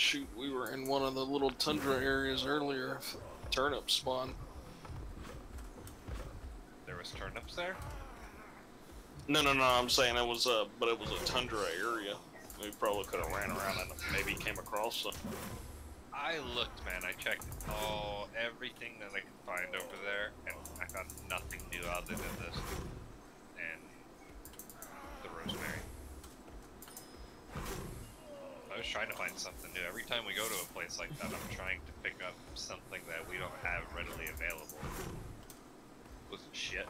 shoot, we were in one of the little tundra areas earlier. Turnip spawn. There was turnips there? No, I'm saying it was but it was a tundra area. We probably could have ran around and maybe came across some. I looked, man. I checked everything that I could find over there, and I found nothing new other than this and the rosemary. I was trying to find something new. Every time we go to a place like that, I'm trying to pick up something that we don't have readily available. Wasn't shit.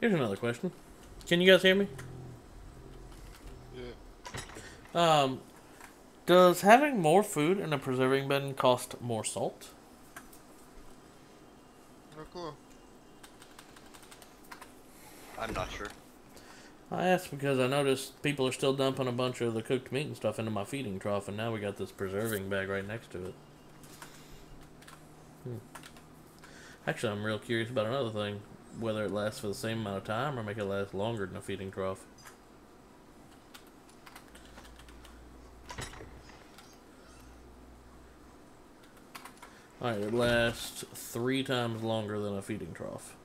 Here's another question. Can you guys hear me? Yeah. Does having more food in a preserving bin cost more salt? No clue. I'm not sure. I asked because I noticed people are still dumping a bunch of the cooked meat and stuff into my feeding trough, and now we got this preserving bag right next to it. Actually, I'm real curious about another thing. Whether it lasts for the same amount of time or make it last longer than a feeding trough. Alright, it lasts 3 times longer than a feeding trough.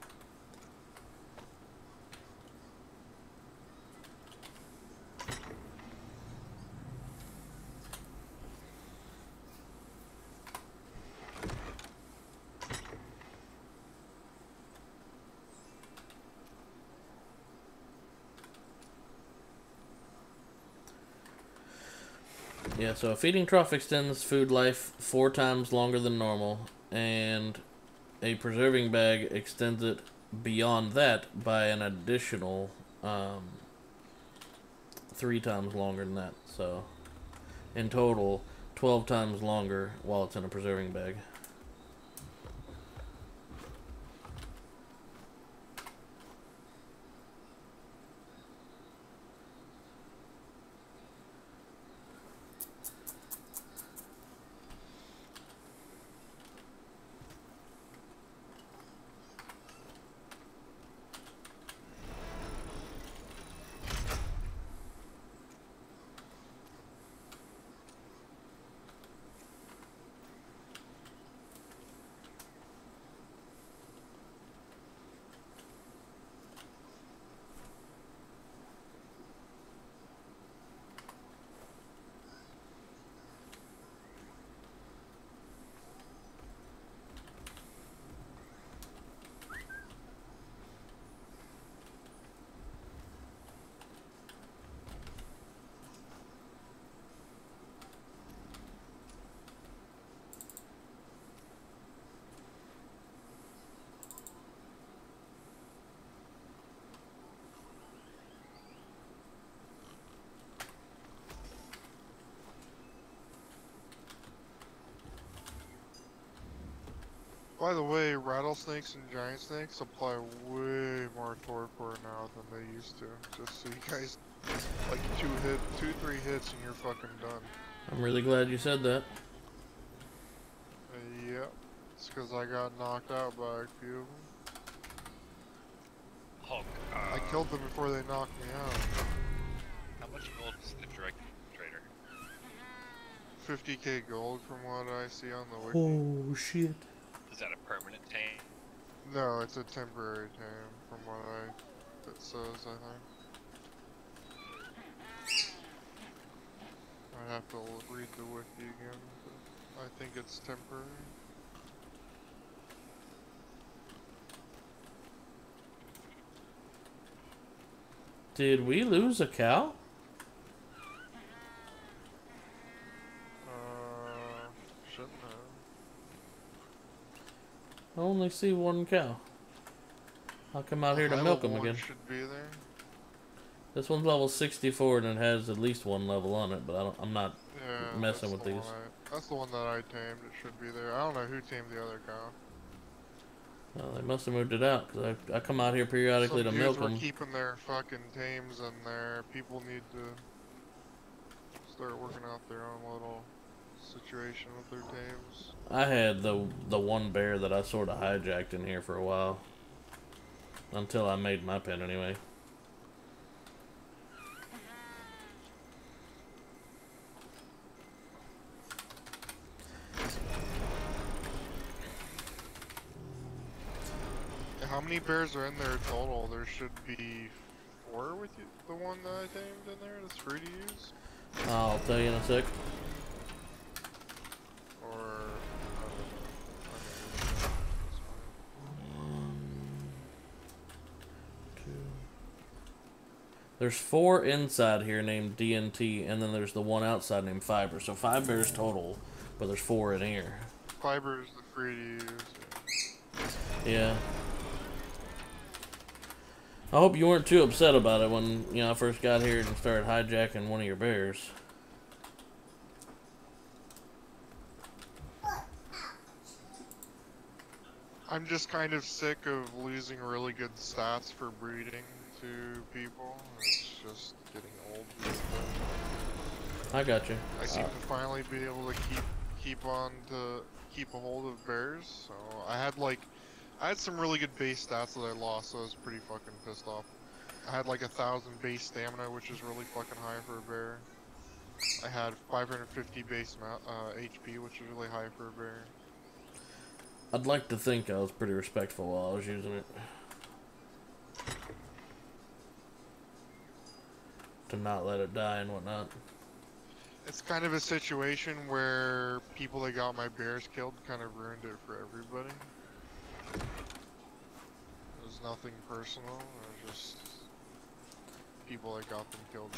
Yeah, so a feeding trough extends food life 4 times longer than normal, and a preserving bag extends it beyond that by an additional 3 times longer than that. So, in total, 12 times longer while it's in a preserving bag. By the way, rattlesnakes and giant snakes apply way more torpor now than they used to. Just so you guys, like 3 hits and you're fucking done. I'm really glad you said that. Yep. It's because I got knocked out by a few of them. Hulk, I killed them before they knocked me out. how much gold is the direct trader? 50k gold from what I see on the wiki. Oh shit. Is that a permanent tank? No, it's a temporary tame from what it says, I think. I'd have to read the wiki again, but I think it's temporary. Did we lose a cow? Shouldn't have. I only see one cow. I'll come out here to High milk level them one again. should be there. This one's level 64 and it has at least one level on it, but I'm not Yeah, messing with these. That's the one that I tamed. It should be there. I don't know who tamed the other cow. Well, they must have moved it out, because I come out here periodically Some to milk dudes were them. keeping their fucking tames in there. People need to start working out their own little situation with their tames. I had the one bear that I sort of hijacked in here for a while. Until I made my pen anyway. How many bears are in there total? There should be 4 with you. The one that I tamed in there that's free to use? I'll tell you in a sec. Or... There's 4 inside here named DNT, and then there's the one outside named Fiber. So 5 bears total, but there's 4 in here. Fiber is the free to use. Yeah. I hope you weren't too upset about it when, you know, I first got here and started hijacking one of your bears. I'm just kind of sick of losing really good stats for breeding to people. It's just getting old. I got you. I seem to finally be able to keep a hold of bears. So I had some really good base stats that I lost, so I was pretty fucking pissed off. I had like 1,000 base stamina, which is really fucking high for a bear. I had 550 base HP, which is really high for a bear. I'd like to think I was pretty respectful while I was using it. To not let it die and whatnot. It's kind of a situation where people that got my bears killed kind of ruined it for everybody. It was nothing personal, it was just people that got them killed.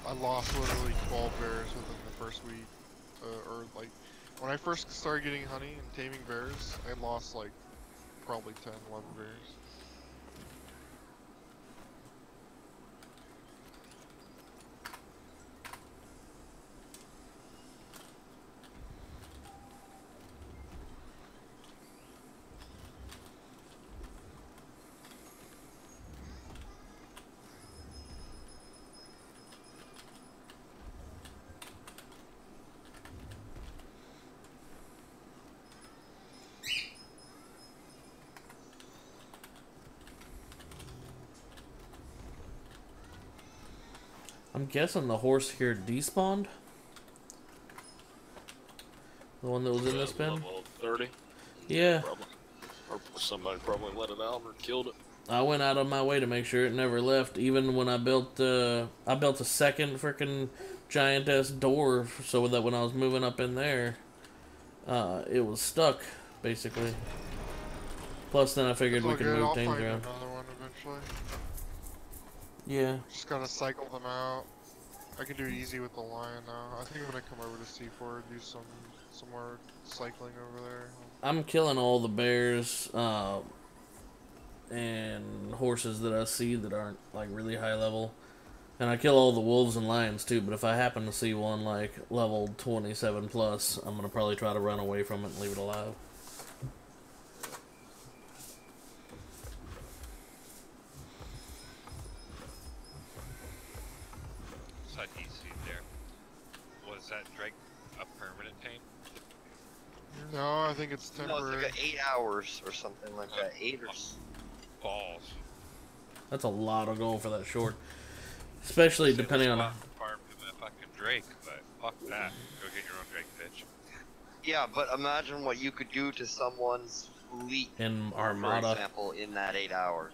I lost literally 12 bears within the first week, or like, when I first started getting honey and taming bears, I lost like probably 10, 11 bears. I'm guessing the horse here despawned? The one that was in this pen? Level 30? Yeah. Probably. Or somebody probably let it out or killed it. I went out of my way to make sure it never left. Even when I built a second freaking giant-ass door so that when I was moving up in there, it was stuck, basically. Plus, then I figured we could move things around. I'll find another one eventually. Yeah. Just gotta cycle them out. I can do it easy with the lion now. I think I'm gonna come over to C4 and do some more cycling over there. I'm killing all the bears and horses that I see that aren't like really high level. And I kill all the wolves and lions too, but if I happen to see one like level 27 plus, I'm gonna probably try to run away from it and leave it alive. So you see there. Was that Drake a permanent tame? No, I think it's No, temporary. it's like 8 hours or something like that. 8 or Balls. That's a lot of gold for that short. Especially Say, depending let's on... go out and farm to the fucking Drake, but fuck that. Go get your own Drake, bitch. yeah, but imagine what you could do to someone's fleet, in for Armada. example, in that 8 hours.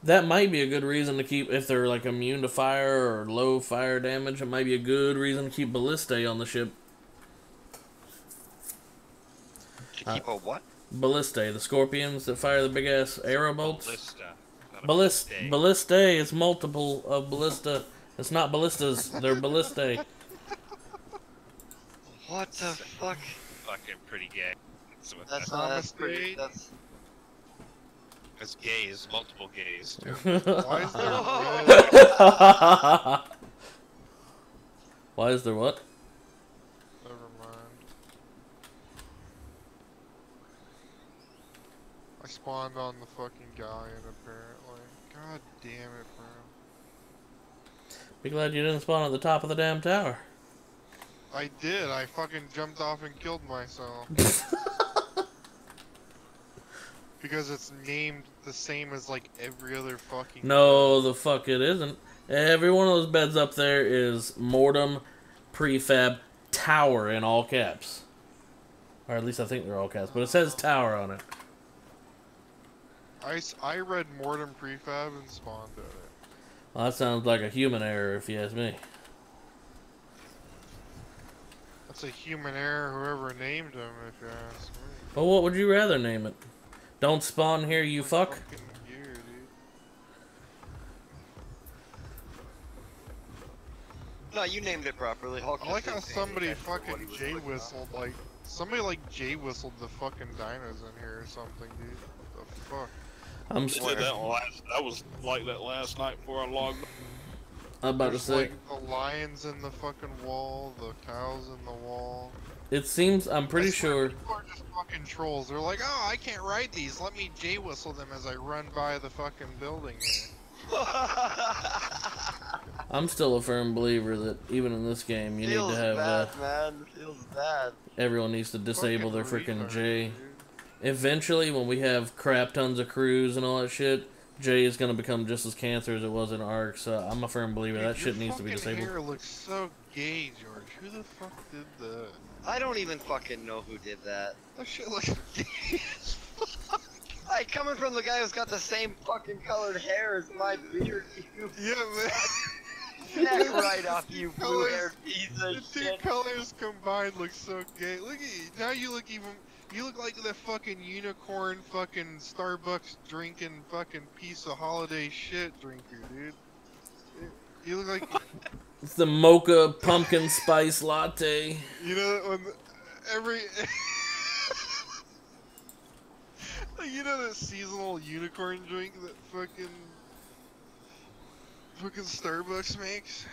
That might be a good reason to keep, if they're like immune to fire or low fire damage, it might be a good reason to keep Ballistae on the ship. To keep a what? Ballistae, the scorpions that fire the big ass arrow bolts. Ballista. Not a Ballistae. Ballistae is multiple of ballista. It's not ballistas, they're ballistae. What the fuck? Fucking pretty gay. That's what That's that's, not, that's pretty, that's... that's gays, multiple gays. Too. Why is there red? Why is there what? Never mind. I spawned on the fucking galleon apparently. God damn it, bro. Be glad you didn't spawn at the top of the damn tower. I did. I fucking jumped off and killed myself. Because it's named the same as like every other fucking. No, the fuck it isn't. Every one of those beds up there is Mortem Prefab Tower in all caps. Or at least I think they're all caps, but it says tower on it. I read Mortem Prefab and spawned at it. Well, that sounds like a human error if you ask me. That's a human error, whoever named him, if you ask me. Well, what would you rather name it? Don't spawn here, you fuck? Fucking gear, dude. No, you named it properly. Hulk I like how just didn't say somebody anything for what fucking he was J looking whistled, like, somebody like J whistled the fucking dinos in here or something, dude. What the fuck? I'm Did that last. That was like that last night before I logged. about to There's say. like the lions in the fucking wall, the cows in the wall. It seems, I'm pretty I swear sure. People are just fucking trolls. They're like, oh, I can't ride these. Let me J whistle them as I run by the fucking building here. I'm still a firm believer that even in this game, you Feels need to have bad, man. Feels bad. everyone needs to disable their Fucking freaking retard, J. dude. Eventually, when we have crap tons of crews and all that shit, J is gonna become just as cancer as it was in ARK. So I'm a firm believer Dude, that shit needs to be Your disabled. hair looks so gay, George. Who the fuck did that? I don't even fucking know who did that. That shit looks gay as fuck. Like, coming from the guy who's got the same fucking colored hair as my beard, you Yeah, man. neck right off, you blue-haired piece The of two shit. colors combined look so gay. Look at you. Now you look even. You look like the fucking unicorn fucking Starbucks drinking fucking piece of holiday shit drinker, dude. You look like. It's the mocha pumpkin spice latte. You know when every. Like, you know that seasonal unicorn drink that fucking Starbucks makes?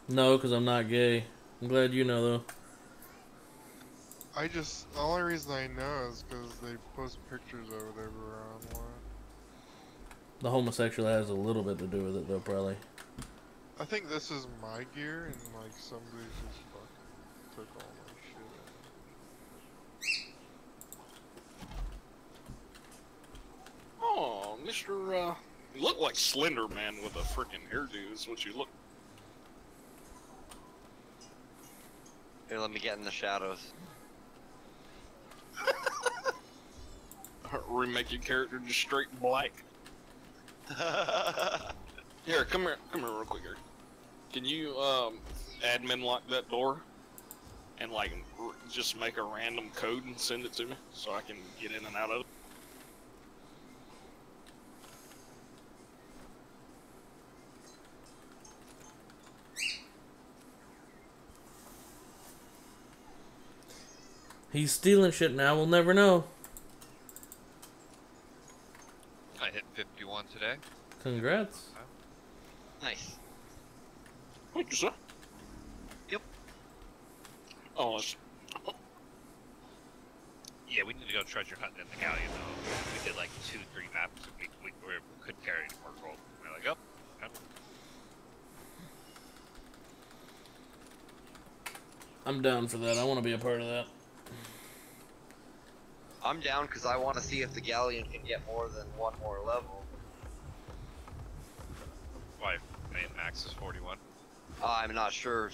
No, because I'm not gay. I'm glad you know though. The only reason I know is because they post pictures of it everywhere online. The homosexual has a little bit to do with it though, probably. I think this is my gear, and like somebody just fucking took all my shit. Oh, Mr. You look like Slender Man with a freaking hairdo. Is what you look. Here, let me get in the shadows. Remake your character just straight black. Here, come here real quick here. Can you admin lock that door and like just make a random code and send it to me so I can get in and out of it? He's stealing shit now. We'll never know. I hit 51 today. Congrats. Nice. Thank you, sir. Yep. Oh, it's, Yeah, we need to go treasure hunting in the galleon though. We did like 2-3 maps and we couldn't carry any more gold. We were like, oh. I'm down for that. I want to be a part of that. I'm down because I want to see if the galleon can get more than one more level. Why? Main max is 41. I'm not sure.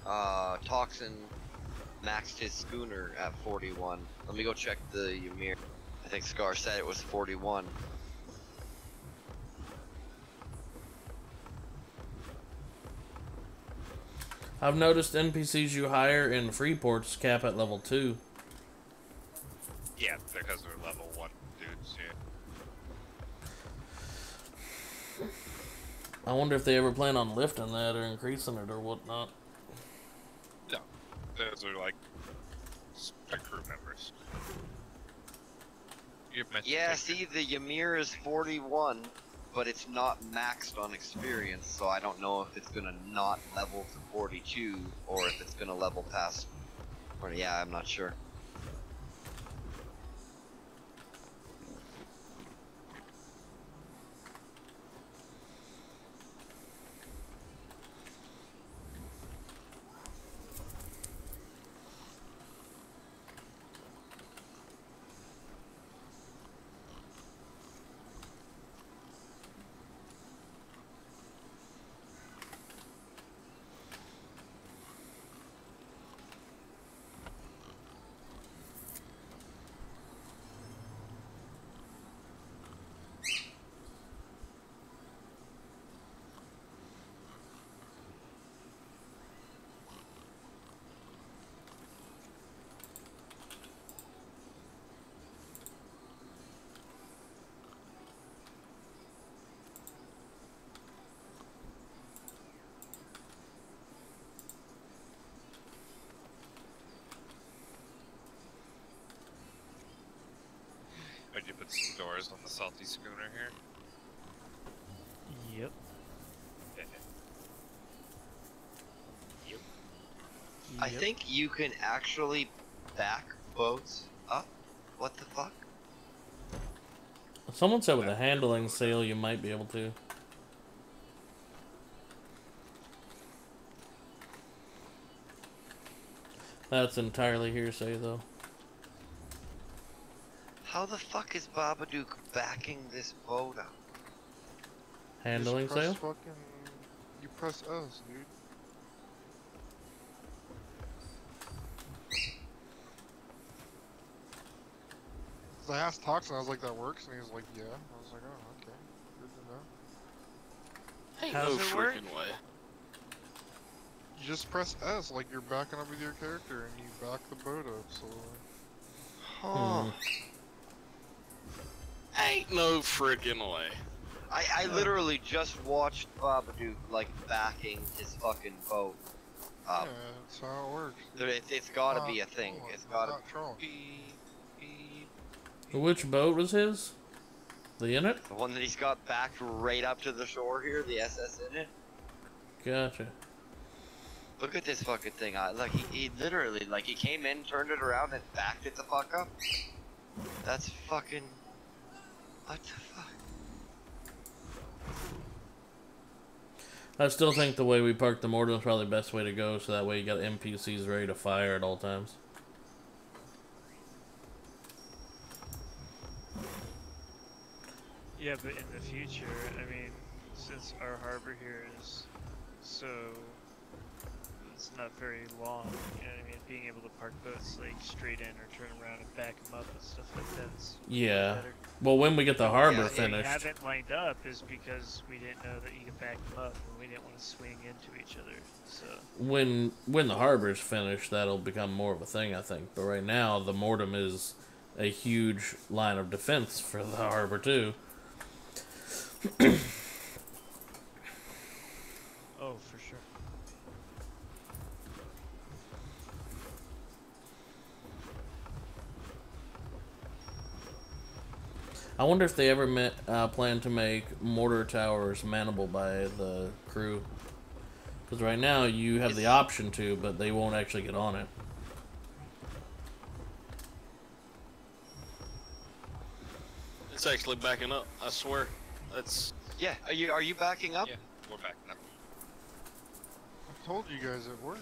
Toxin maxed his schooner at 41. Let me go check the Ymir. I think Scar said it was 41. I've noticed NPCs you hire in Freeports cap at level 2. Yeah, because they're level 1 dudes, yeah. I wonder if they ever plan on lifting that or increasing it or whatnot. No. Those are like crew members. You're meant Yeah, to take see, the Ymir is 41, but it's not maxed on experience, so I don't know if it's gonna not level to 42 or if it's gonna level past. Or yeah, I'm not sure. Would you put some doors on the salty schooner here? Yep. Yep. I think you can actually back boats up. What the fuck? Someone said with a handling sail you might be able to. That's entirely hearsay though. How the fuck is Babadook backing this boat up? Handling Just press sail? fucking... You press S, dude. So I asked Toxin, I was like, that works? And he was like, yeah. I was like, oh, okay. Good to know. Ain't How no does it work? freaking way. You just press S, like you're backing up with your character, and you back the boat up, so... Huh. Ain't no freaking way. I literally just watched Babadook, like, backing his fucking boat up. Yeah, that's how it works. It's gotta be a thing. Trolling, It's gotta not trolling. Which boat was his? The Unit? The one that he's got backed right up to the shore here, the SS in it. Gotcha. Look at this fucking thing. Like, he literally, like, he came in, turned it around, and backed it the fuck up. That's fucking... What the fuck? I still think the way we parked the Mortar is probably the best way to go, so that way you got NPCs ready to fire at all times. Yeah, but in the future, I mean, since our harbor here is so, it's not very long, you know what I mean, being able to park boats like straight in or turn around and back them up and stuff like that's Yeah. better. Well, when we get the harbor Yeah, What we finished, haven't lined up is because we didn't know that you could back them up and we didn't want to swing into each other, so. when the harbor's finished, that'll become more of a thing, I think. But right now, the Mortem is a huge line of defense for the harbor too. Oh, for sure. I wonder if they ever plan to make mortar towers mannable by the crew. Because right now you have the option to, but they won't actually get on it. It's actually backing up. I swear. That's. Yeah, are you backing up? Yeah, we're back now. I told you guys it works.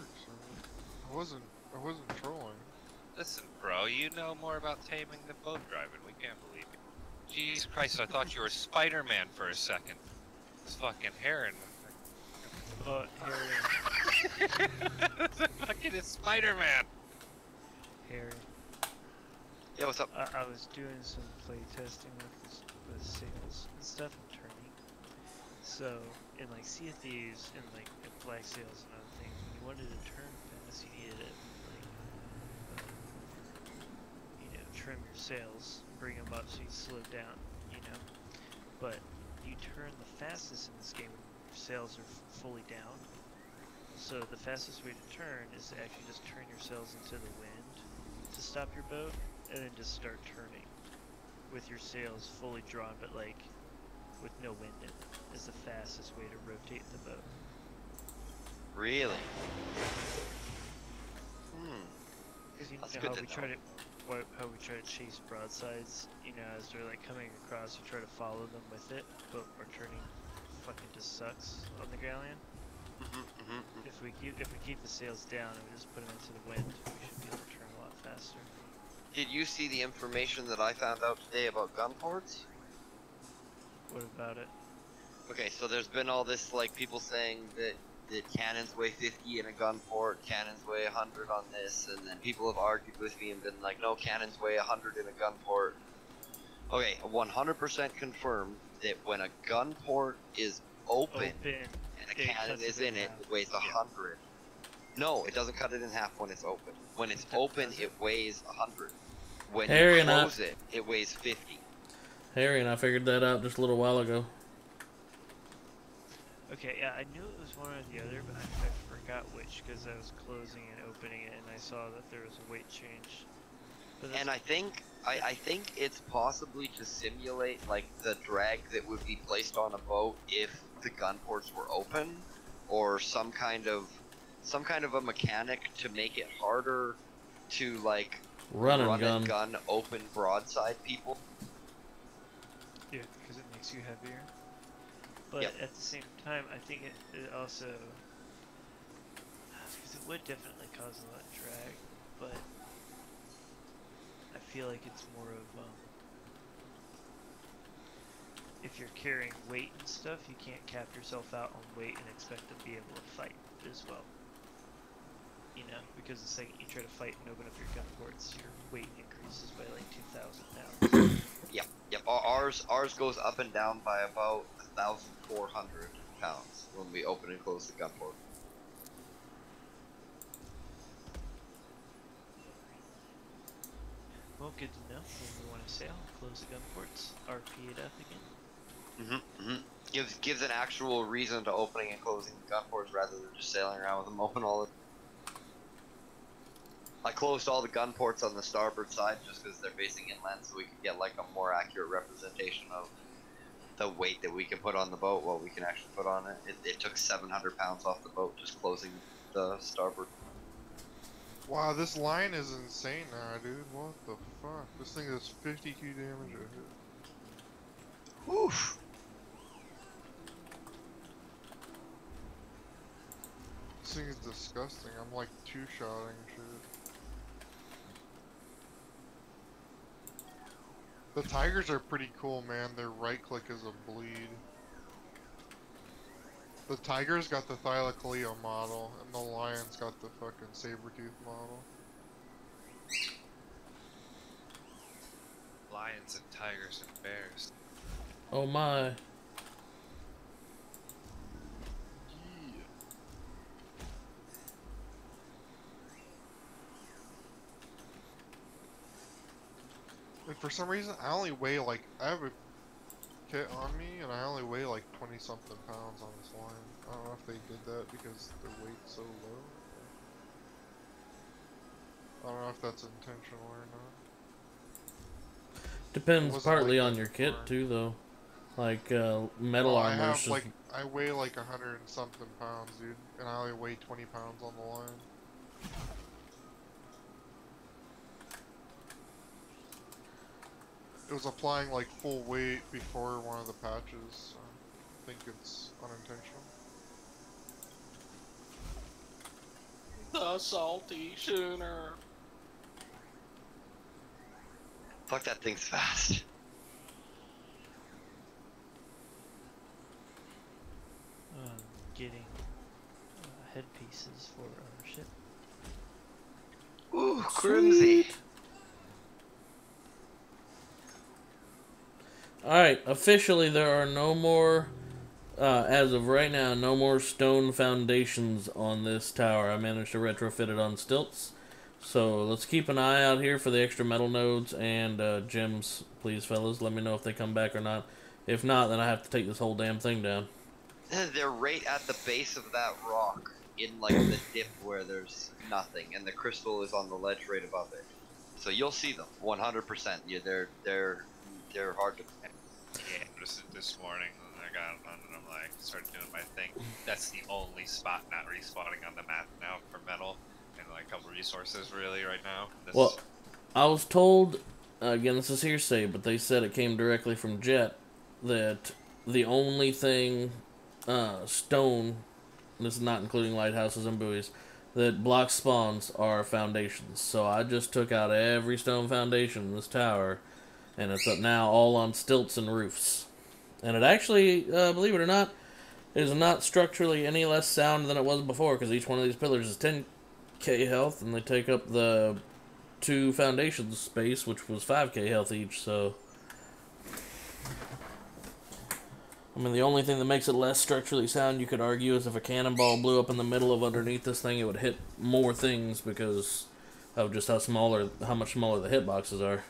I wasn't trolling. Listen, bro, you know more about taming than boat driving. We can't believe you. Jesus Christ, I thought you were Spider-Man for a second. It's fucking heron. Oh, Harry. Fucking it's Spider-Man. Harry. Yeah, what's up? I was doing some play testing with sails and stuff and turning. So in like Sea of Thieves and like in flag sails and other things, when you wanted to turn fast, you needed to like trim your sails, bring them up so you slow down, But you turn the fastest in this game when your sails are fully down. So the fastest way to turn is to actually just turn your sails into the wind to stop your boat, and then just start turning with your sails fully drawn, but like with no wind in it, is the fastest way to rotate the boat. Really? Because That's how good to we try to chase broadsides, as they're like coming across, you try to follow them with it, but our turning fucking just sucks on the galleon. If we keep the sails down and we just put them into the wind, we should be able to turn a lot faster. Did you see the information that I found out today about gun ports? What about it? Okay, so there's been all this, like, people saying that cannons weigh 50 in a gun port, cannons weigh 100 on this, and then people have argued with me and been like, no, cannons weigh 100 in a gun port. Okay, 100% confirmed that when a gun port is open and a cannon is in it, it weighs 100. No, it doesn't cut it in half when it's open. When it's open, it weighs 100. When you close it, it weighs 50. Harry and I figured that out just a little while ago. Okay, yeah, I knew it was one or the other, but I forgot which, because I was closing and opening it, and I saw that there was a weight change. And I think it's possibly to simulate like the drag that would be placed on a boat if the gun ports were open, or some kind of a mechanic to make it harder to like run and gun open broadside people. Yeah, because it makes you heavier. But at the same time, I think it also, because it would definitely cause a lot of drag, but I feel like it's more of, if you're carrying weight and stuff, you can't cap yourself out on weight and expect to be able to fight as well. Because the second you try to fight and open up your gun ports, your weight increases by like 2,000 pounds. Yep. Ours goes up and down by about 1,400 pounds when we open and close the gun port. Well, good to know. When we want to sail, close the gun ports, RP it up again. Gives an actual reason to opening and closing the gun ports rather than just sailing around with them open all the. I closed all the gun ports on the starboard side just because they're facing inland, so we can get like a more accurate representation of the weight that we can put on the boat, what we can actually put on it. It took 700 pounds off the boat just closing the starboard. Wow, this line is insane now, dude. What the fuck? This thing does 52 damage a hit. Oof. This thing is disgusting. I'm like two-shotting shit. The tigers are pretty cool, man. Their right click is a bleed. The tiger's got the Thylacoleo model, and the lion's got the fucking saber-tooth model. Lions and tigers and bears. Oh my. And for some reason, I only weigh like, I have a kit on me, and I only weigh like 20-something pounds on this line. I don't know if they did that because the weight's so low. I don't know if that's intentional or not. Depends partly like on your kit too, though. Like metal I armor. have like, I weigh like 100-something pounds, dude, and I only weigh 20 pounds on the line. It was applying like full weight before one of the patches, so I think it's unintentional. The salty schooner. Fuck, that thing's fast. Getting headpieces for our ship. Ooh, Crimsy. Alright, officially there are no more, as of right now, no more stone foundations on this tower. I managed to retrofit it on stilts. So let's keep an eye out here for the extra metal nodes and gems, please, fellas. Let me know if they come back or not. If not, then I have to take this whole damn thing down. They're right at the base of that rock, in like the dip where there's nothing, and the crystal is on the ledge right above it. So you'll see them, 100%. Yeah, they're hard to. Yeah, this morning when I got on and I'm like, started doing my thing. That's the only spot not respawning on the map now for metal and like a couple resources really right now. Well, I was told, again, this is hearsay, but they said it came directly from Jet, that the only thing, stone, this is not including lighthouses and buoys, that blocks spawns are foundations. So I just took out every stone foundation in this tower, and it's up now all on stilts and roofs. And it actually, believe it or not, is not structurally any less sound than it was before, because each one of these pillars is 10k health, and they take up the 2 foundations space, which was 5k health each, so... I mean, the only thing that makes it less structurally sound, you could argue, is if a cannonball blew up in the middle of underneath this thing, it would hit more things because of just how much smaller the hitboxes are.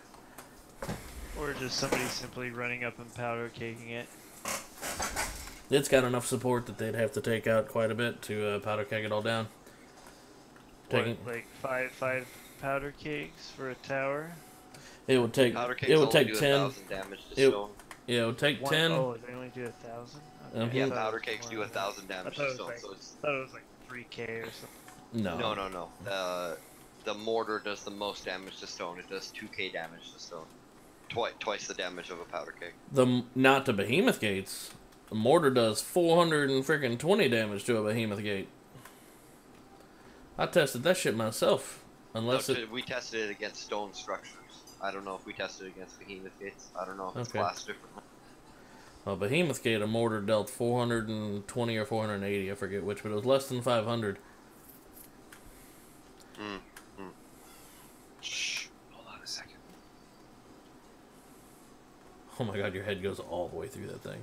Or just somebody simply running up and powder caking it. It's got enough support that they'd have to take out quite a bit to powder keg it all down. What, like five powder cakes for a tower? It would take. It would take 10. 1,000 damage to stone. Yeah, it would take 10. Oh, they only do 1,000? Okay. Yeah, powder cakes do 1,000 damage to stone. So it's... I thought it was like 3k or something. No. No. The mortar does the most damage to stone. It does 2k damage to stone. Twice the damage of a powder cake. Not to behemoth gates. The mortar does 420 damage to a behemoth gate. I tested that shit myself. We tested it against stone structures. I don't know if we tested it against behemoth gates. I don't know if it's classed differently. Well, behemoth gate, a mortar dealt 420 or 480, I forget which, but it was less than 500. Shh. Hold on a second. Oh my god, your head goes all the way through that thing.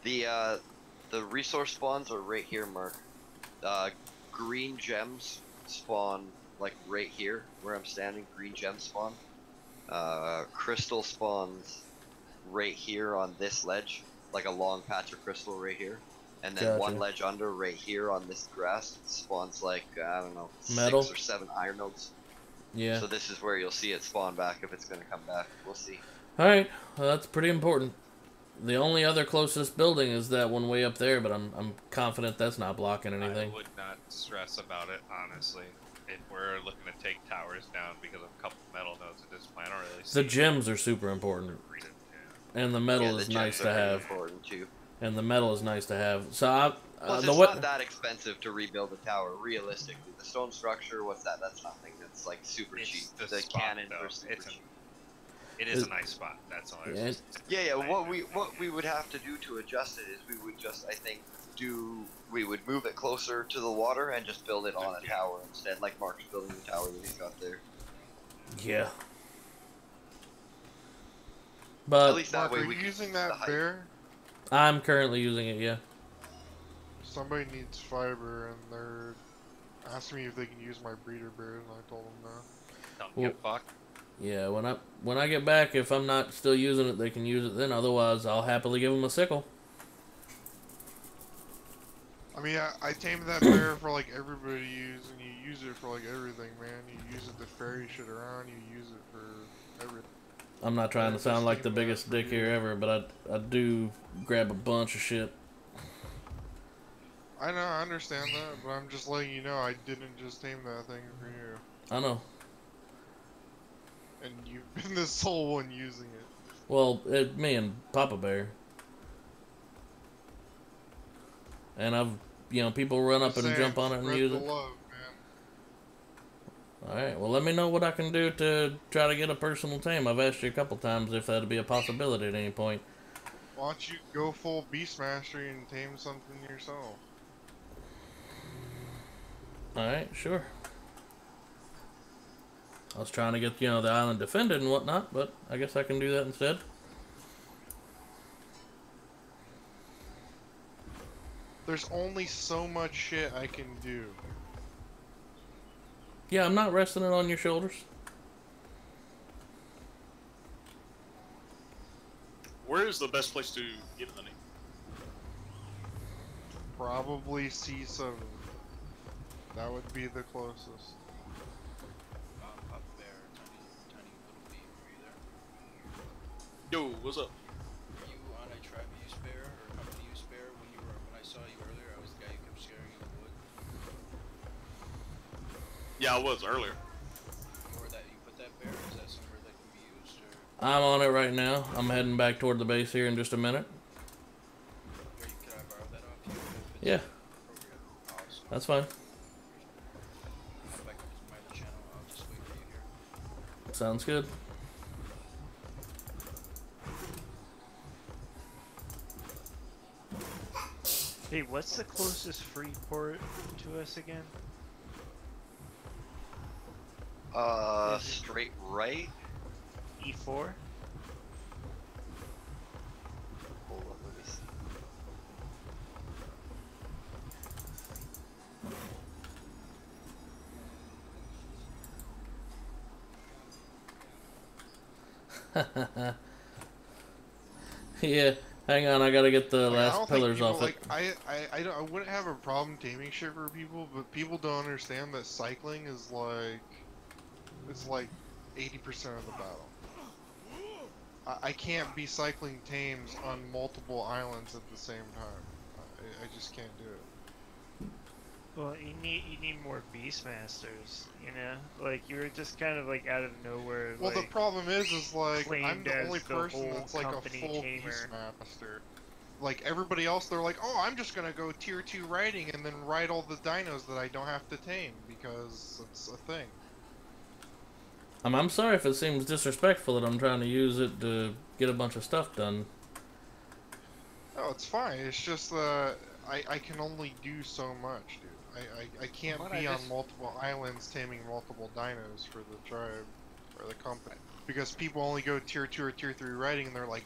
The resource spawns are right here, Mark. Green gems spawn like right here where I'm standing. Green gems spawn. Crystal spawns right here on this ledge, like a long patch of crystal right here. And then one ledge under right here on this grass spawns like, I don't know, metal? 6 or 7 iron nodes. Yeah. So this is where you'll see it spawn back if it's going to come back. We'll see. Alright, well, that's pretty important. The only other closest building is that one way up there, but I'm confident that's not blocking anything. I would not stress about it, honestly. If we're looking to take towers down because of a couple metal nodes at this point, I don't really see the gems are super important. And the metal is nice to have. Too. And the metal is nice to have. So Plus, it's not that expensive to rebuild a tower, realistically. The stone structure, what's that? That's nothing. That's like super cheap. The cannon are super cheap. It is a nice spot. That's all. Yeah. What we would have to do to adjust it is we would just, I think, we would move it closer to the water and just build it on a tower instead, like Mark's building the tower that he's got there. Yeah. But at least that Mark, way are we you can using that bear? I'm currently using it. Yeah. Somebody needs fiber, and they're asking me if they can use my breeder bears, and I told them no. Don't give a fuck. Yeah, when I get back, if I'm not still using it, they can use it then. Otherwise, I'll happily give them a sickle. I mean, I tamed that bear for like everybody to use, and you use it for like everything, man. You use it to ferry shit around, you use it for everything. I'm not trying to sound like the biggest dick here ever, but I do grab a bunch of shit. I know, I understand that, but I'm just letting you know I didn't just tame that thing for you. I know. And you've been the sole one using it. Well, me and Papa Bear. And I've, people run up and jump on it and use it. Love, Alright, well let me know what I can do to try to get a personal tame. I've asked you a couple times if that'd be a possibility at any point. Why don't you go full beast mastery and tame something yourself? Alright, sure. I was trying to get, the island defended and whatnot, but I guess I can do that instead. There's only so much shit I can do. Yeah, I'm not resting it on your shoulders. Where is the best place to get honey? Probably C7. That would be the closest. Up there, tiny little bee. Are you there? Yo, what's up? You on a tribe use bear or company use bear when I saw you earlier? I was the guy who kept scaring you in the wood. Yeah, I was earlier. Or that you put that bear? Is that somewhere that can be used or I'm on it right now. I'm heading back toward the base here in just a minute. can I borrow that off you? If it's Yeah, appropriate? Awesome. that's fine. Hop back up to my other channel. I'll just wait for you here. Sounds good. Hey, what's the closest free port to us again? Straight right. E4? Hold on, let me see. Yeah, hang on, I gotta get the Like, I last don't think pillars people, off like, it. I wouldn't have a problem taming shit for people, but people don't understand that cycling is it's like 80% of the battle. I can't be cycling tames on multiple islands at the same time. I just can't do it. Well, you need more Beastmasters, you know? Like, you were just kind of, like, out of nowhere, Well, like, the problem is like, I'm claimed the as only the person whole that's like a company full tamer. Beastmaster. Like, everybody else, they're like, oh, I'm just gonna go tier 2 riding and then ride all the dinos that I don't have to tame, because it's a thing. I'm sorry if it seems disrespectful that I'm trying to use it to get a bunch of stuff done. No, it's fine, it's just, I can only do so much, dude. I can't What, be I on just- multiple islands taming multiple dinos for the tribe, or the company. Because people only go tier 2 or tier 3 riding and they're like,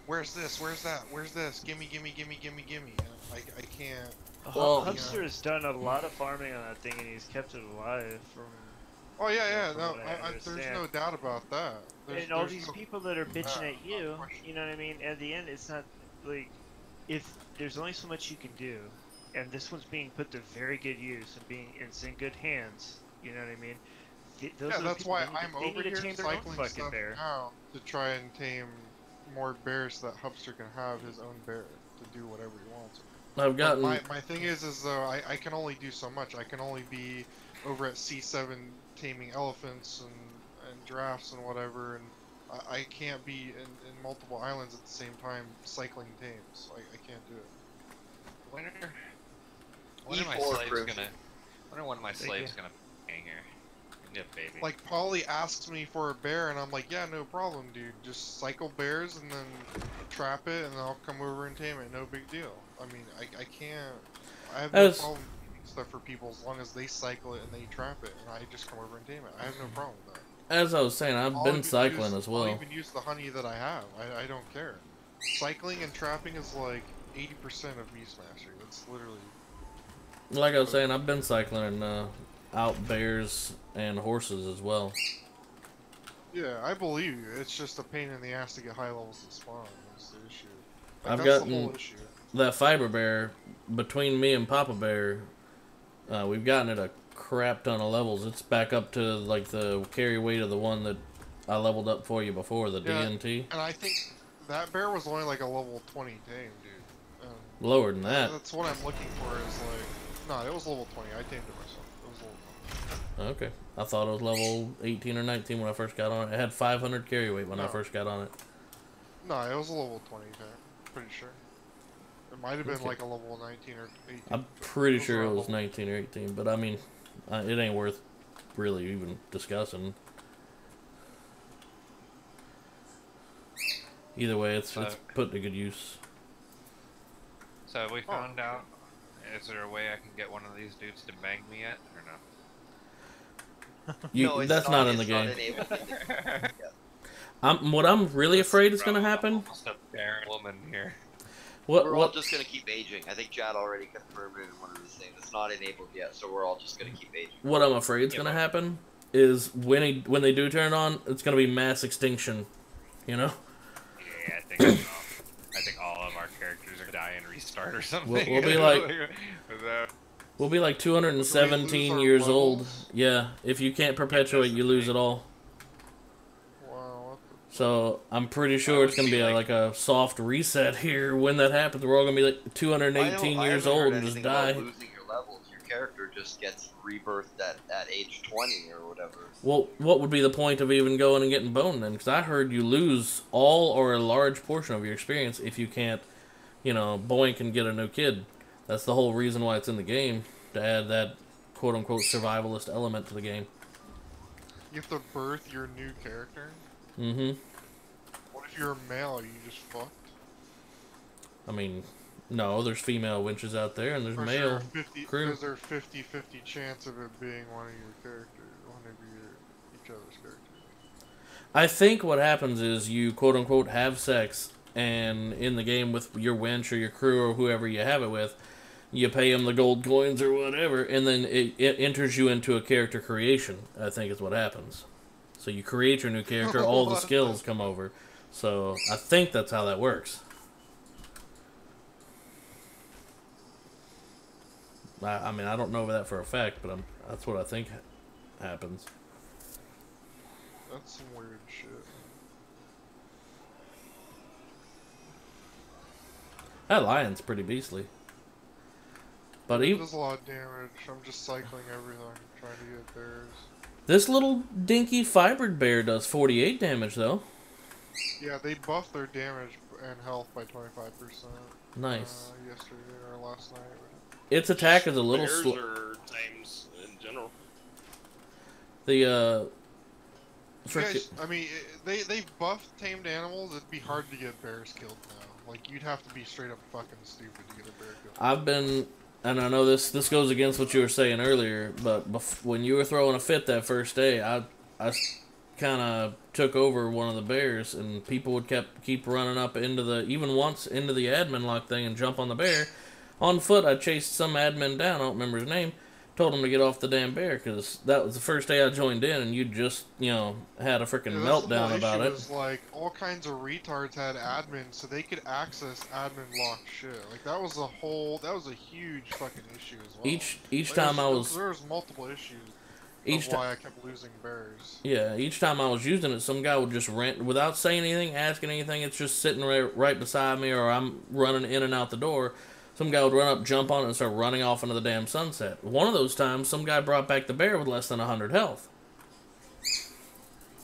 where's this, where's that, where's this, gimme. And I can't. Well, Hubster has done a lot of farming on that thing, and he's kept it alive from... Oh yeah, from no, what there's understand. no doubt about that. And all There's these no- people that are bitching at not you, a question. you know what I mean? At the end, it's not, like, if there's only so much you can do, and this one's being put to very good use, and it's in good hands, you know what I mean? Those Yeah, are the that's people, why they need I'm they over need to here tame their own cycling fucking stuff bear. now to try and tame more bears so that Hubster can have his own bear to do whatever he wants. I've But gotten... my thing is though I can only do so much. I can only be over at C7 taming elephants and giraffes and whatever, and I can't be in multiple islands at the same time cycling tames. I can't do it. When are my E4 slaves proof. gonna? When are one of my Thank slaves you. gonna hang here? Give me a baby. Like, Polly asks me for a bear, and I'm like, yeah, no problem, dude. Just cycle bears and then trap it, and I'll come over and tame it. No big deal. I mean, I can't. I have no As- problem doing stuff for people as long as they cycle it and they trap it, and I just come over and tame it. I have no problem with that. As I was saying, I've I'll been even cycling use- as well. I'll even use the honey that I have. I don't care. Cycling and trapping is like 80% of Beast Mastery. That's literally. Like I was saying, I've been cycling and out bears and horses as well. Yeah, I believe you. It's just a pain in the ass to get high levels of spawn. That's the issue. Like, I've that's gotten- the whole issue. That fiber bear, between me and Papa Bear, we've gotten it a crap ton of levels. It's back up to like the carry weight of the one that I leveled up for you before, the Yeah. DNT. And I think that bear was only like a level 20 tame, dude. Lower than that. That's what I'm looking for is like... No, it was level 20. I tamed it myself. It was level 20. Okay. I thought it was level 18 or 19 when I first got on it. It had 500 carry weight when I No. first got on it. No, it was a level 20 tame. Pretty sure. It might have been Okay. like a level 19 or 18. I'm pretty Those sure are it was level- 19 or 18, but I mean, it ain't worth really even discussing. Either way, it's put to good use. So have we found out, is there a way I can get one of these dudes to bang me yet, or no? No, it's that's not in the it's game. Not enabled in the What I'm really afraid is going to happen. Almost a barren woman here. We're all just gonna keep aging. I think Chad already confirmed it in one of his things. It's not enabled yet, so we're all just gonna keep aging. What I'm afraid is going to happen is when they do turn it on, it's going to be mass extinction. You know? Yeah, I think all of our characters are die and restart or something. We'll be like 217 years old. Yeah, if you can't perpetuate, you lose it all. Wow. So I'm pretty sure it's gonna be like a soft reset here. When that happens, we're all gonna be like 218 years old and just die. About losing your levels. Your character just gets rebirthed at age 20 or whatever. Well, what would be the point of even going and getting boned then? Because I heard you lose all or a large portion of your experience if you can't, boink and get a new kid. That's the whole reason why it's in the game, to add that quote-unquote survivalist element to the game. You have to birth your new character? Mm-hmm. What if you're a male? Are you just fucked? I mean, no, there's female winches out there, and there's male crew. Is there a 50-50 chance of it being one of your characters, one of each other's characters? I think what happens is you quote-unquote have sex, and in the game with your winch or your crew or whoever you have it with, you pay them the gold coins or whatever, and then it enters you into a character creation, I think is what happens. So you create your new character, all the skills come over. So I think that's how that works. I mean, I don't know that for a fact, but that's what I think happens. That's some weird shit. That lion's pretty beastly. But It does a lot of damage. I'm just cycling everything, trying to get bears. This little dinky fibered bear does 48 damage, though. Yeah, they buffed their damage and health by 25%. Nice. Yesterday or last night. Its attack is a little Bears slow. or tames in general. The Guys, I mean, they've buffed tamed animals. It'd be hard to get bears killed now. Like, you'd have to be straight up fucking stupid to get a bear killed. I've been, and I know this goes against what you were saying earlier, but when you were throwing a fit that first day, I kind of took over one of the bears, and people would keep running up into the admin lock thing and jump on the bear. On foot, I chased some admin down, I don't remember his name, told him to get off the damn bear, because that was the first day I joined in, and you just, had a freaking meltdown about it. Was like, all kinds of retards had admins, so they could access admin lock shit. Like, that was a huge fucking issue as well. Each time I was... There was multiple issues. Why I kept losing bears. Yeah, each time I was using it, some guy would just without saying anything, asking anything, it's just sitting right beside me, or I'm running in and out the door. Some guy would run up, jump on it, and start running off into the damn sunset. One of those times, some guy brought back the bear with less than 100 health.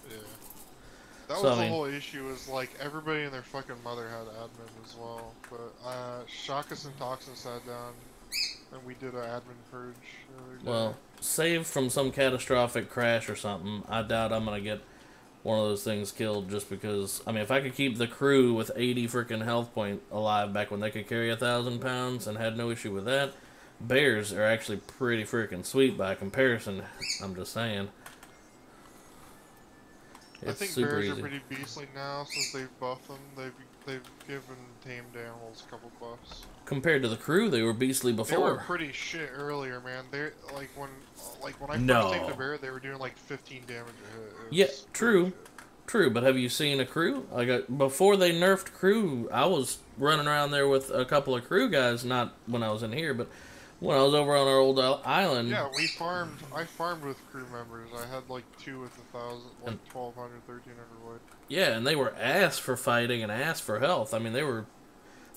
Yeah. That was the whole issue, is like, everybody and their fucking mother had admin as well. But, Shakus and Toxin sat down, and we did an admin purge the other day. Well, save from some catastrophic crash or something, I doubt I'm going to get one of those things killed, just because, I mean, if I could keep the crew with 80 freaking health point alive back when they could carry 1,000 pounds and had no issue with that, bears are actually pretty freaking sweet by comparison, I'm just saying. I think bears are pretty beastly now since they've buffed them. They've given tamed animals a couple buffs. Compared to the crew, they were beastly before. They were pretty shit earlier, man. They're like when I first tamed a bear, they were doing like 15 damage a hit. Yeah, true. But have you seen a crew? Before they nerfed crew, I was running around there with a couple of crew guys. Not when I was in here, but when I was over on our old island. Yeah, I farmed with crew members. I had like 2 with 1,000, like 1,200, 1,300 wood. Yeah, and they were ass for fighting and ass for health. I mean,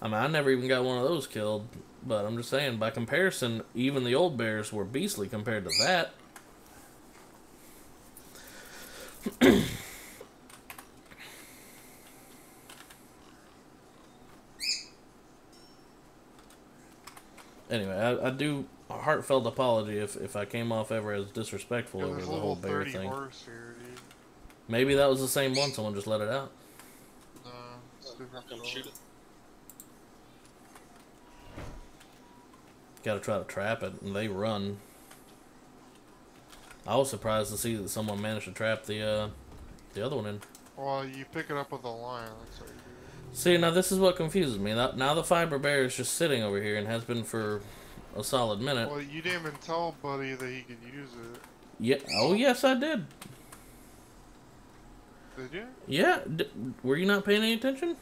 I never even got one of those killed. But I'm just saying, by comparison, even the old bears were beastly compared to that. Anyway, I do heartfelt apology if I came off ever as disrespectful Yeah, over there's the a whole level bear 30 thing. horse here, dude. Maybe that was the same one. Someone just let it out. No, it's different. Come shoot it. Got to try to trap it, and they run. I was surprised to see that someone managed to trap the other one in. Well, you pick it up with a line. That's how you do it. See, now this is what confuses me. Now the fiber bear is just sitting over here and has been for a solid minute. Well, you didn't even tell Buddy that he could use it. Yeah. Oh, yes, I did. Did you? Yeah. Were you not paying any attention?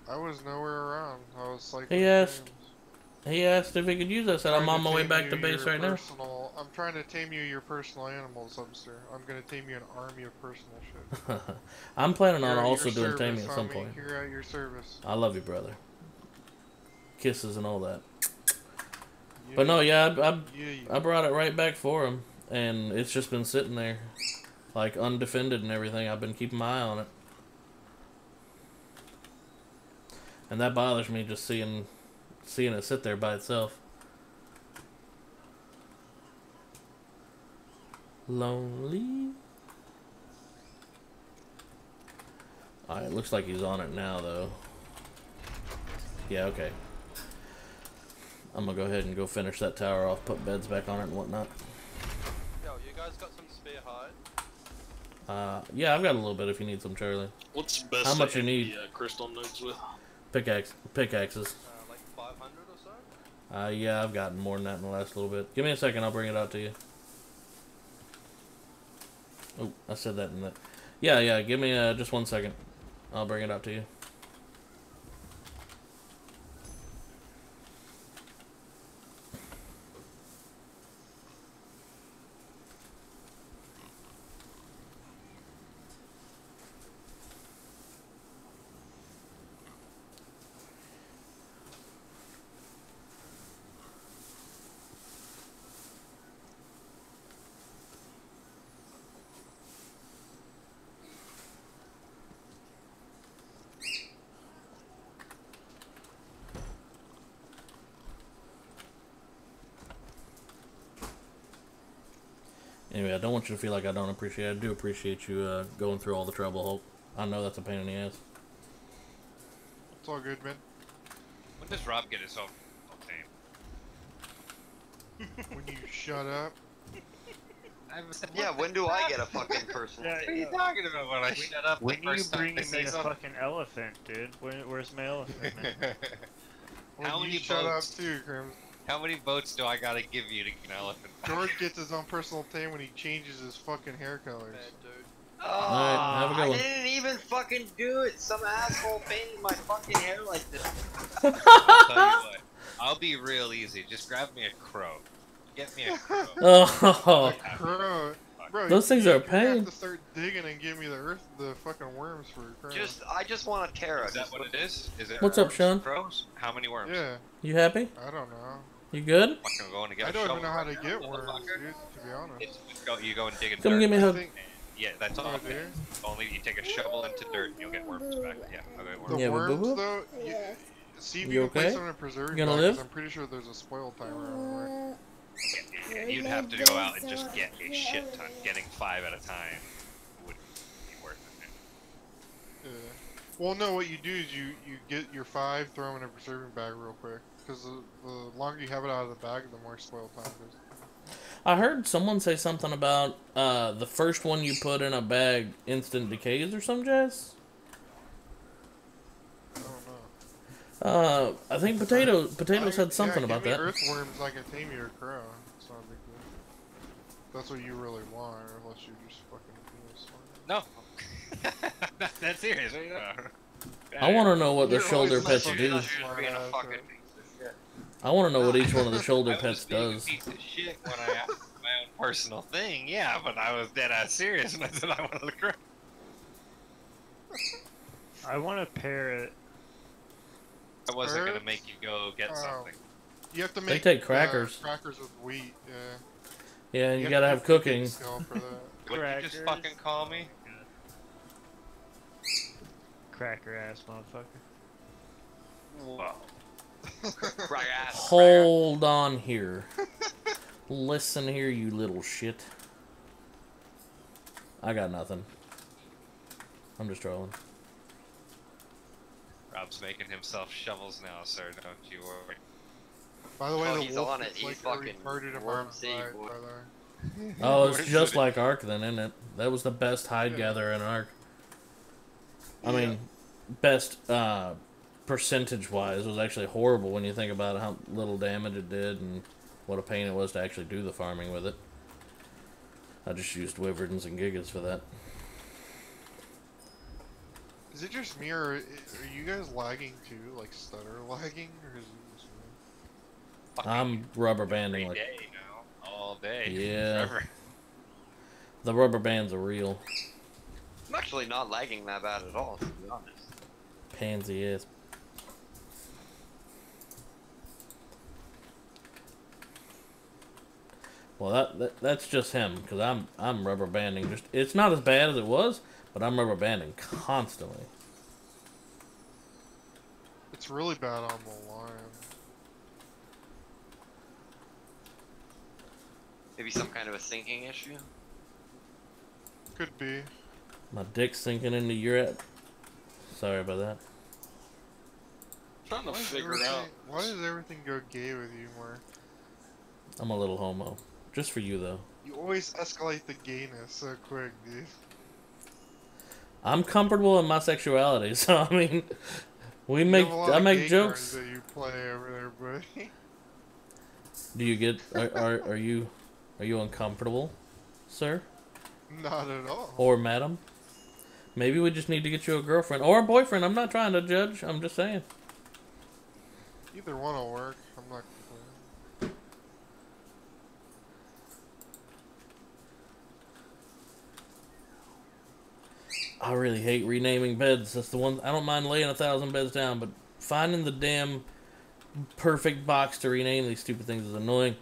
I was nowhere around. I was like. He asked if he could use it. I said, I'm Trying on my way tame back you to base your right now. I'm trying to tame you your personal animals, Hubster. I'm gonna tame you an army of personal shit. I'm planning on You're at also your doing service, taming at some homie. point. You're at your service. I love you, brother. Kisses and all that. But no, yeah, I brought it right back for him, and it's just been sitting there, like undefended and everything. I've been keeping my eye on it, and that bothers me just seeing it sit there by itself. Lonely. Alright, looks like he's on it now, though. Yeah, okay. I'm gonna go ahead and go finish that tower off, put beds back on it and whatnot. Yo, you guys got some spear hide? Yeah, I've got a little bit if you need some, Charlie. What's the best? How much to you hit need? the crystal nodes with? Pickaxes. Like 500 or so? Yeah, I've gotten more than that in the last little bit. Give me a second, I'll bring it out to you. Oh, I said that in that. Yeah, give me just 1 second. I'll bring it out to you. Anyway, I don't want you to feel like I don't appreciate it. I do appreciate you going through all the trouble, Hope. I know that's a pain in the ass. It's all good, man. When does Rob get his own team? When you shut up. Yeah, when do I get a fucking personal? Yeah, What are you talking about when I shut up when the are you first time bringing I me say a something? fucking elephant, dude? Where's my elephant, man? When How you many shut boats? up too, Crims. How many votes do I gotta give you to get an elephant? George gets his own personal tame when he changes his fucking hair colors. Bad dude. Oh, Alright, have a good I one. didn't even fucking do it. Some asshole painted my fucking hair like this. I'll tell you what. I'll be real easy. Just grab me a crow. Get me a crow. Oh, Crow. Bro, those things are a you're gonna pain. have to start digging and give me the fucking worms for a crow. I just want a Terra. Is that what it is? Is it What's up, worms? Sean? Crows? How many worms? Yeah, you happy? I don't know. You good? I'm gonna go in and get I a don't shovel even know how to right now, get worms, motherfucker. dude, to be honest. You go and dig in Come dirt. give me a I hug. think Yeah, that's all. Oh, dude. Only you take a shovel into dirt and you'll get worms back. Yeah, okay, The worms. Yeah, but worms, boo-boo? though, see if You you can okay? place them in a preserving You gonna bag, live? 'cause I'm pretty sure there's a spoil timer on Yeah, you'd have to go out and just get a shit ton. Getting 5 at a time wouldn't be worth it. there. Yeah. Well, no, what you do is you get your 5, throw them in a preserving bag real quick. Because the longer you have it out of the bag, the more spoil time it is. I heard someone say something about the first one you put in a bag instant decays or some jazz. I don't know. I think Potatoes had something yeah, about give me that. earthworms, I can tame your crow. It's not a big deal. That's what you really want, unless you just fucking No. That's serious. Right now. I want to know what the You're shoulder always pets like do. a Being a smart fucking ass, piece of shit. I want to know what each one of the shoulder I was pets being does. a piece of shit when I asked my own personal thing, yeah, but I was dead ass serious when I said I wanted to crow. I want a parrot. I wasn't gonna Birds? make you go get Oh. something. You have to They make take crackers. crackers with wheat, yeah. Yeah, you have gotta to have get cooking cooking. skill for that. What did you just Crackers. fucking call me? Cracker ass motherfucker. Whoa. Hold on here. Listen here, you little shit. I got nothing. I'm just trolling. Rob's making himself shovels now, sir. Don't you worry. By the way, the he's wolf on it. is He's like fucking a retarded worm amount of city, height, boy. by the way. Oh, it's just like ARK then, isn't it? That was the best hide gatherer in ARK. I mean, best percentage-wise. It was actually horrible when you think about how little damage it did and what a pain it was to actually do the farming with it. I just used wyverns and gigas for that. Is it just me, or are you guys lagging too? Like stutter lagging, or is it just me? I'm rubber banding Every like day now, all day. Yeah. Forever. The rubber bands are real. I'm actually not lagging that bad at all, to be honest. Pansy is. Well, that's just him because I'm rubber banding. Just it's not as bad as it was, but I'm rubber banding constantly. It's really bad on the line. Maybe some kind of a syncing issue? Could be. My dick's sinking into your head. Sorry about that. Trying to figure it out. Why does everything go gay with you, Mark? I'm a little homo. Just for you, though. You always escalate the gayness so quick, dude. I'm comfortable in my sexuality, so I mean, I make gay jokes. cards that you play over there, buddy. Do you get? Are you uncomfortable, sir? Not at all. Or madam? Maybe we just need to get you a girlfriend or a boyfriend. I'm not trying to judge. I'm just saying. Either one will work. I'm not complaining. I really hate renaming beds. That's the one. I don't mind laying 1,000 beds down, but finding the damn perfect box to rename these stupid things is annoying.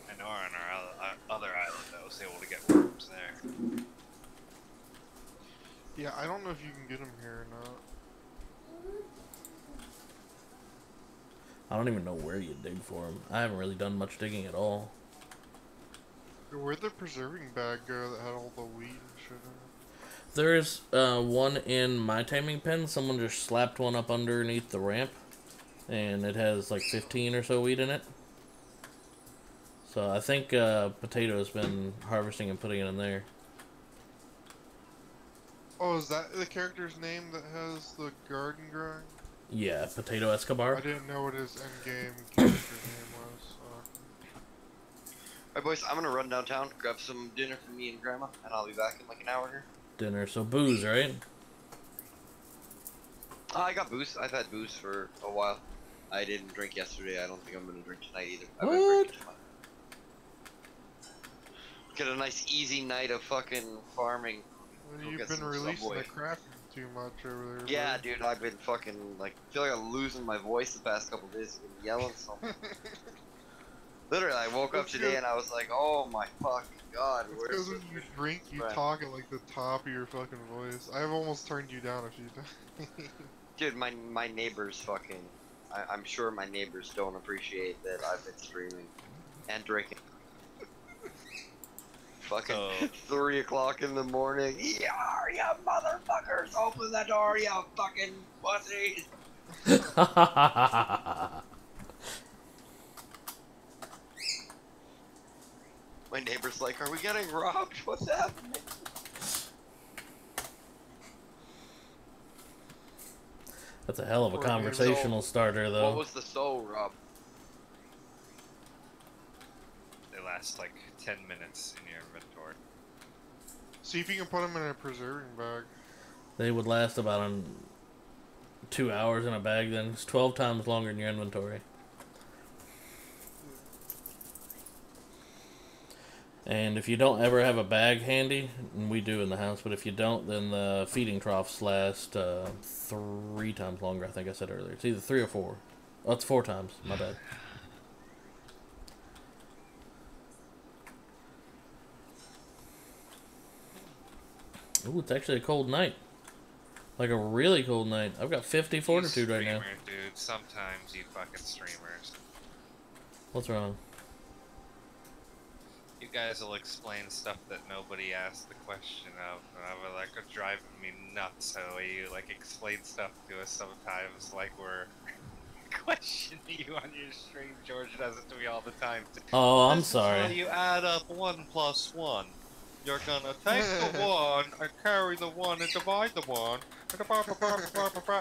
I know on our other island I was able to get worms there. Yeah, I don't know if you can get them here or not. I don't even know where you dig for them. I haven't really done much digging at all. Where'd the preserving bag go that had all the wheat and shit in it? There's one in my taming pen. Someone just slapped one up underneath the ramp, and it has like 15 or so wheat in it. So I think Potato's been harvesting and putting it in there. Oh, is that the character's name that has the garden growing? Yeah, Potato Escobar. I didn't know what his endgame character's name was. Alright boys, I'm gonna run downtown, grab some dinner for me and Grandma, and I'll be back in like an hour here. Dinner, so booze, right? I got booze. I've had booze for a while. I didn't drink yesterday. I don't think I'm gonna drink tonight either. I might drink tonight. Get a nice easy night of fucking farming. Well, Go you've get been some releasing Subway. the crap too much over there. Yeah, buddy. dude, I've been fucking like feel like I'm losing my voice the past couple days. I've been yelling something. Literally, I woke up That's today good. and I was like, "Oh my fucking god!" It's where's because the when you drink, you Right. talk at like the top of your fucking voice. I've almost turned you down a few times. Dude, my neighbors fucking. I'm sure my neighbors don't appreciate that I've been streaming and drinking. Fucking So- 3 o'clock in the morning. Yeah, you motherfuckers! Open the door, you fucking pussies! My neighbor's like, "Are we getting robbed? What's happening?" That's a hell of a Poor conversational starter, though. What was the soul, Rob? They last like 10 minutes in your inventory. See if you can put them in a preserving bag. They would last about 2 hours in a bag, then it's 12 times longer in your inventory. And if you don't ever have a bag handy, and we do in the house, but if you don't, then the feeding troughs last 3 times longer, I think I said earlier. It's either 3 or 4. Oh, it's 4 times. My bad. Ooh, it's actually a cold night. Like a really cold night. I've got 50 fortitude right now. Dude, sometimes you fucking streamers. What's wrong? You guys will explain stuff that nobody asked the question of, and I was like, it's driving me nuts how you like explain stuff to us sometimes like we're questioning you on your stream. George does it to me all the time. Oh, I'm This is sorry. how you add up 1 plus 1. You're gonna take the 1 and carry the 1 and divide the 1.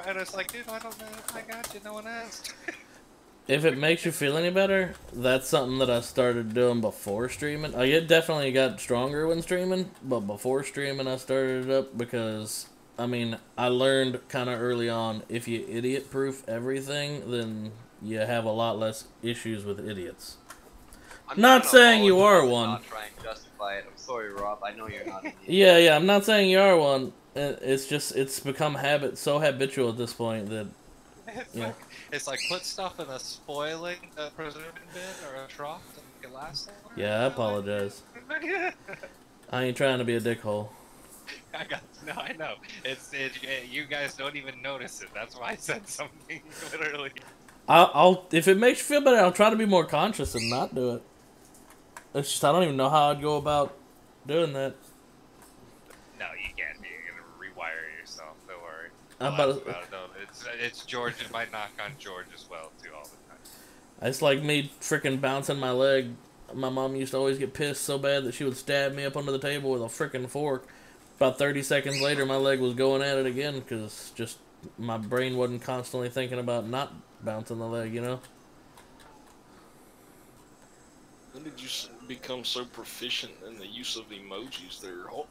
And it's like, dude, I don't know. I got you. No one asked. If it makes you feel any better, that's something that I started doing before streaming. Like, it definitely got stronger when streaming, but before streaming I started it up because, I mean, I learned kind of early on, if you idiot-proof everything, then you have a lot less issues with idiots. I'm Not saying you are apologize and one. Not trying to justify it. I'm sorry, Rob. I know you're not. An idiot. Yeah, I'm not saying you are one. It's just, it's become so habitual at this point that, It's like put stuff in a spoiling preserving bin or a trough to make it last longer. Yeah, I apologize. I ain't trying to be a dickhole. I know. You guys don't even notice it. That's why I said something, literally. I'll if it makes you feel better, I'll try to be more conscious and not do it. It's just I don't even know how I'd go about doing that. No, you can't. You're gonna rewire yourself. Don't worry. I'm I'll about ask about it, though. It's George. It might knock on George as well too all the time. It's like me freaking bouncing my leg. My mom used to always get pissed so bad that she would stab me up under the table with a freaking fork. About 30 seconds later, my leg was going at it again because just my brain wasn't constantly thinking about not bouncing the leg, you know? When did you become so proficient in the use of emojis there, Hulk?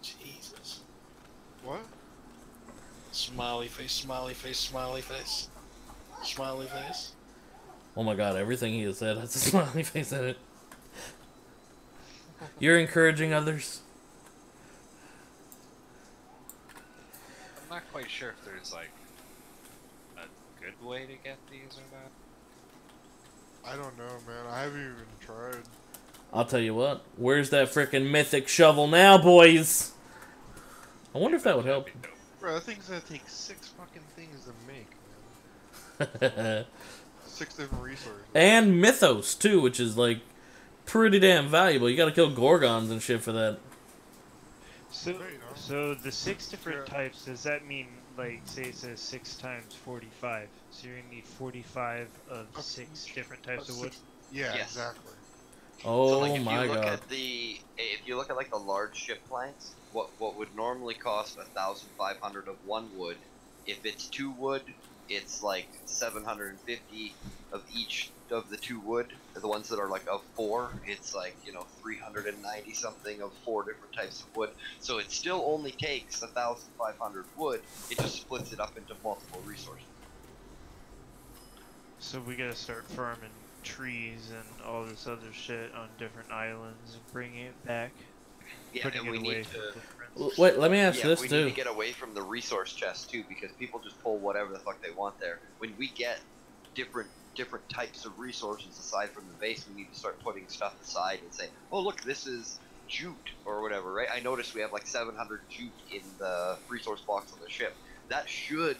Jesus. What? Smiley face, smiley face, smiley face. Smiley face. Oh my god, everything he has said has a smiley face in it. You're encouraging others. I'm not quite sure if there's like a good way to get these or not. I don't know, man. I haven't even tried. I'll tell you what. Where's that freaking mythic shovel now, boys? I wonder if that would help. Bro, that thing's gonna take 6 fucking things to make, man. 6 different resources. And mythos, too, which is, like, pretty damn valuable. You gotta kill gorgons and shit for that. So the 6 different types, does that mean, like, say it says 6 times 45? So you're gonna need 45 of 6 different types of wood? Yeah, Yes. exactly. Oh So, like, my god. If you look at like the large ship planks, what would normally cost 1,500 of 1 wood, if it's 2 wood, it's like 750 of each of the 2 wood. The ones that are like of 4, it's like, you know, 390 something of 4 different types of wood. So it still only takes 1,500 wood. It just splits it up into multiple resources. So we gotta start farming trees and all this other shit on different islands and bringing it back. Yeah, Putting and we it away need from to. different- Wait, let me ask Yeah, this, we too. need to get away from the resource chest too, because people just pull whatever the fuck they want there. When we get different types of resources aside from the base, we need to start putting stuff aside and say, oh look, this is jute or whatever, right? I noticed we have like 700 jute in the resource box on the ship. That should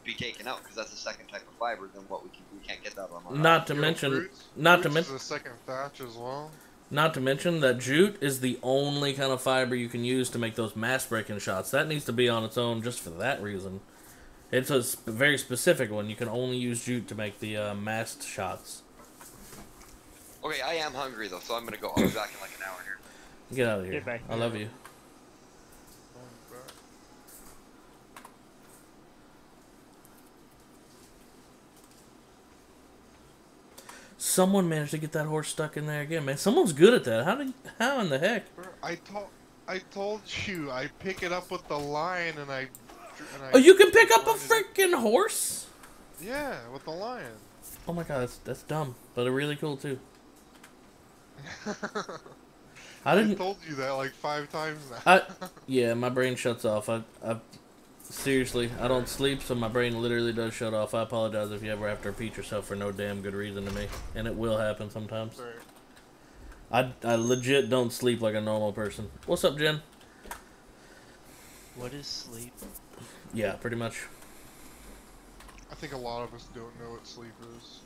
be taken out because that's a second type of fiber than what we can't get that on our Not to You know, mention, fruits is a second thatch as well. not to mention that jute is the only kind of fiber you can use to make those mass breaking shots. That needs to be on its own just for that reason. It's a very specific one. You can only use jute to make the massed shots. Okay, I am hungry though, so I'm gonna go. I'll be back in like an hour here. Get out of here. Get back I love you. Someone managed to get that horse stuck in there again, man. Someone's good at that. How in the heck? Bro, I told you, I pick it up with the line and I Oh, you can pick up a freaking horse? Yeah, with the lion. Oh my god, that's dumb, but really cool too. I told you that like 5 times now. Yeah, my brain shuts off. I seriously, I don't sleep, so my brain literally does shut off. I apologize if you ever have to repeat yourself for no damn good reason to me, and it will happen sometimes. Sorry. I legit don't sleep like a normal person. What's up, Jen? What is sleep? Yeah, pretty much. I think a lot of us don't know what sleep is.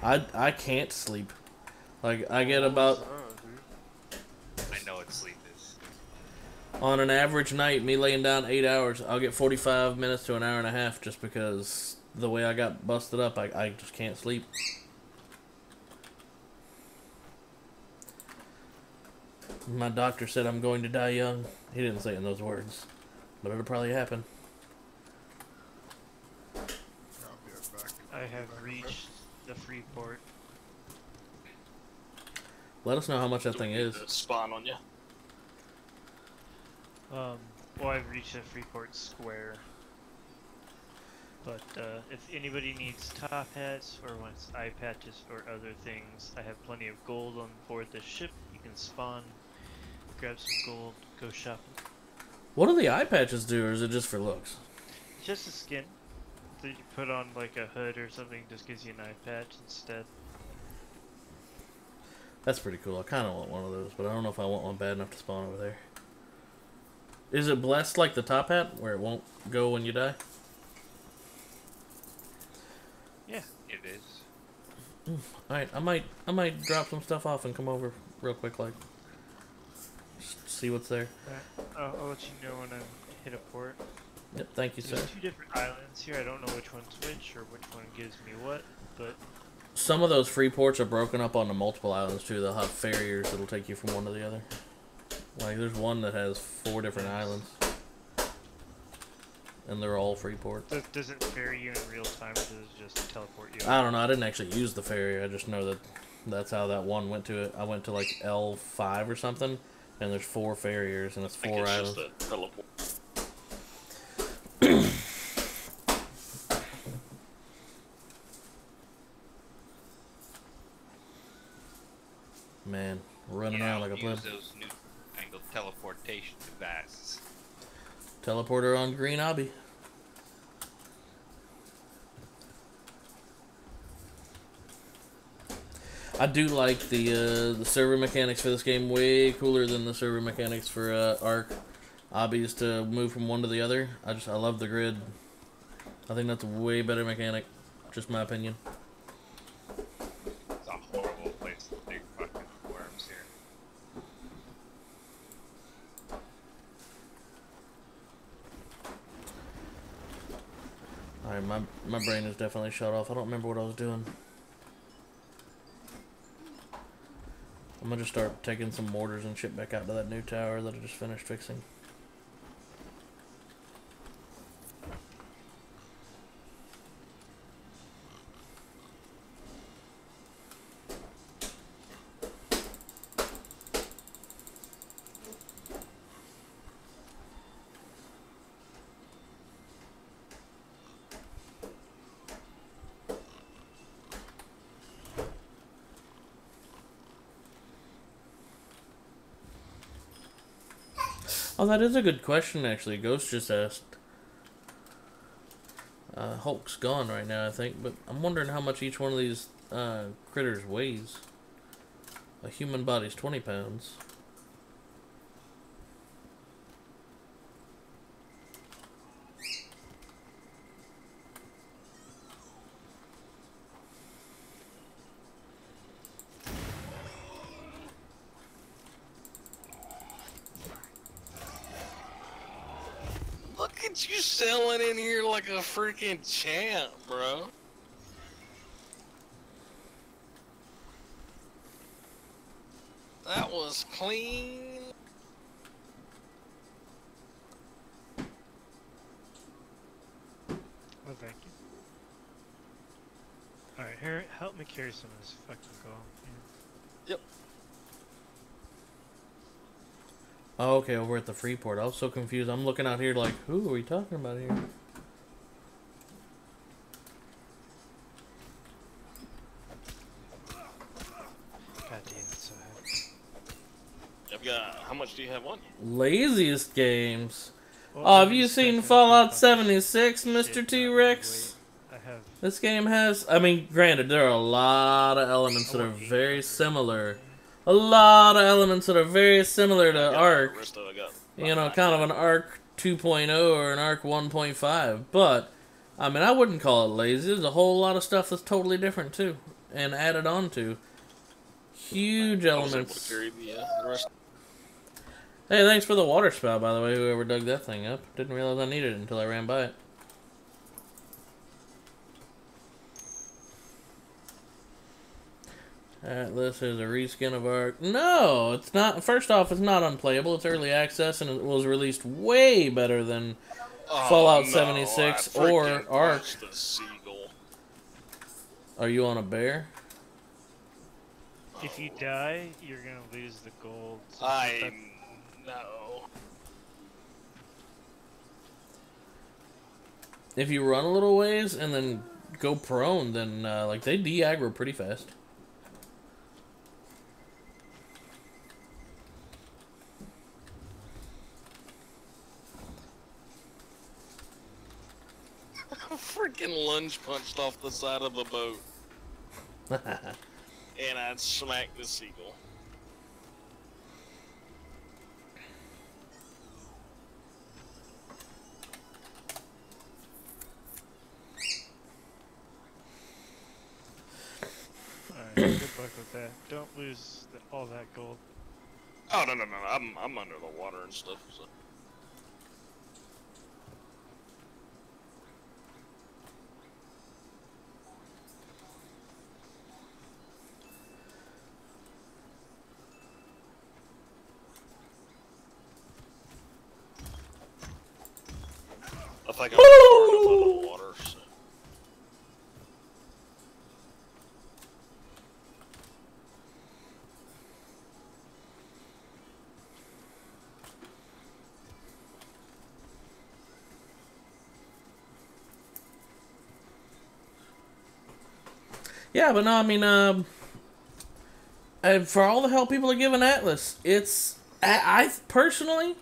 I can't sleep. Like, I get What about... was that, dude? I know what sleep is. On an average night, me laying down 8 hours, I'll get 45 minutes to an hour and a half just because the way I got busted up, I just can't sleep. My doctor said I'm going to die young. He didn't say it in those words, but it'll probably happen. I'll be right back. I have reached the free port. Let us know how much that thing is. Spawn on you. Well, I've reached the Freeport Square. But if anybody needs top hats or wants eye patches or other things, I have plenty of gold on board the ship. You can spawn, grab some gold, go shopping. What do the eye patches do, or is it just for looks? It's just a skin that you put on like a hood or something, just gives you an eye patch instead. That's pretty cool. I kind of want one of those, but I don't know if I want one bad enough to spawn over there. Is it blessed like the top hat, where it won't go when you die? Yeah, it is. Alright, I might drop some stuff off and come over real quick, like, just see what's there. Alright, I'll let you know when I hit a port. Yep, thank you, sir. There's 2 different islands here. I don't know which one's which or which one gives me what, but Some of those free ports are broken up onto multiple islands too. They'll have farriers that'll take you from one to the other. Like, there's one that has 4 different islands. And they're all free ports. does it ferry you in real time or does it just teleport you? I don't know. I didn't actually use the ferry. I just know that that's how that one went to it. I went to like L5 or something, and there's 4 farriers, and it's 4 islands. Just a teleport. Man, running around like a pleb. Use those new angled teleportation devices. Teleporter on Green Obby. I do like the server mechanics for this game way cooler than the server mechanics for ARK. Obbies to move from one to the other. I love the grid. I think that's a way better mechanic. Just my opinion. It's a horrible place to dig fucking worms here. Alright, my brain is definitely shut off. I don't remember what I was doing. I'm gonna just start taking some mortars and shit back out to that new tower that I just finished fixing. Oh, that is a good question, actually. Ghost just asked. Hulk's gone right now, I think, but I'm wondering how much each one of these critters weighs. A human body's 20 pounds. Look at you selling in here like a freaking champ, bro. That was clean. Well, thank you. Alright, here, help me carry some of this fucking gold. Yep. Oh, okay, over at the Freeport. I was so confused. I'm looking out here like, who are we talking about here? God damn, it's so heavy. I've got. How much do you have on you? Laziest games. Well, Oh, have I'm you just seen checking Fallout if I'm 76, shit Mr. not T-Rex? weight. I have This game has, I mean, granted, there are a lot of elements that are want 800. very similar, a lot of elements that are very similar to ARK. Rest of it got You know, kind of an ARK 2.0 or an ARK 1.5. But, I mean, I wouldn't call it lazy. There's a whole lot of stuff that's totally different, too. And added on to. Huge elements. The rest. Hey, thanks for the water spout, by the way, whoever dug that thing up. Didn't realize I needed it until I ran by it. Atlas is a reskin of ARK. No, it's not. First off, it's not unplayable. It's early access, and it was released way better than Fallout 76 or ARK. The seagull. Are you on a bear? If you die, you're gonna lose the gold. So I know. If you run a little ways and then go prone, then like they de-aggro pretty fast. Freaking lunge punched off the side of the boat. And I smacked the seagull. Alright, good luck with that. Don't lose all that gold. Oh no. I'm under the water and stuff. So. I think I'm far enough under the water. So. Yeah, but no, I mean, for all the help people are giving Atlas, it's I personally.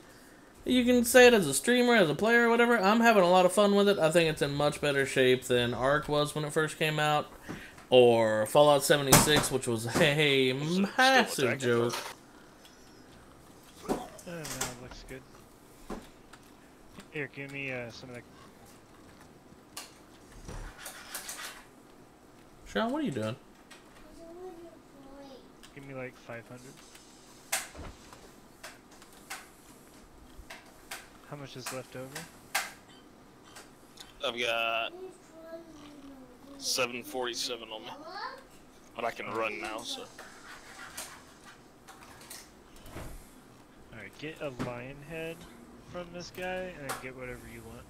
You can say it as a streamer, as a player, or whatever. I'm having a lot of fun with it. I think it's in much better shape than ARK was when it first came out, or Fallout 76, which was a massive joke. No, it looks good. Here, give me some of that. Sean, what are you doing? Give me like 500. How much is left over? I've got 747 on me, but I can run now. So. Alright, get a lion head from this guy, and then get whatever you want.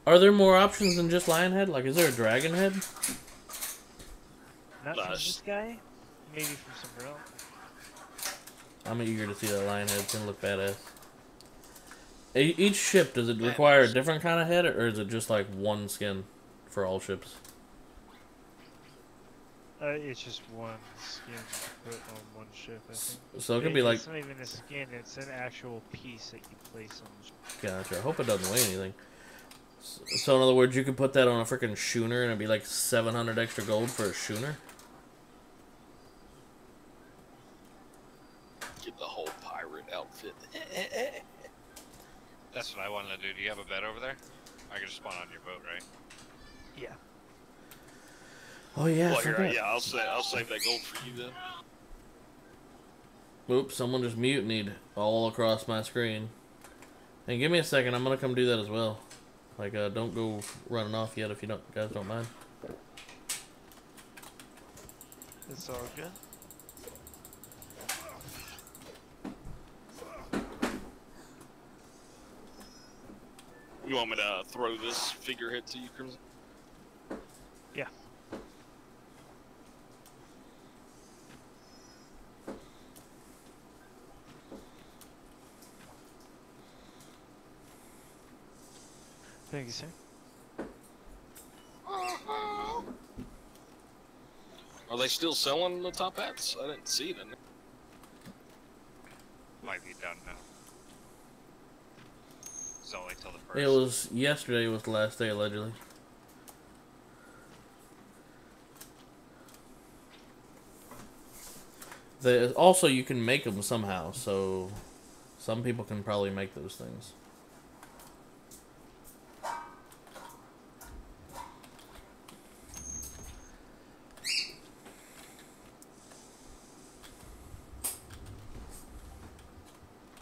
Are there more options than just lion head? Like, is there a dragon head? Not from this guy, maybe from somewhere else. I'm eager to see that lion head. It's gonna look badass. Each ship, does it require a different kind of head, or is it just like one skin for all ships? It's just one skin put on one ship, I think. So it could be like... It's not even a skin, it's an actual piece that you place on the ship. Gotcha. I hope it doesn't weigh anything. So in other words, you could put that on a freaking schooner and it'd be like 700 extra gold for a schooner? Get the whole pirate outfit. That's what I wanted to do. Do you have a bed over there? I can just spawn on your boat, right? Yeah. Oh yeah. Well, here, yeah, I'll save that gold for you then. Oops, someone just mutinied all across my screen. And give me a second, I'm gonna come do that as well. Like, don't go running off yet if you guys don't mind. It's all good. You want me to throw this figurehead to you, Crimson? Yeah. Thank you, sir. Are they still selling the top hats? I didn't see it in there. Might be done now. It's only till the first. It was yesterday was the last day allegedly. Also, you can make them somehow, so some people can probably make those things.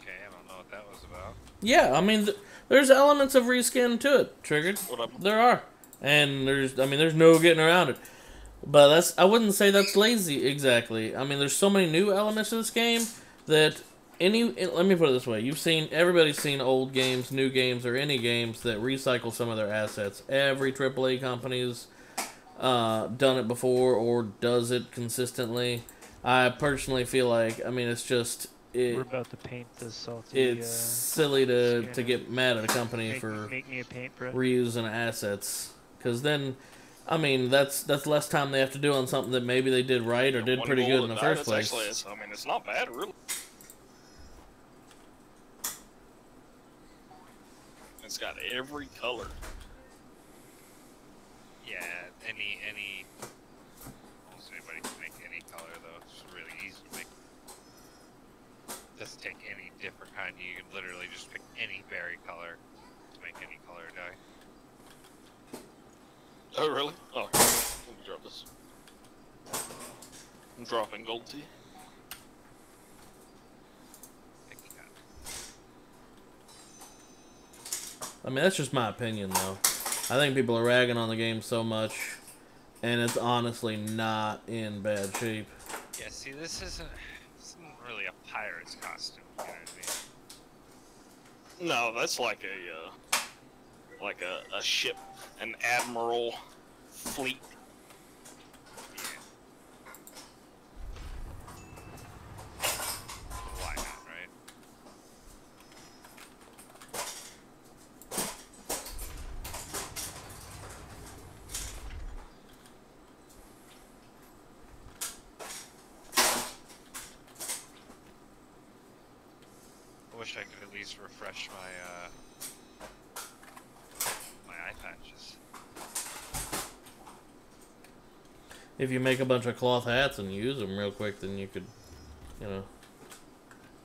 Okay, I don't know what that was about. Yeah, I mean, there's elements of reskin to it, Triggered. What up? There are. And there's no getting around it. But I wouldn't say that's lazy exactly. I mean, there's so many new elements to this game that let me put it this way. Everybody's seen old games, new games, or any games that recycle some of their assets. Every AAA company's done it before or does it consistently. I personally feel like, I mean, it's just... We're about to paint the salty. It's silly to get mad at a company for make me a paintbrush. reusing assets. Because then... I mean, that's less time they have to do on something that maybe they did right or did pretty good in the first place. Actually, I mean, it's not bad, really. It's got every color. Yeah, almost anybody can make any color though. It's really easy to make. Just take any different kind. You can literally just pick any berry color to make any color die. Oh, really? Oh, let me drop this. I'm dropping gold tea. I mean, that's just my opinion, though. I think people are ragging on the game so much, and it's honestly not in bad shape. Yeah, see, this isn't really a pirate's costume, you know what I mean? No, that's like a ship, an admiral fleet. Why not, right? I wish I could at least refresh my eye patches. If you make a bunch of cloth hats and use them real quick, then you could,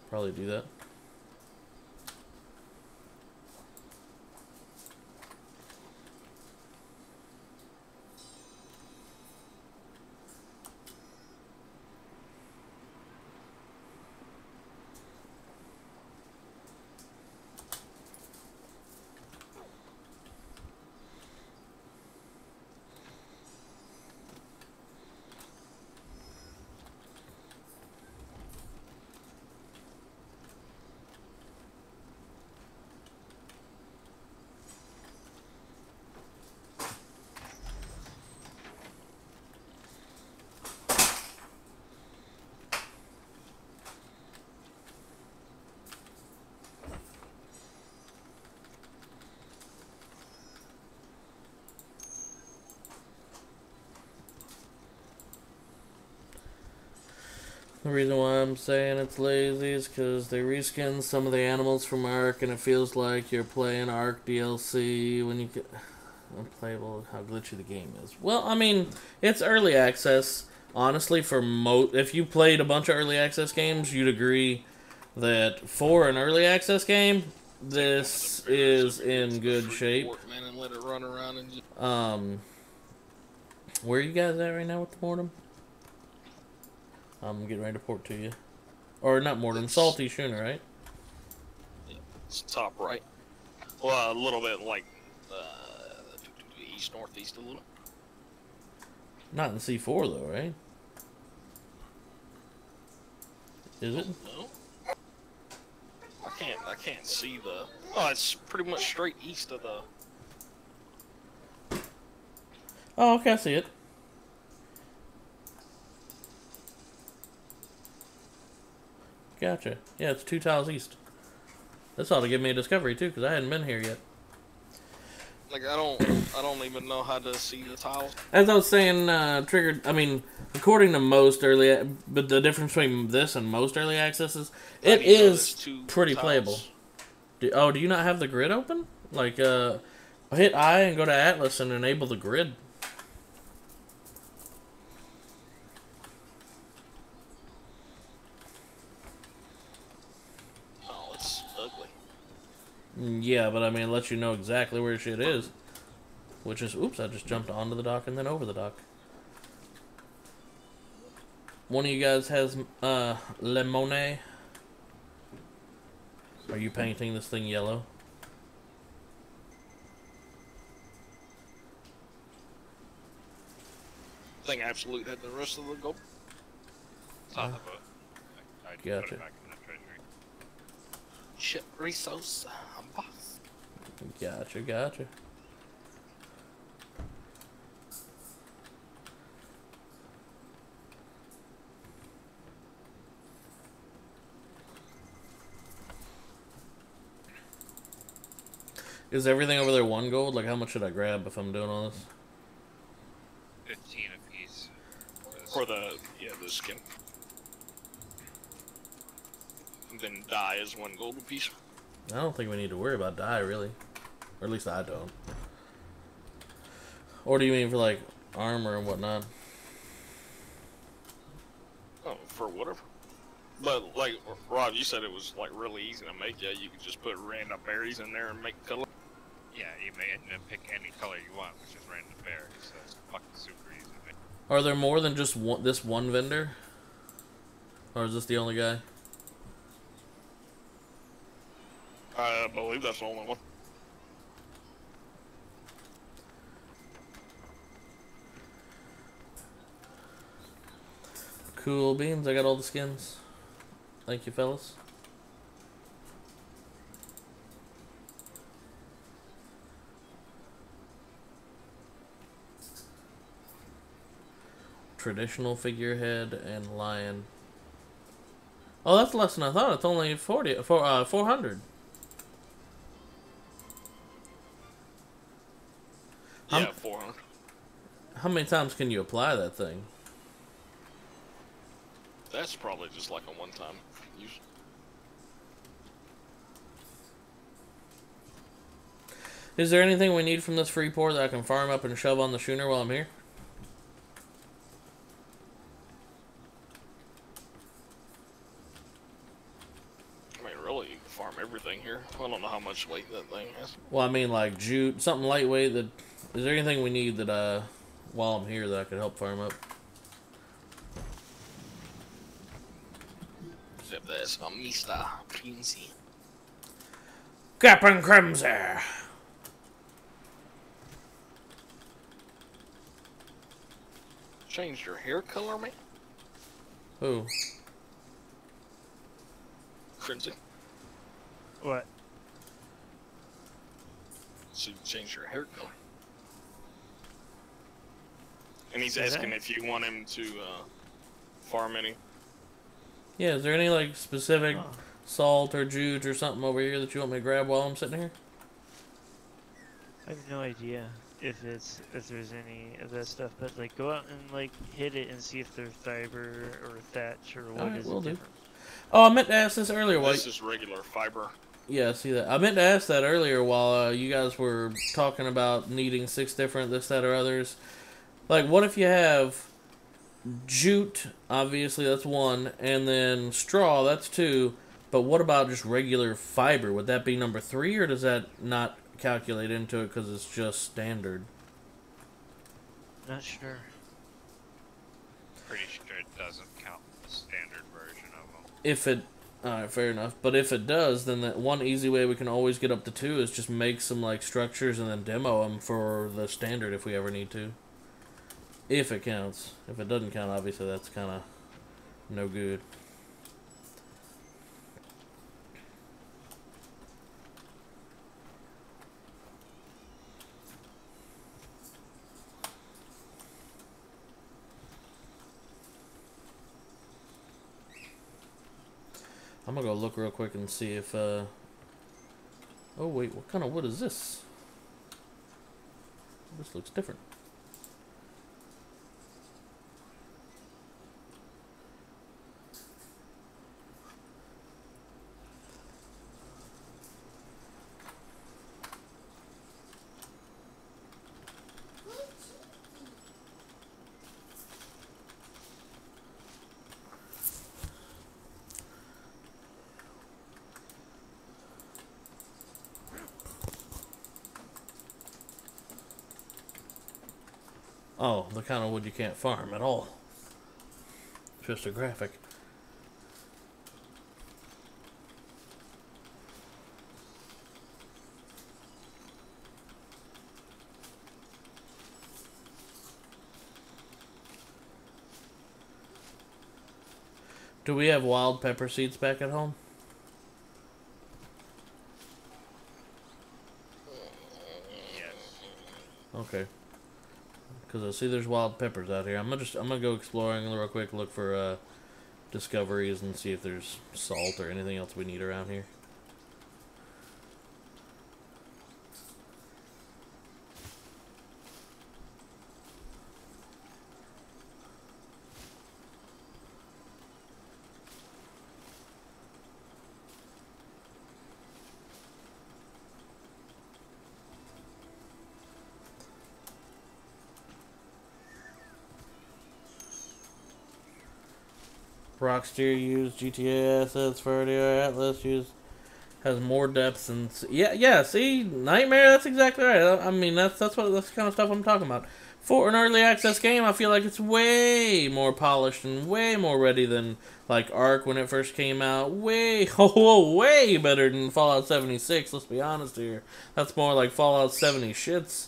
probably do that. The reason why I'm saying it's lazy is because they reskin some of the animals from ARK, and it feels like you're playing ARK DLC when you get unplayable. How glitchy the game is. Well, I mean, it's early access. Honestly, if you played a bunch of early access games, you'd agree that for an early access game, this is in good shape. Where are you guys at right now with the mortem? I'm getting ready to port to you. Or not mortem, salty schooner, right? Yeah, it's top right. Well, a little bit like east, northeast a little. Not in C4 though, right? Is it? No. I can't see the... Oh, it's pretty much straight east of the... Oh, okay, I see it. Gotcha. Yeah, it's 2 tiles east. This ought to give me a discovery too, because I hadn't been here yet. Like I don't even know how to see the tiles. As I was saying, Triggered. I mean, according to most but the difference between this and most early accesses, it is pretty playable. Do you not have the grid open? Like, hit I and go to Atlas and enable the grid. Yeah, but I mean, it lets you know exactly where shit is. Which is, oops, I just jumped onto the dock and then over the dock. One of you guys has Lemone. Are you painting this thing yellow? I think Absolute had the rest of the gold. It's on the boat. I put Gotcha. it back in the treasury. Shit, resource, boss. Gotcha, gotcha. Is everything over there 1 gold? Like, how much should I grab if I'm doing all this? 15 apiece. For the skin. And then dye is 1 gold apiece. I don't think we need to worry about dye, really. Or at least I don't. Or do you mean for, like, armor and whatnot? Oh, for whatever. But, like, Rob, you said it was, like, really easy to make. Yeah, you could just put random berries in there and make color. Yeah, you may end up pick any color you want, which is random berries, so it's fucking super easy to make. Are there more than just this one vendor? Or is this the only guy? I believe that's the only one. Cool beans, I got all the skins. Thank you, fellas. Traditional figurehead and lion. Oh, that's less than I thought. It's only 400. Yeah, 400. How many times can you apply that thing? That's probably just like a one-time use. Is there anything we need from this free port that I can farm up and shove on the schooner while I'm here? I mean, really, you can farm everything here. I don't know how much weight that thing has. Well, I mean, like jute, something lightweight. That is there anything we need that while I'm here that I could help farm up? Except that's a Mr. Princey. Captain Crimsy. Changed your hair color, man? Who? Crimson. What? So you changed your hair color. And he's Is asking that- if you want him to farm any. Yeah, is there any like specific salt or jute or something over here that you want me to grab while I'm sitting here? I have no idea if there's any of that stuff, but like go out and like hit it and see if there's fiber or thatch or what Alright, is will the do. difference. Oh, I meant to ask this earlier. This is regular fiber. Yeah, I see that. I meant to ask that earlier while you guys were talking about needing 6 different this, that, or others. Like, what if you have jute, obviously that's 1, and then straw, that's 2, but what about just regular fiber? Would that be number 3, or does that not calculate into it because it's just standard? Not sure. Pretty sure it doesn't count the standard version of them. If it... Alright, fair enough. But if it does, then that one easy way we can always get up to 2 is just make some, like, structures and then demo them for the standard if we ever need to. If it counts. If it doesn't count, obviously that's kind of no good. I'm gonna go look real quick and see if, oh wait, what kind of wood is this? This looks different. Oh, the kind of wood you can't farm at all. Just a graphic. Do we have wild pepper seeds back at home? Yes. Okay. Because I see there's wild peppers out here. I'm gonna go exploring real quick, look for discoveries and see if there's salt or anything else we need around here. Rockstar used GTA assets for RDR Atlas has more depth and yeah. See, Nightmare. That's exactly right. I mean, that's the kind of stuff I'm talking about. For an early access game, I feel like it's way more polished and way more ready than like ARK when it first came out. Way better than Fallout 76. Let's be honest here. That's more like Fallout 70 shits.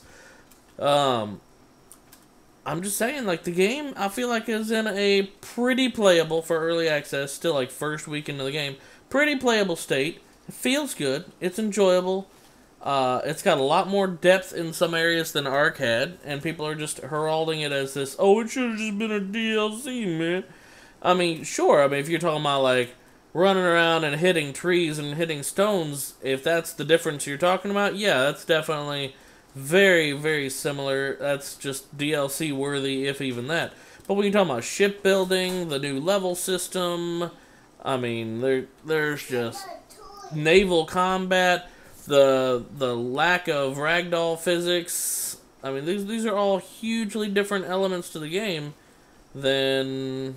I'm just saying, like, the game, I feel like is in a pretty playable, for early access, still, like, first week into the game, pretty playable state. It feels good. It's enjoyable. It's got a lot more depth in some areas than ARK had, and people are just heralding it as this, oh, it should have just been a DLC, man. I mean, sure, I mean, if you're talking about, like, running around and hitting trees and hitting stones, if that's the difference you're talking about, yeah, that's definitely very, very similar. That's just DLC worthy, if even that. But when you're talking about shipbuilding, the new level system, I mean, there's just naval combat, the lack of ragdoll physics. I mean, these are all hugely different elements to the game than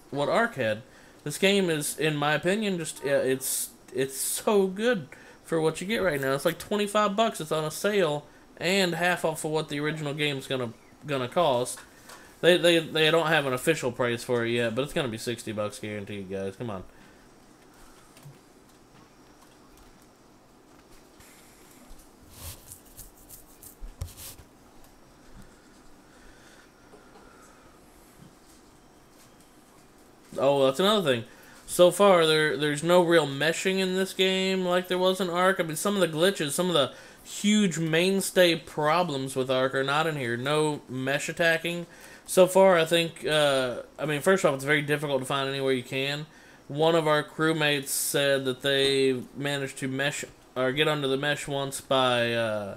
what ARK had. This game is, in my opinion, just it's so good for what you get right now. It's like $25. It's on a sale. And half off of what the original game's gonna cost. They don't have an official price for it yet, but it's gonna be $60 guaranteed, guys. Come on. Oh, that's another thing. So far, there's no real meshing in this game like there was in ARK. I mean, some of the glitches, some of the huge mainstay problems with ARK are not in here. No mesh attacking. So far, I think, I mean, first off, it's very difficult to find anywhere you can. One of our crewmates said that they managed to mesh, or get under the mesh once by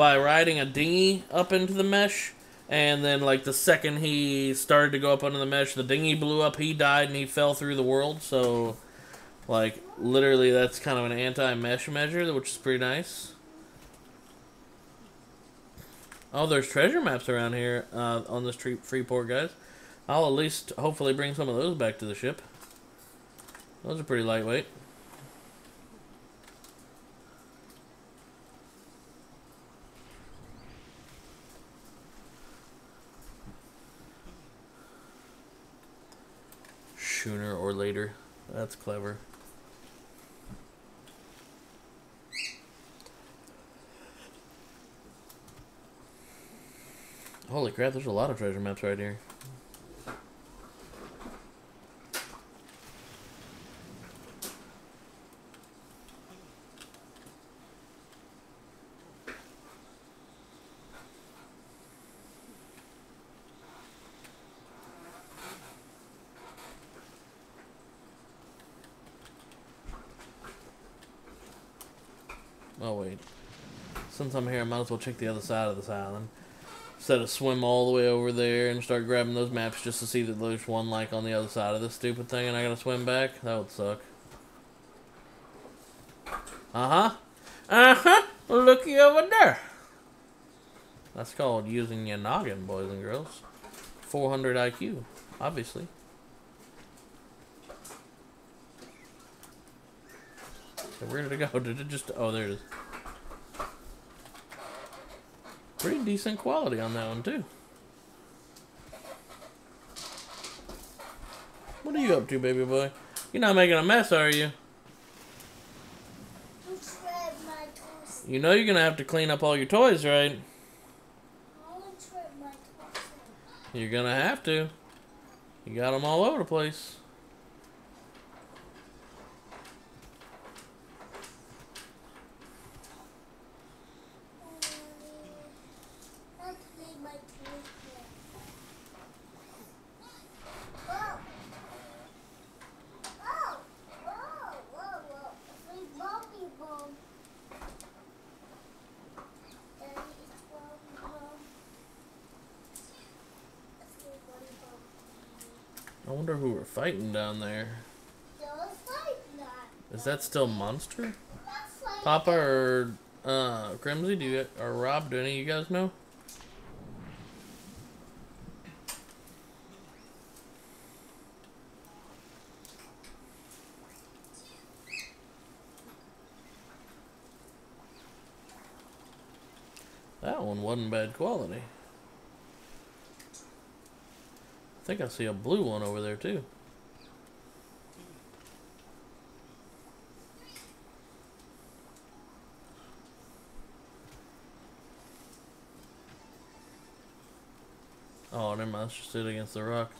riding a dinghy up into the mesh. And then, like, the second he started to go up under the mesh, the dinghy blew up, he died, and he fell through the world, so, like, literally that's kind of an anti-mesh measure, which is pretty nice. Oh, there's treasure maps around here on this free port, guys. I'll at least hopefully bring some of those back to the ship. Those are pretty lightweight. Sooner or later. That's clever. Holy crap, there's a lot of treasure maps right here. Oh wait, since I'm here I might as well check the other side of this island. Instead of swim all the way over there and start grabbing those maps just to see that there's one like on the other side of this stupid thing and I gotta swim back, that would suck. Looky over there. That's called using your noggin, boys and girls. 400 IQ, obviously. So where did it go? Did it just... Oh, there it is. pretty decent quality on that one, too. What are you up to, baby boy? You're not making a mess, are you? You know you're gonna have to clean up all your toys, right? You're gonna have to. You got them all over the place. I wonder who we're fighting down there. Is that still Monster? Papa or Crimsy? Or Rob? Do any of you guys know? That one wasn't bad quality. I think I see a blue one over there too. Oh, never mind. Let's just sit against the rock.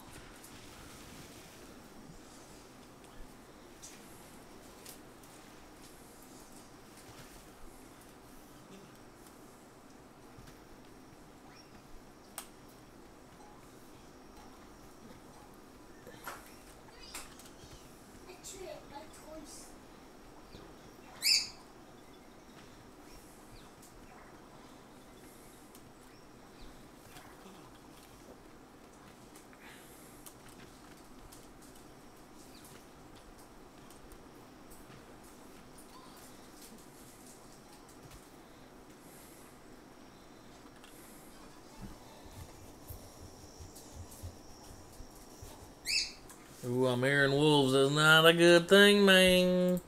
Ooh, I'm hearing wolves. Is not a good thing, man.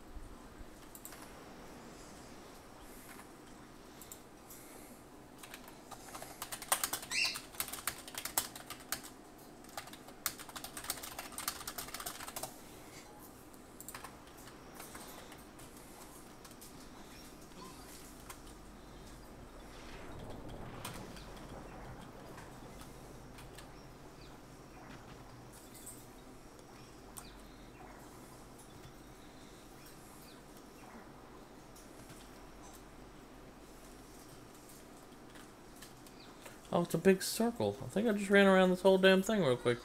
Oh, it's a big circle. I think I just ran around this whole damn thing real quick.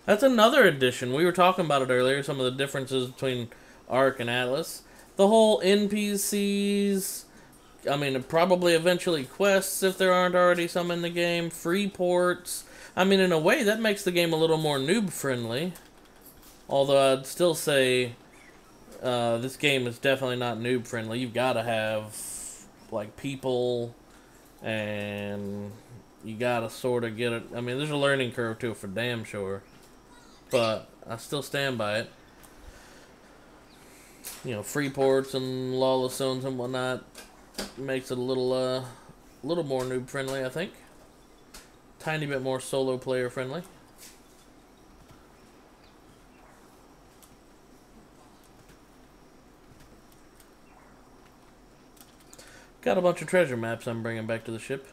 That's another addition. We were talking about it earlier, some of the differences between ARK and Atlas. The whole NPCs, I mean, probably eventually quests if there aren't already some in the game, free ports. I mean, in a way, that makes the game a little more noob-friendly. Although I'd still say this game is definitely not noob-friendly. You've got to have, like, people, and you got to sort of get it. I mean, there's a learning curve to it for damn sure. But I still stand by it. You know, free ports and lawless zones and whatnot makes it a little more noob friendly, I think. Tiny bit more solo player friendly. Got a bunch of treasure maps I'm bringing back to the ship.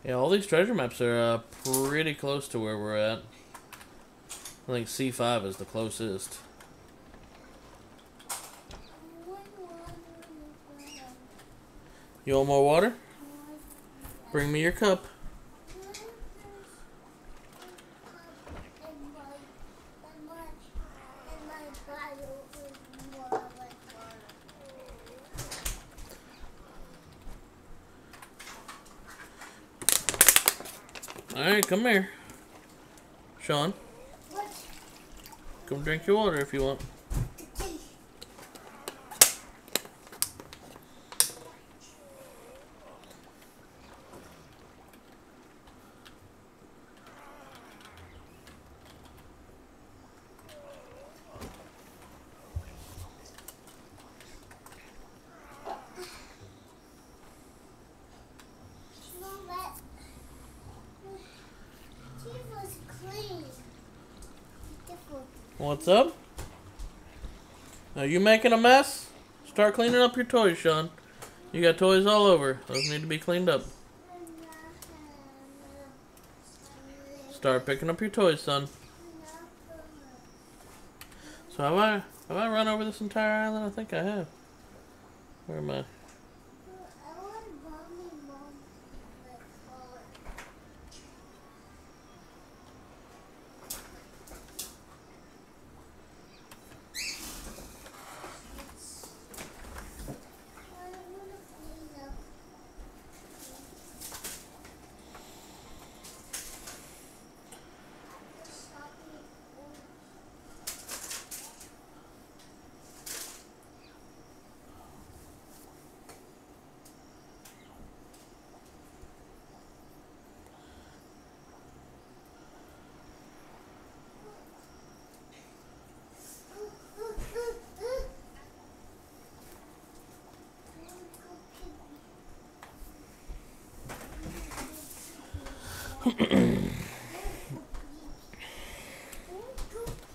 Yeah, all these treasure maps are pretty close to where we're at. I think C5 is the closest. You want more water? Bring me your cup. Alright, come here. Sean. Come drink your water if you want. What's up? Are you making a mess? Start cleaning up your toys, Sean. You got toys all over. Those need to be cleaned up. Start picking up your toys, son. So have I run over this entire island? I think I have. Where am I?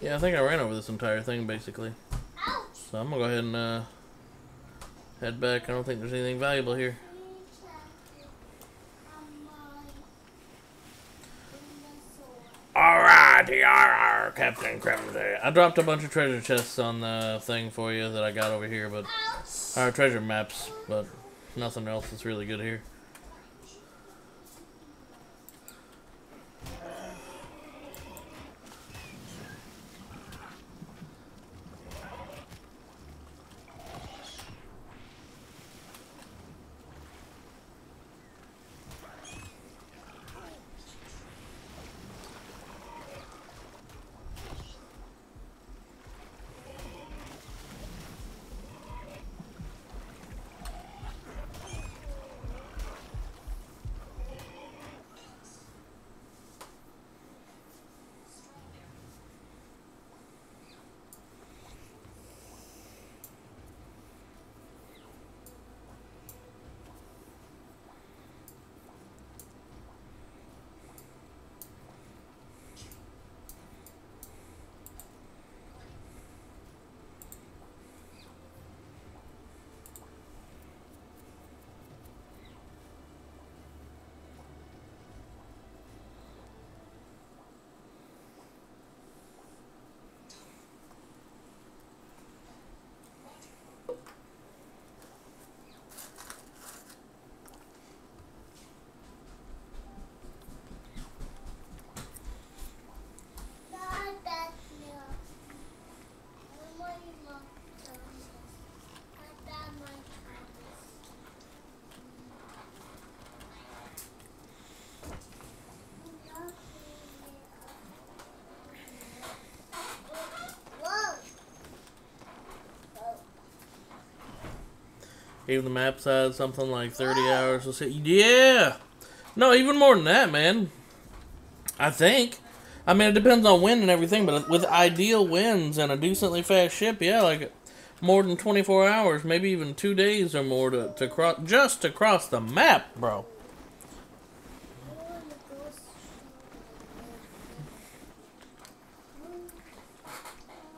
Yeah, I think I ran over this entire thing, basically. So I'm gonna go ahead and head back. I don't think there's anything valuable here. Alright, Captain Kremsey. I dropped a bunch of treasure chests on the thing for you that I got over here, but our treasure maps, but nothing else that's really good here. Even the map size, something like 30 hours. We'll see. Yeah! No, even more than that, man. I think. I mean, it depends on wind and everything, but with ideal winds and a decently fast ship, yeah, like more than 24 hours, maybe even 2 days or more to cross, just to cross the map, bro.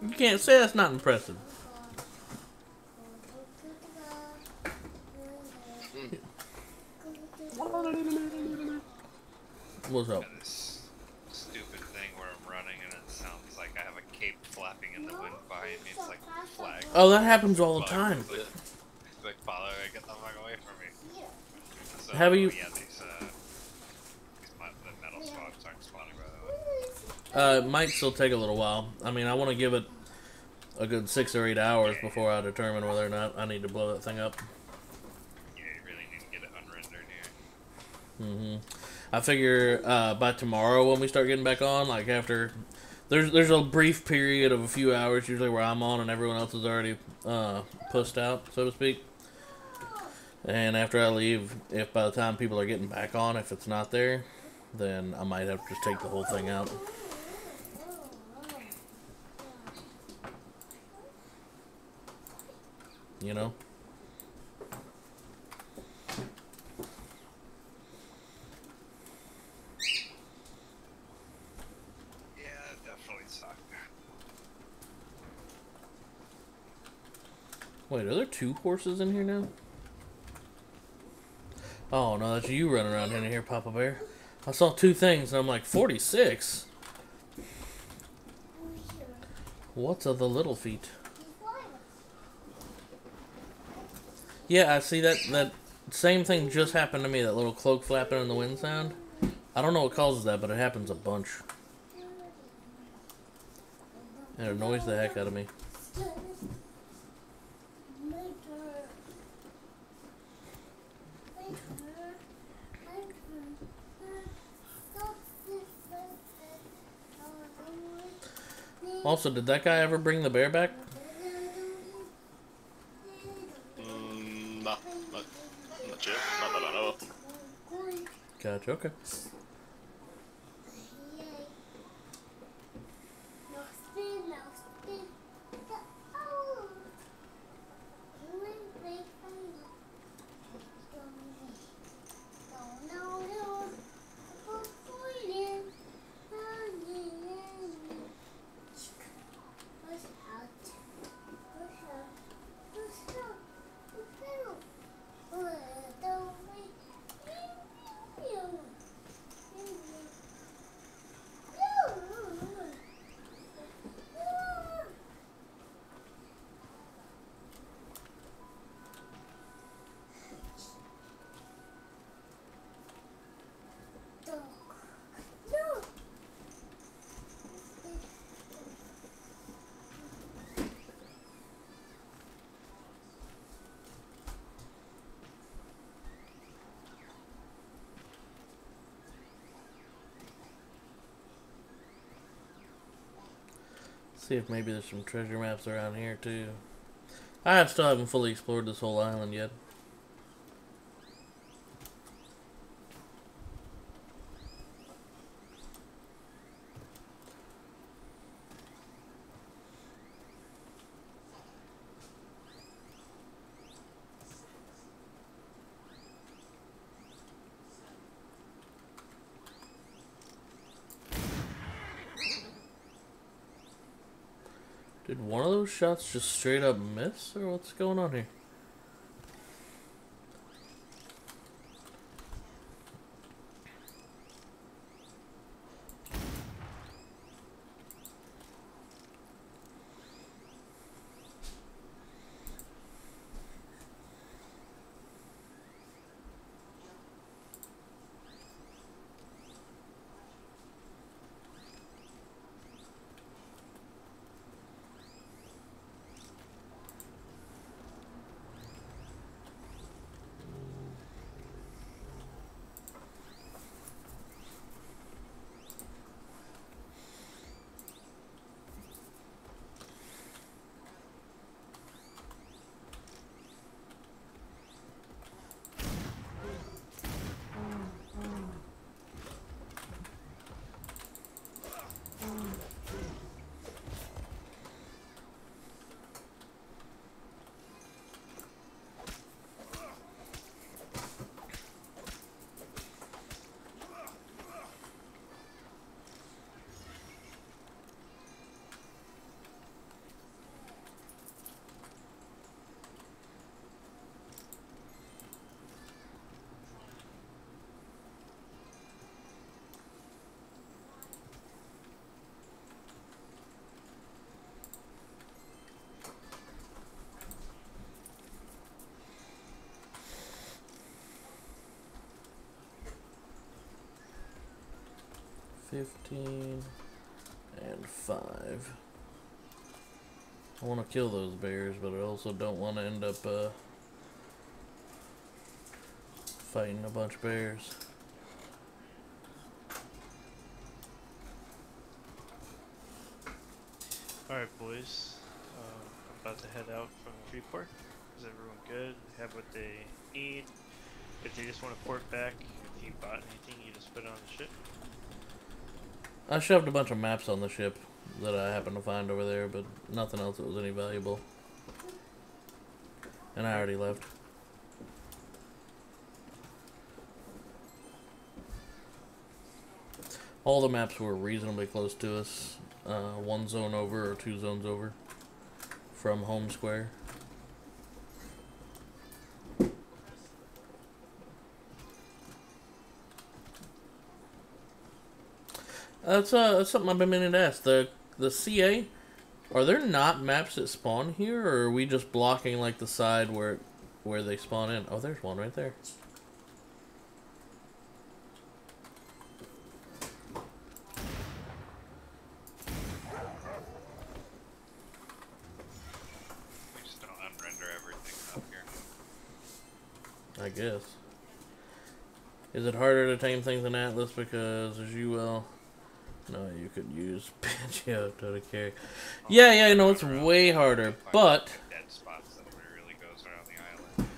You can't say that's not impressive. What's up? This stupid thing where I'm running and it sounds like I have a cape flapping in the wind behind me. It's like a flag. Oh, that happens all the time. It's like follow it, get the fuck away from me. So, Have you? Yeah, these the metal spawns aren't spawning by the way. It might still take a little while. I mean, I want to give it a good 6 or 8 hours before I determine whether or not I need to blow that thing up. Yeah, you really need to get it unrendered here. I figure by tomorrow when we start getting back on, like after there's a brief period of a few hours usually where I'm on and everyone else is already pushed out, so to speak. And after I leave, if by the time people are getting back on, if it's not there, then I might have to just take the whole thing out. You know? Yeah, it definitely sucked. Wait, are there 2 horses in here now? Oh, no, that's you running around in here, Papa Bear. I saw 2 things, and I'm like, 46? What's of the little feet? Yeah, I see that same thing just happened to me, that little cloak flapping in the wind sound. I don't know what causes that, but it happens a bunch. And it annoys the heck out of me. Also, did that guy ever bring the bear back? Nah, not yet. Not that I know of. Gotcha, okay. See if maybe there's some treasure maps around here too. I still haven't fully explored this whole island yet. Did one of those shots just straight up miss, or what's going on here? $15 and $5. I want to kill those bears, but I also don't want to end up fighting a bunch of bears. Alright, boys. I'm about to head out from Freeport. Is everyone good? Have what they need? If they just want to port back, if you bought anything, you just put it on the ship. I shoved a bunch of maps on the ship that I happened to find over there, but nothing else that was any valuable. And I already left. All the maps were reasonably close to us. 1 zone over or 2 zones over from home square. That's something I've been meaning to ask. The CA, are there not maps that spawn here, or are we just blocking like the side where they spawn in? Oh, there's one right there. We just don't unrender everything up here. I guess. Is it harder to tame things in Atlas because, as you will... No, you could use Banjo to carry. Yeah, no, it's way harder, but... Dead spots that really goes around the island.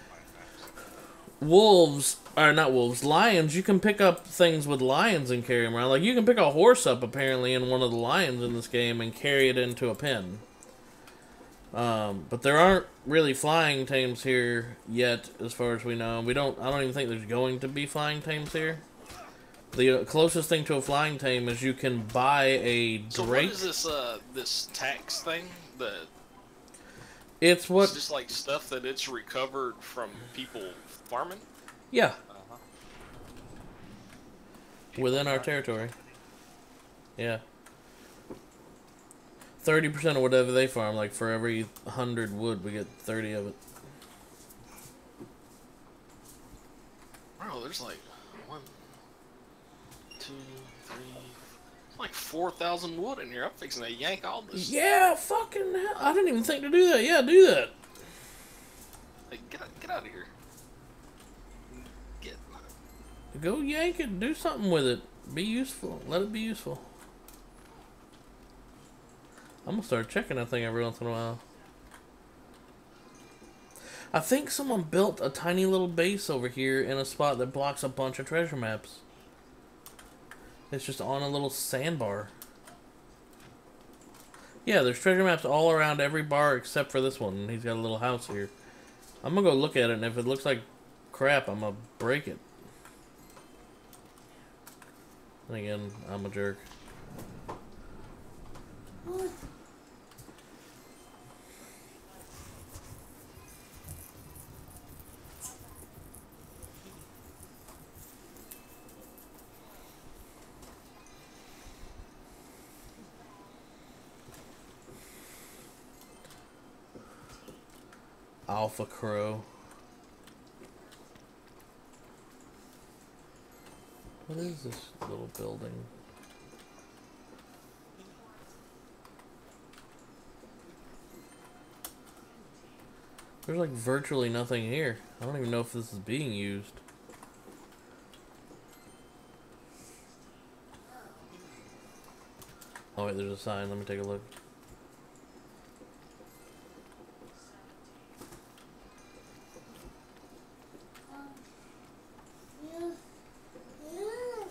Wolves, or not wolves, lions, you can pick up things with lions and carry them around. Like, you can pick a horse up, apparently, in one of the lions in this game and carry it into a pen. But there aren't really flying tames here yet, as far as we know. I don't even think there's going to be flying tames here. The closest thing to a flying tame is you can buy a drake. So what is this, this tax thing? It's just like stuff that it's recovered from people farming? Yeah. Within our territory. Yeah. 30% of whatever they farm, like for every 100 wood, we get 30 of it. Bro, there's like 1, 2, 3, like 4,000 wood in here. I'm fixing to yank all this. Yeah, fucking hell. I didn't even think to do that. Yeah, do that. Hey, get out of here. Go yank it. Do something with it. Be useful. Let it be useful. I'm gonna start checking that thing every once in a while. I think someone built a tiny little base over here in a spot that blocks a bunch of treasure maps. It's just on a little sandbar. Yeah, there's treasure maps all around every bar except for this one. And he's got a little house here. I'm gonna go look at it, and if it looks like crap, I'm gonna break it. And again, I'm a jerk. Alpha Crow. What is this little building? There's like virtually nothing here. I don't even know if this is being used. Oh wait, there's a sign. Let me take a look.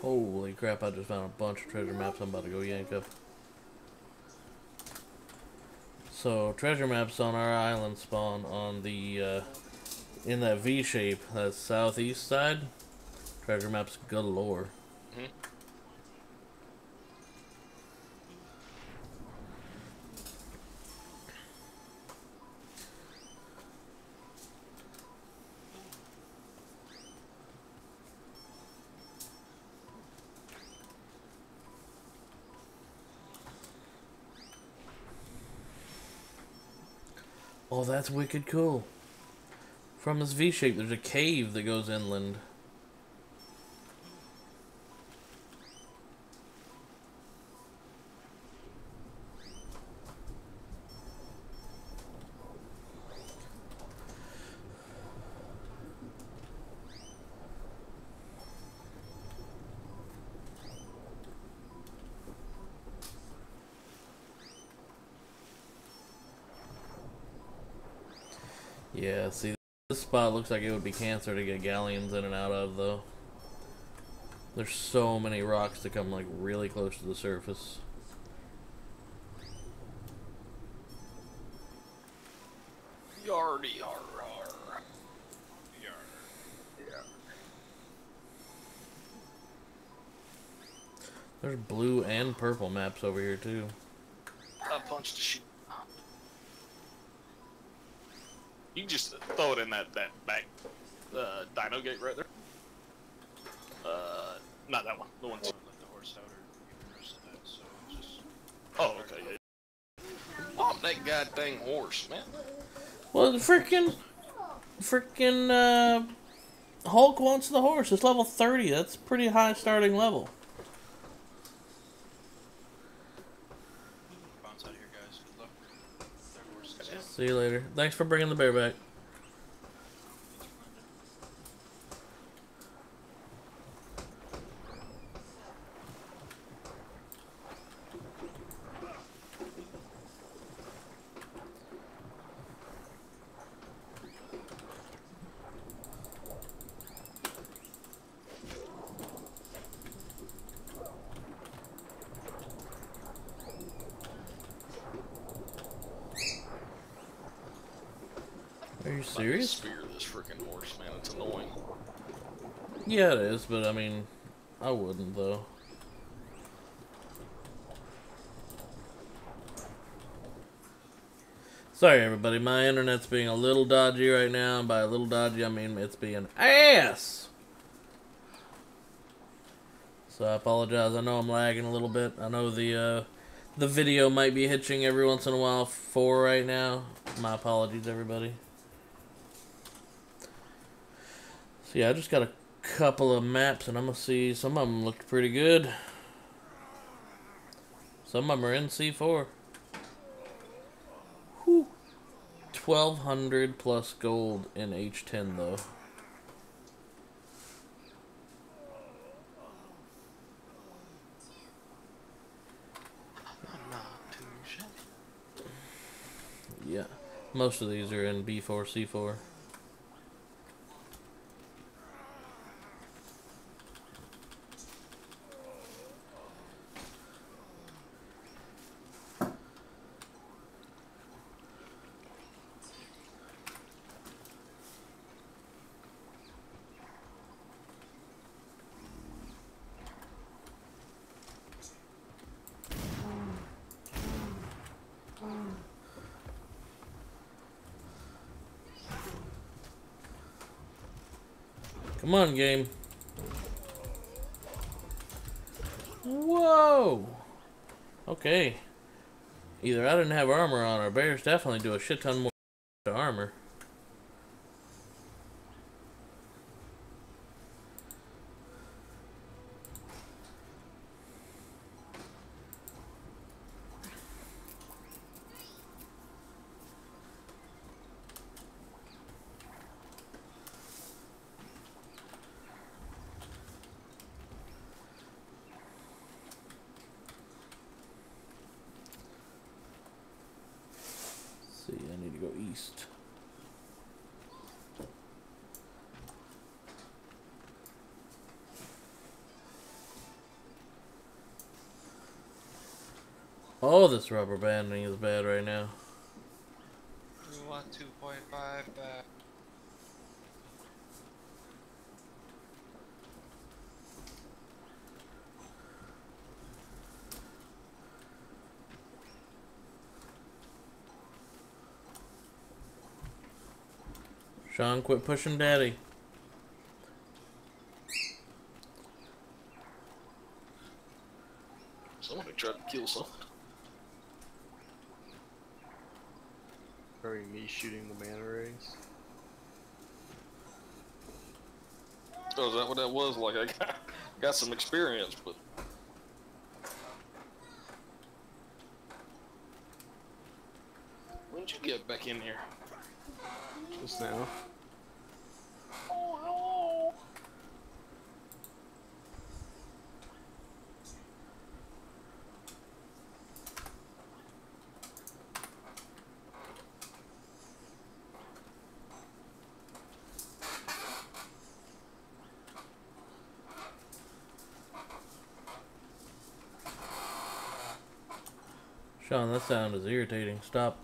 Holy crap, I just found a bunch of treasure maps I'm about to go yank up. So, treasure maps on our island spawn on the, in that V shape, that southeast side. Treasure maps galore. Mm-hmm. Oh, that's wicked cool. From this V shape, there's a cave that goes inland. Yeah, see, this spot looks like it would be cancer to get galleons in and out of, though. There's so many rocks that come, like, really close to the surface. Yardy, yar. There's blue and purple maps over here, too. I punched the shit. You can just throw it in that back dino gate right there. Not that one. The one. Let the horse out or even the rest of that, so just. Oh, okay. Yeah. Oh, that goddamn horse, man. Well, the freaking Hulk wants the horse. It's level 30. That's a pretty high starting level. Bounce out of here, guys. Good luck. Their horses. Yeah. See you later. Thanks for bringing the bear back. Are you serious? Spear this freaking horse, man. It's annoying. Yeah, it is, but I mean, I wouldn't, though. Sorry, everybody. My internet's being a little dodgy right now. And by a little dodgy, I mean it's being ass! So I apologize. I know I'm lagging a little bit. I know the video might be hitching every once in a while for right now. My apologies, everybody. So yeah, I just got a couple of maps, and I'm gonna see. Some of them looked pretty good. Some of them are in C4. Whew. 1,200 plus gold in H10 though. Yeah, most of these are in B4, C4. Come on, game. Whoa! Okay. Either I didn't have armor on, or bears definitely do a shit ton more to armor. See, I need to go east. Oh, this rubber banding is bad right now. We want 2.5 back. Sean, quit pushing daddy. Somebody tried to kill something. Probably me shooting the manta rays. Oh, is that what that was? Like, I got some experience, but... When did you get back in here? Just now. Oh, hello. Sean, that sound is irritating. Stop.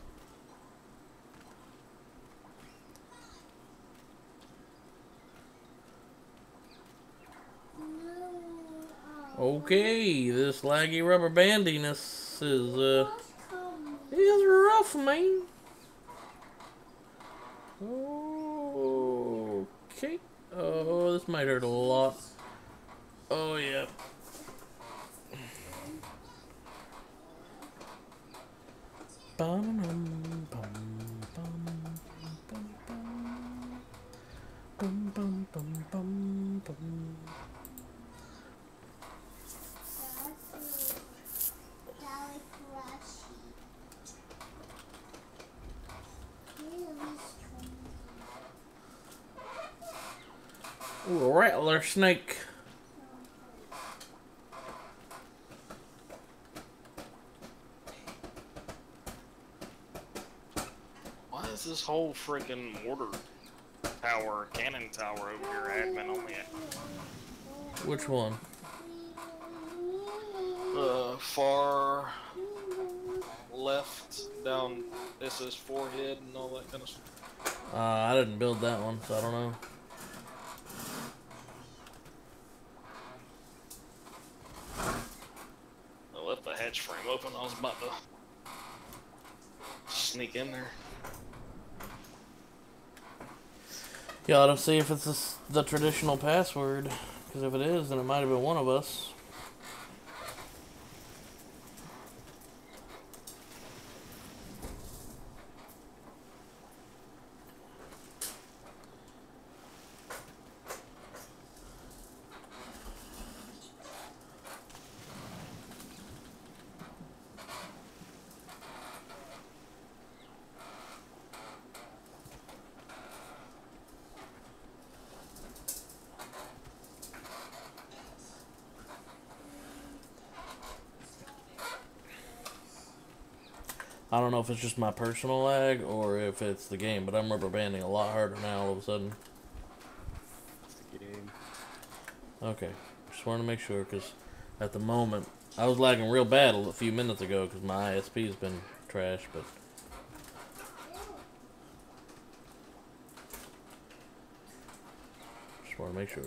Okay, this laggy rubber bandiness is rough, man. Okay. Oh, this might hurt a lot. Oh, yeah. Bum, bum, bum, bum, bum, bum, bum, bum, bum. Ooh, a rattler snake. Why is this whole freaking mortar tower, cannon tower over here admin only? Which one? Far left down SS forehead and all that kind of stuff. I didn't build that one, so I don't know. I left the hatch frame open. I was about to sneak in there. You ought to see if it's the traditional password, because if it is, then it might have been one of us. I don't know if it's just my personal lag or if it's the game, but I'm rubber banding a lot harder now all of a sudden. It's the game. Okay, just wanted to make sure because at the moment I was lagging real bad a few minutes ago because my ISP's been trash, but just want to make sure.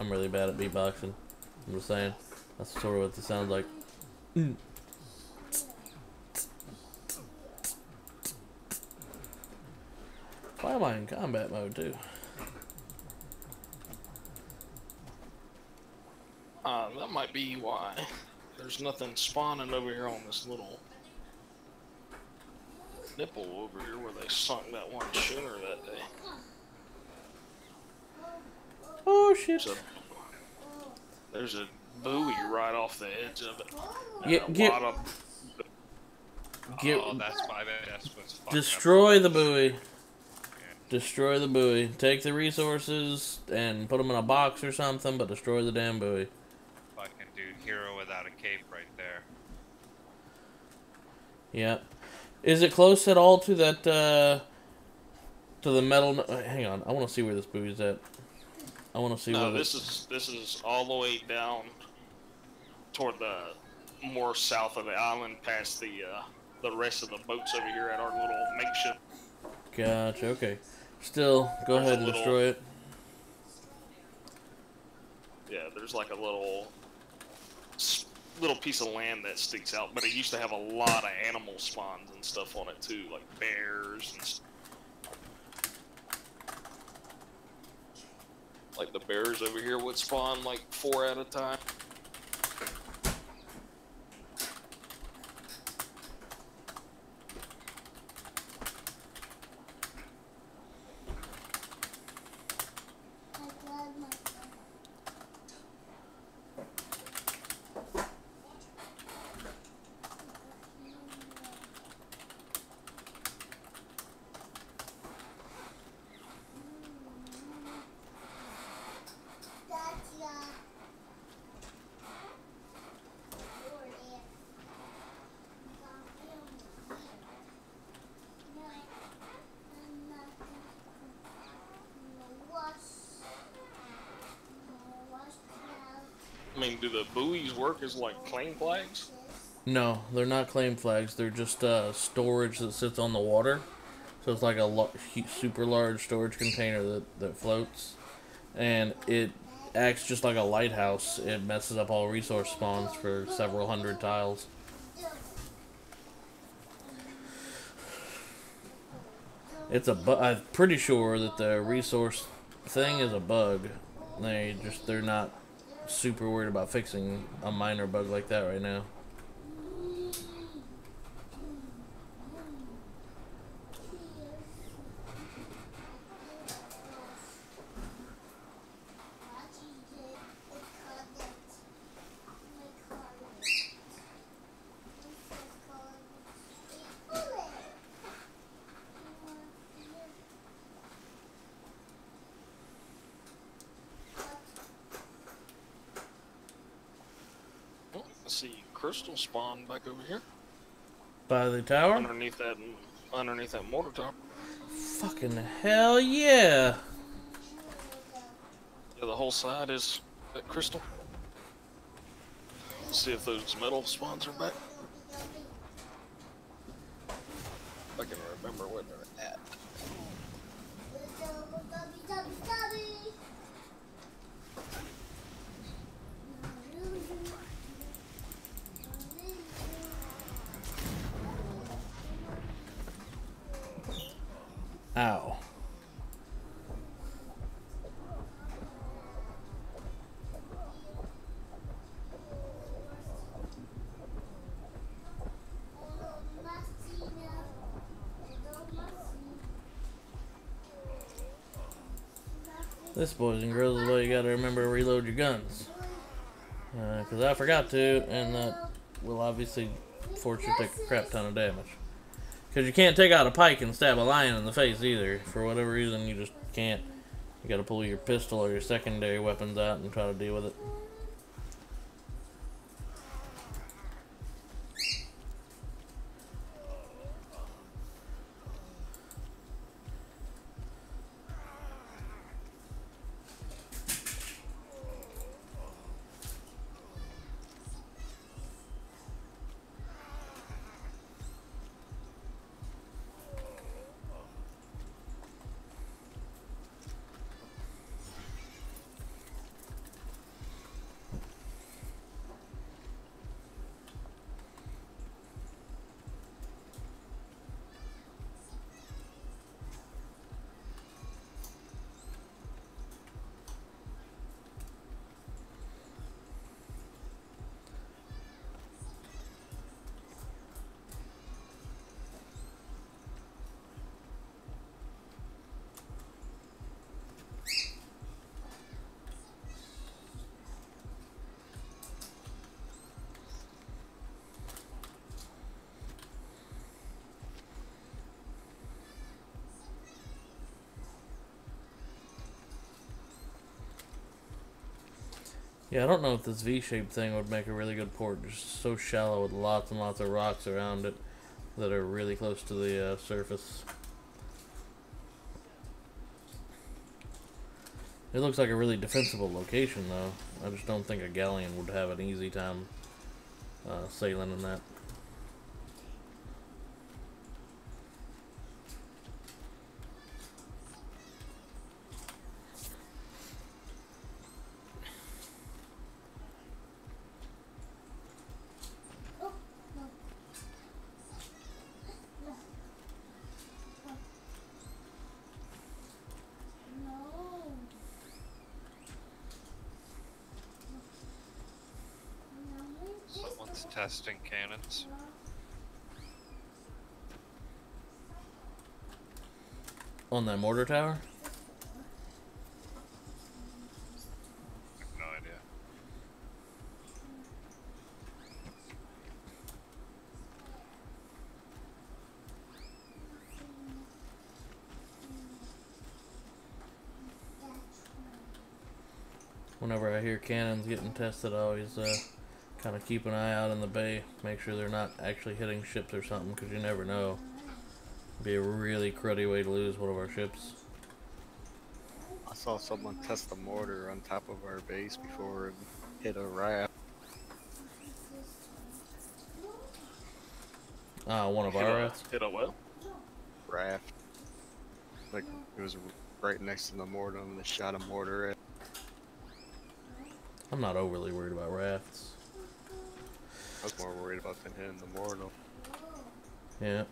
I'm really bad at beatboxing. I'm just saying. That's sort of what it sounds like. Why am I in combat mode too? That might be why. There's nothing spawning over here on this little nipple over here where they sunk that one schooner that day. Oh shit. There's a buoy right off the edge of it. Oh, that's my bad. That's what's fucking destroy up. the buoy. Yeah. Destroy the buoy. Take the resources and put them in a box or something, but destroy the damn buoy. Fucking dude, hero without a cape right there. Yeah. Is it close at all to that, to the metal? Hang on, I want to see where this buoy's at. I want to see where this is all the way down toward the more south of the island, past the rest of the boats over here at our little makeshift. Gotcha. Okay. Still, go ahead and destroy it. Yeah, there's like a little piece of land that sticks out, but it used to have a lot of animal spawns and stuff on it too, like bears and stuff. Like the bears over here would spawn like 4 at a time. I mean, do the buoys work as like claim flags? No, they're not claim flags. They're just storage that sits on the water. So it's like a super large storage container that floats. And it acts just like a lighthouse. It messes up all resource spawns for several hundred tiles. I'm pretty sure that the resource thing is a bug. They're not super worried about fixing a minor bug like that right now. Let's see, crystal spawn back over here. By the tower? Underneath that mortar top. Fucking hell yeah! Yeah, the whole side is that crystal. Let's see if those metal spawns are back. I can remember where they're at. Ow. This, boys and girls, is why you gotta remember to reload your guns. Because I forgot to, and that will obviously force you to take a crap ton of damage. Because you can't take out a pike and stab a lion in the face either. For whatever reason, you just can't. You gotta pull your pistol or your secondary weapons out and try to deal with it. Yeah, I don't know if this V-shaped thing would make a really good port. Just so shallow with lots and lots of rocks around it that are really close to the surface. It looks like a really defensible location, though. I just don't think a galleon would have an easy time sailing in that. Someone's testing cannons. On that mortar tower? I have no idea. Whenever I hear cannons getting tested, I always kind of keep an eye out in the bay, make sure they're not actually hitting ships or something, because you never know. It'd be a really cruddy way to lose one of our ships. I saw someone test the mortar on top of our base before, and hit a raft. One of our rats. Hit a well. Raft. Like, it was right next to the mortar, and they shot a mortar at. I'm not overly worried about rafts. I was more worried about them hitting the mortar. Yeah.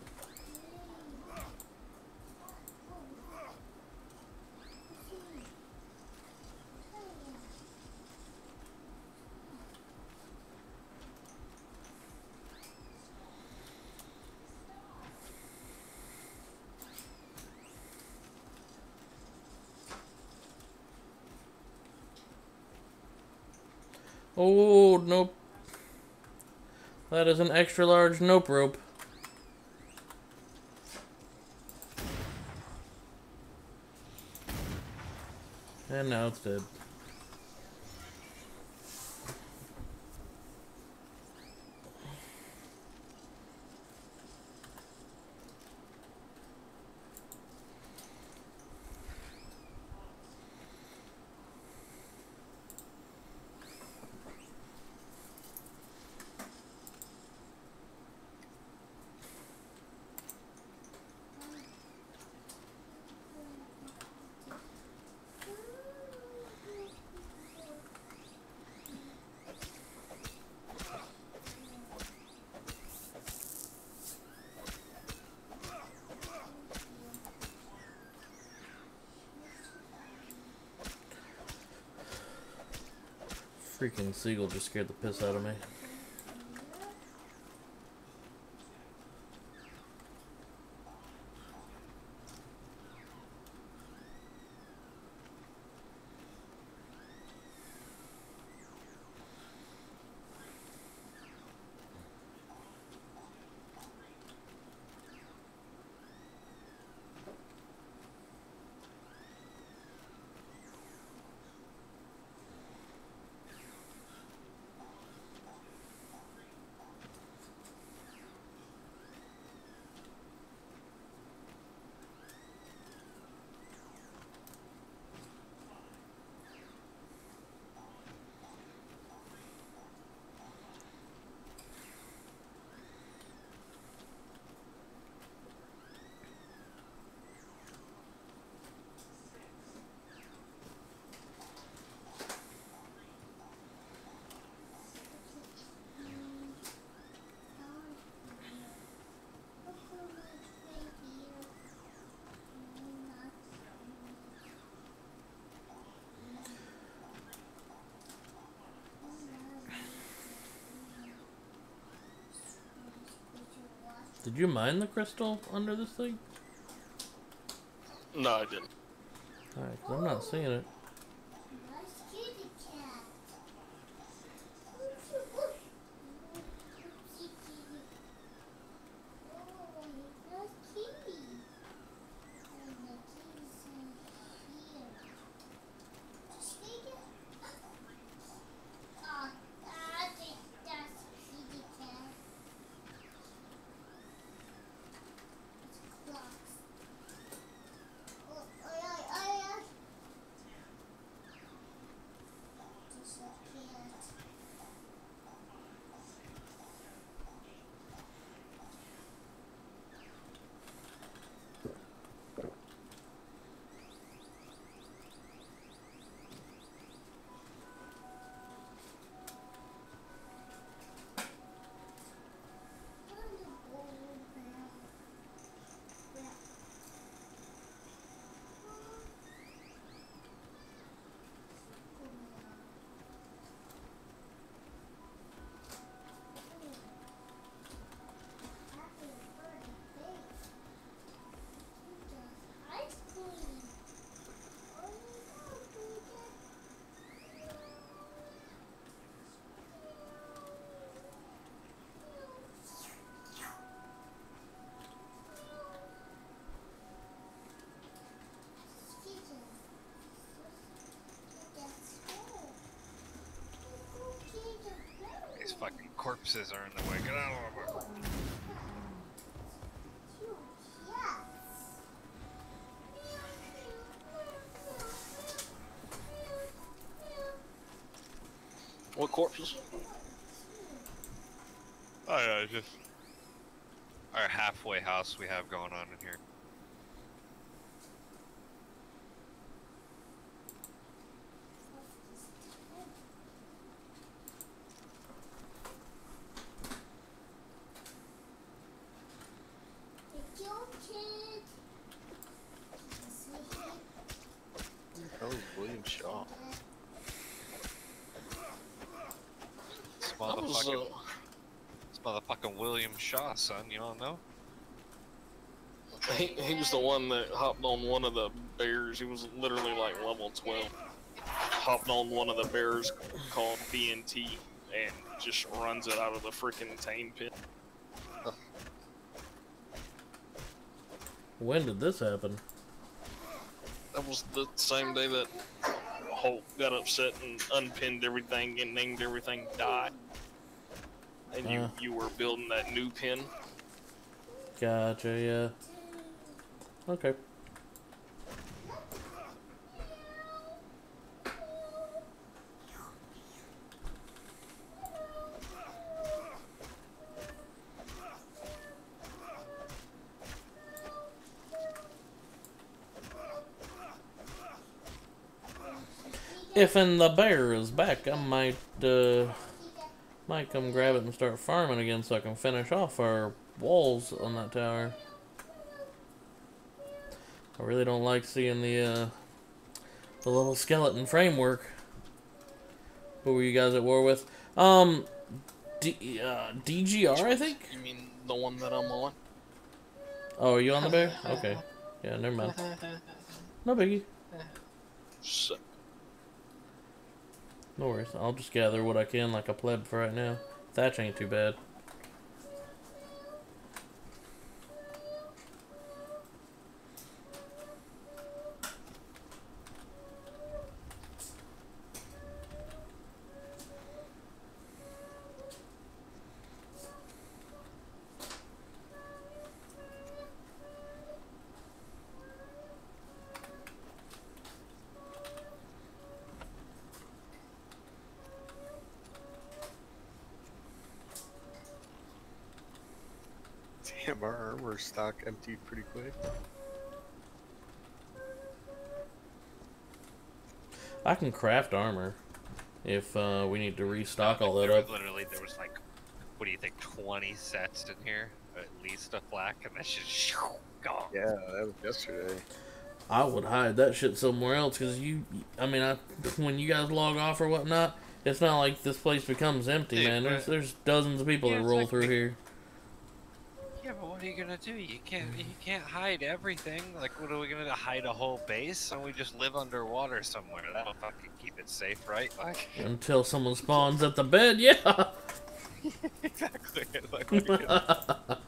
Oh, nope. That is an extra large nope rope. And now it's dead. Freaking seagull just scared the piss out of me. Did you mine the crystal under this thing? No, I didn't. Alright, 'cause I'm not seeing it. These fucking corpses are in the way. Get out of the way. corpses? Oh yeah, it's just our halfway house we have going on in here. Oh, William Shaw. It's That was, it's motherfucking William Shaw, son. You don't know? he was the one that hopped on one of the bears. He was literally like level 12. Hopped on one of the bears called BNT and just runs it out of the freaking tame pit. When did this happen? That was the same day that Hulk got upset and unpinned everything and named everything Die. And you were building that new pin. Gotcha, yeah. Okay. If and the bear is back, I might come grab it and start farming again so I can finish off our walls on that tower. I really don't like seeing the little skeleton framework. Who were you guys at war with? DGR, I think? You mean the one that I'm on? Oh, are you on the bear? Okay. Yeah, never mind. No biggie. So, No worries. I'll just gather what I can like a pleb for right now. Thatch ain't too bad. Damn, our armor stock emptied pretty quick. I can craft armor if we need to restock all that up. Literally, there was like, what do you think, 20 sets in here? At least a black, and that shit's gone. Yeah, that was yesterday. I would hide that shit somewhere else because when you guys log off or whatnot, it's not like this place becomes empty, Dude, man. There's dozens of people that roll like through here. Yeah, but what are you gonna do? You can't hide everything. Like, what are we gonna do? Hide a whole base? And we just live underwater somewhere. That'll fucking keep it safe, right? Like, Until someone spawns at the bed, yeah. exactly. Like, what are you gonna...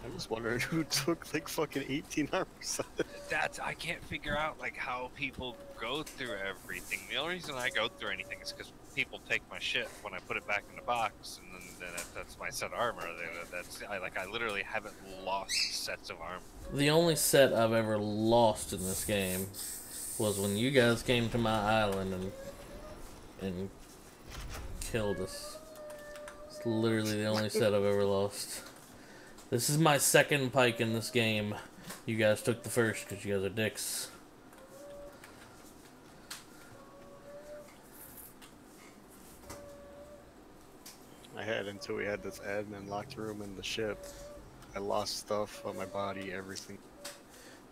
I was wondering who took like fucking 18 armor sets. I can't figure out like how people go through everything. The only reason I go through anything is because people take my shit when I put it back in the box, and then that's my set of armor. I literally haven't lost sets of armor. The only set I've ever lost in this game was when you guys came to my island and killed us. It's literally the only set I've ever lost. This is my second pike in this game. You guys took the first because you guys are dicks. I had until we had this admin locked room in the ship. I lost stuff on my body, everything.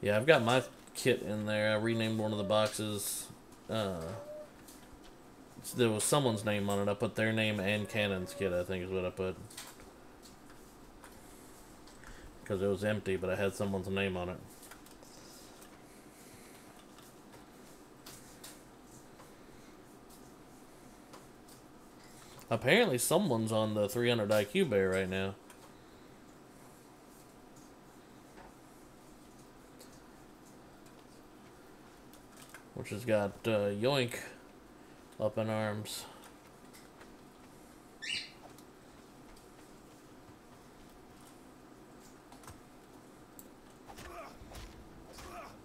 Yeah, I've got my kit in there. I renamed one of the boxes. There was someone's name on it. I put their name and Cannon's kit, I think is what I put. Because it was empty, but I had someone's name on it. Apparently someone's on the 300 IQ bear right now. Which has got Yoink up in arms.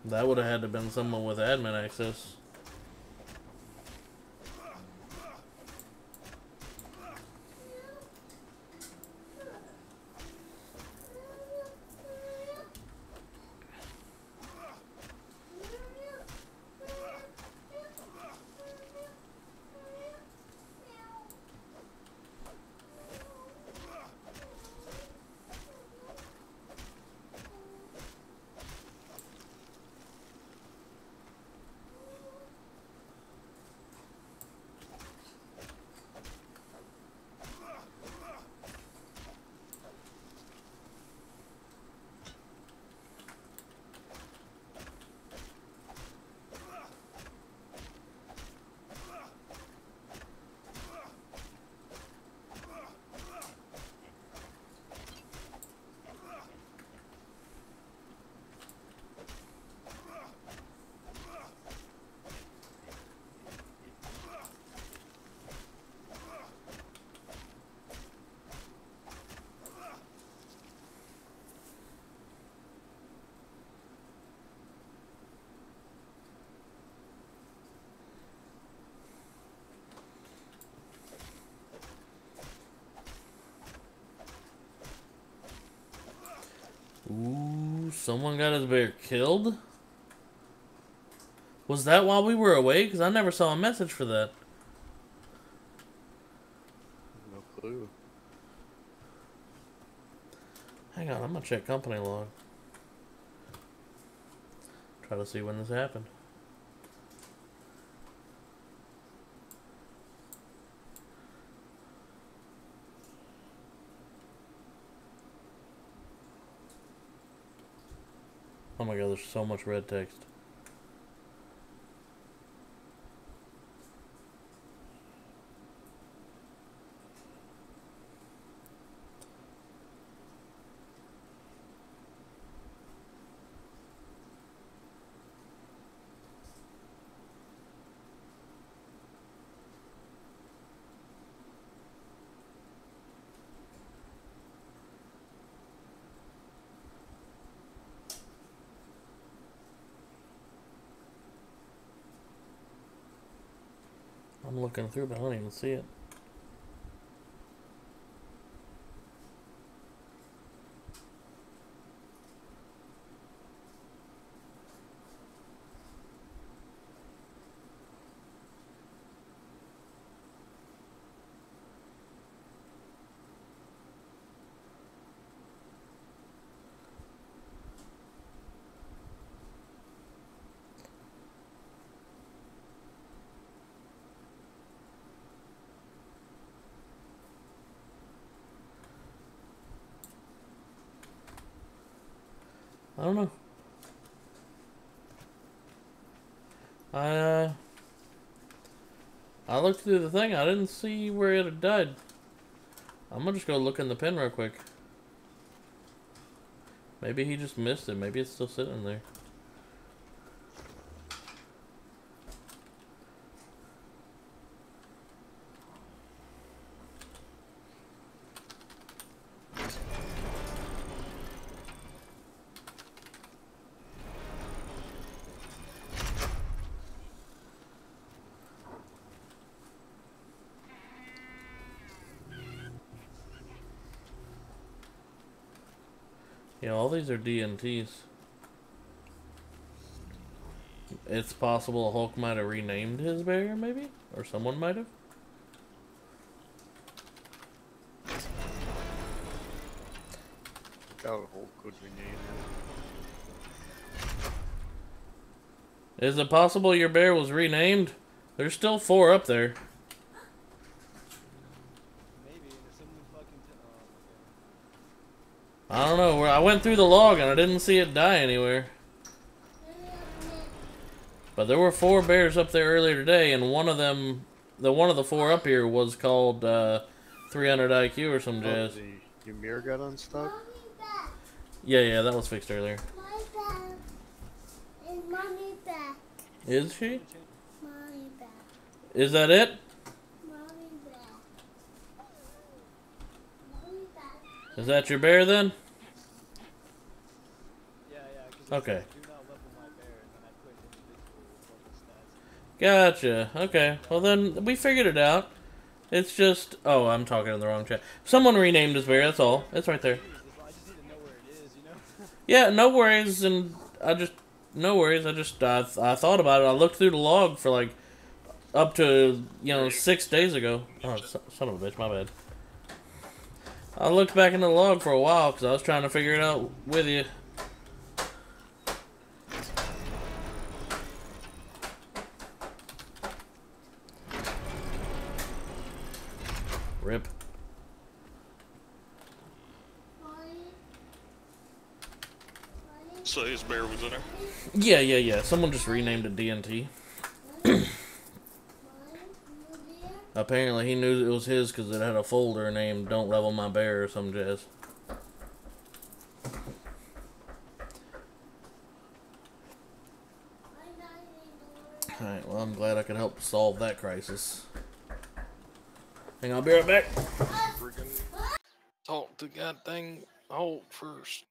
That would have had to have been someone with admin access. Ooh, someone got his bear killed? Was that while we were away? Because I never saw a message for that. No clue. Hang on, I'm gonna check company log. Try to see when this happened. Oh my god, there's so much red text. I'm looking through, but I don't even see it. I don't know. I looked through the thing. I didn't see where it had died. I'm gonna just go look in the pen real quick. Maybe he just missed it. Maybe it's still sitting there. Yeah, all these are DNTs. It's possible Hulk might have renamed his bear, maybe? Or someone might have? How Hulk could rename it. Is it possible your bear was renamed? There's still 4 up there. Maybe, and if someone fucking I don't know. I went through the log and I didn't see it die anywhere. But there were 4 bears up there earlier today, and one of them, one of the 4 up here was called 300 IQ or some jazz. Your mirror got unstuck? Yeah, that was fixed earlier. My bag. Is mommy back? Is she? Mommy back. Is that it? Mommy back. Mommy back. Is that your bear then? Yeah, because Okay. do not level my bear, and then I put individual level stats. Gotcha. Okay. Well then, we figured it out. It's just... Oh, I'm talking in the wrong chat. Someone renamed his bear, that's all. It's right there. I just need to know where it is, you know? Yeah, no worries, and no worries, I thought about it. I looked through the log for, like, up to, 6 days ago. Oh, son of a bitch, my bad. I looked back in the log for a while, because I was trying to figure it out with you. Rip. So his bear was in there. Yeah. Someone just renamed it DNT. Apparently he knew it was his because it had a folder named "Don't Level My Bear" or some jazz. Alright, well I'm glad I could help solve that crisis. Hang on, I'll be right back. Freaking talk to god dang Hulk first.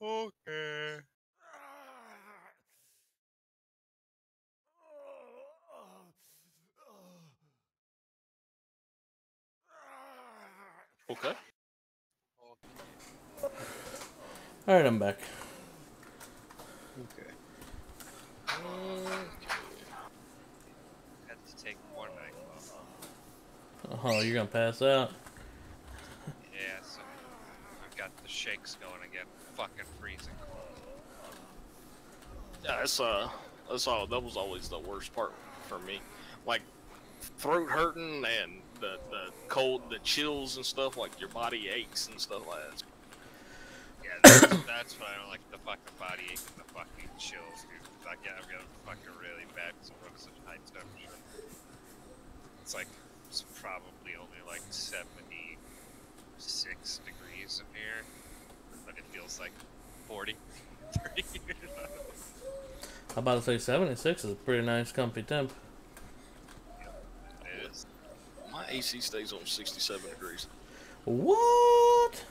Okay. Okay. Alright, I'm back. Okay. Had to take more NyQuil. Oh, you're gonna pass out. Yeah, so I've got the shakes going again. Fucking freezing cold. Yeah, that was always the worst part for me. Like throat hurting and the cold, the chills and stuff, like your body aches and stuff like that. Yeah, that's what I don't like, the fucking body ache and the fucking chills, dude. I've got fucking really bad because I run such high temperature. It's like, it's probably only like 76 degrees in here, but it feels like 40, 30. I'm about to say 76 is a pretty nice, comfy temp. It is. My AC stays on 67 degrees. What?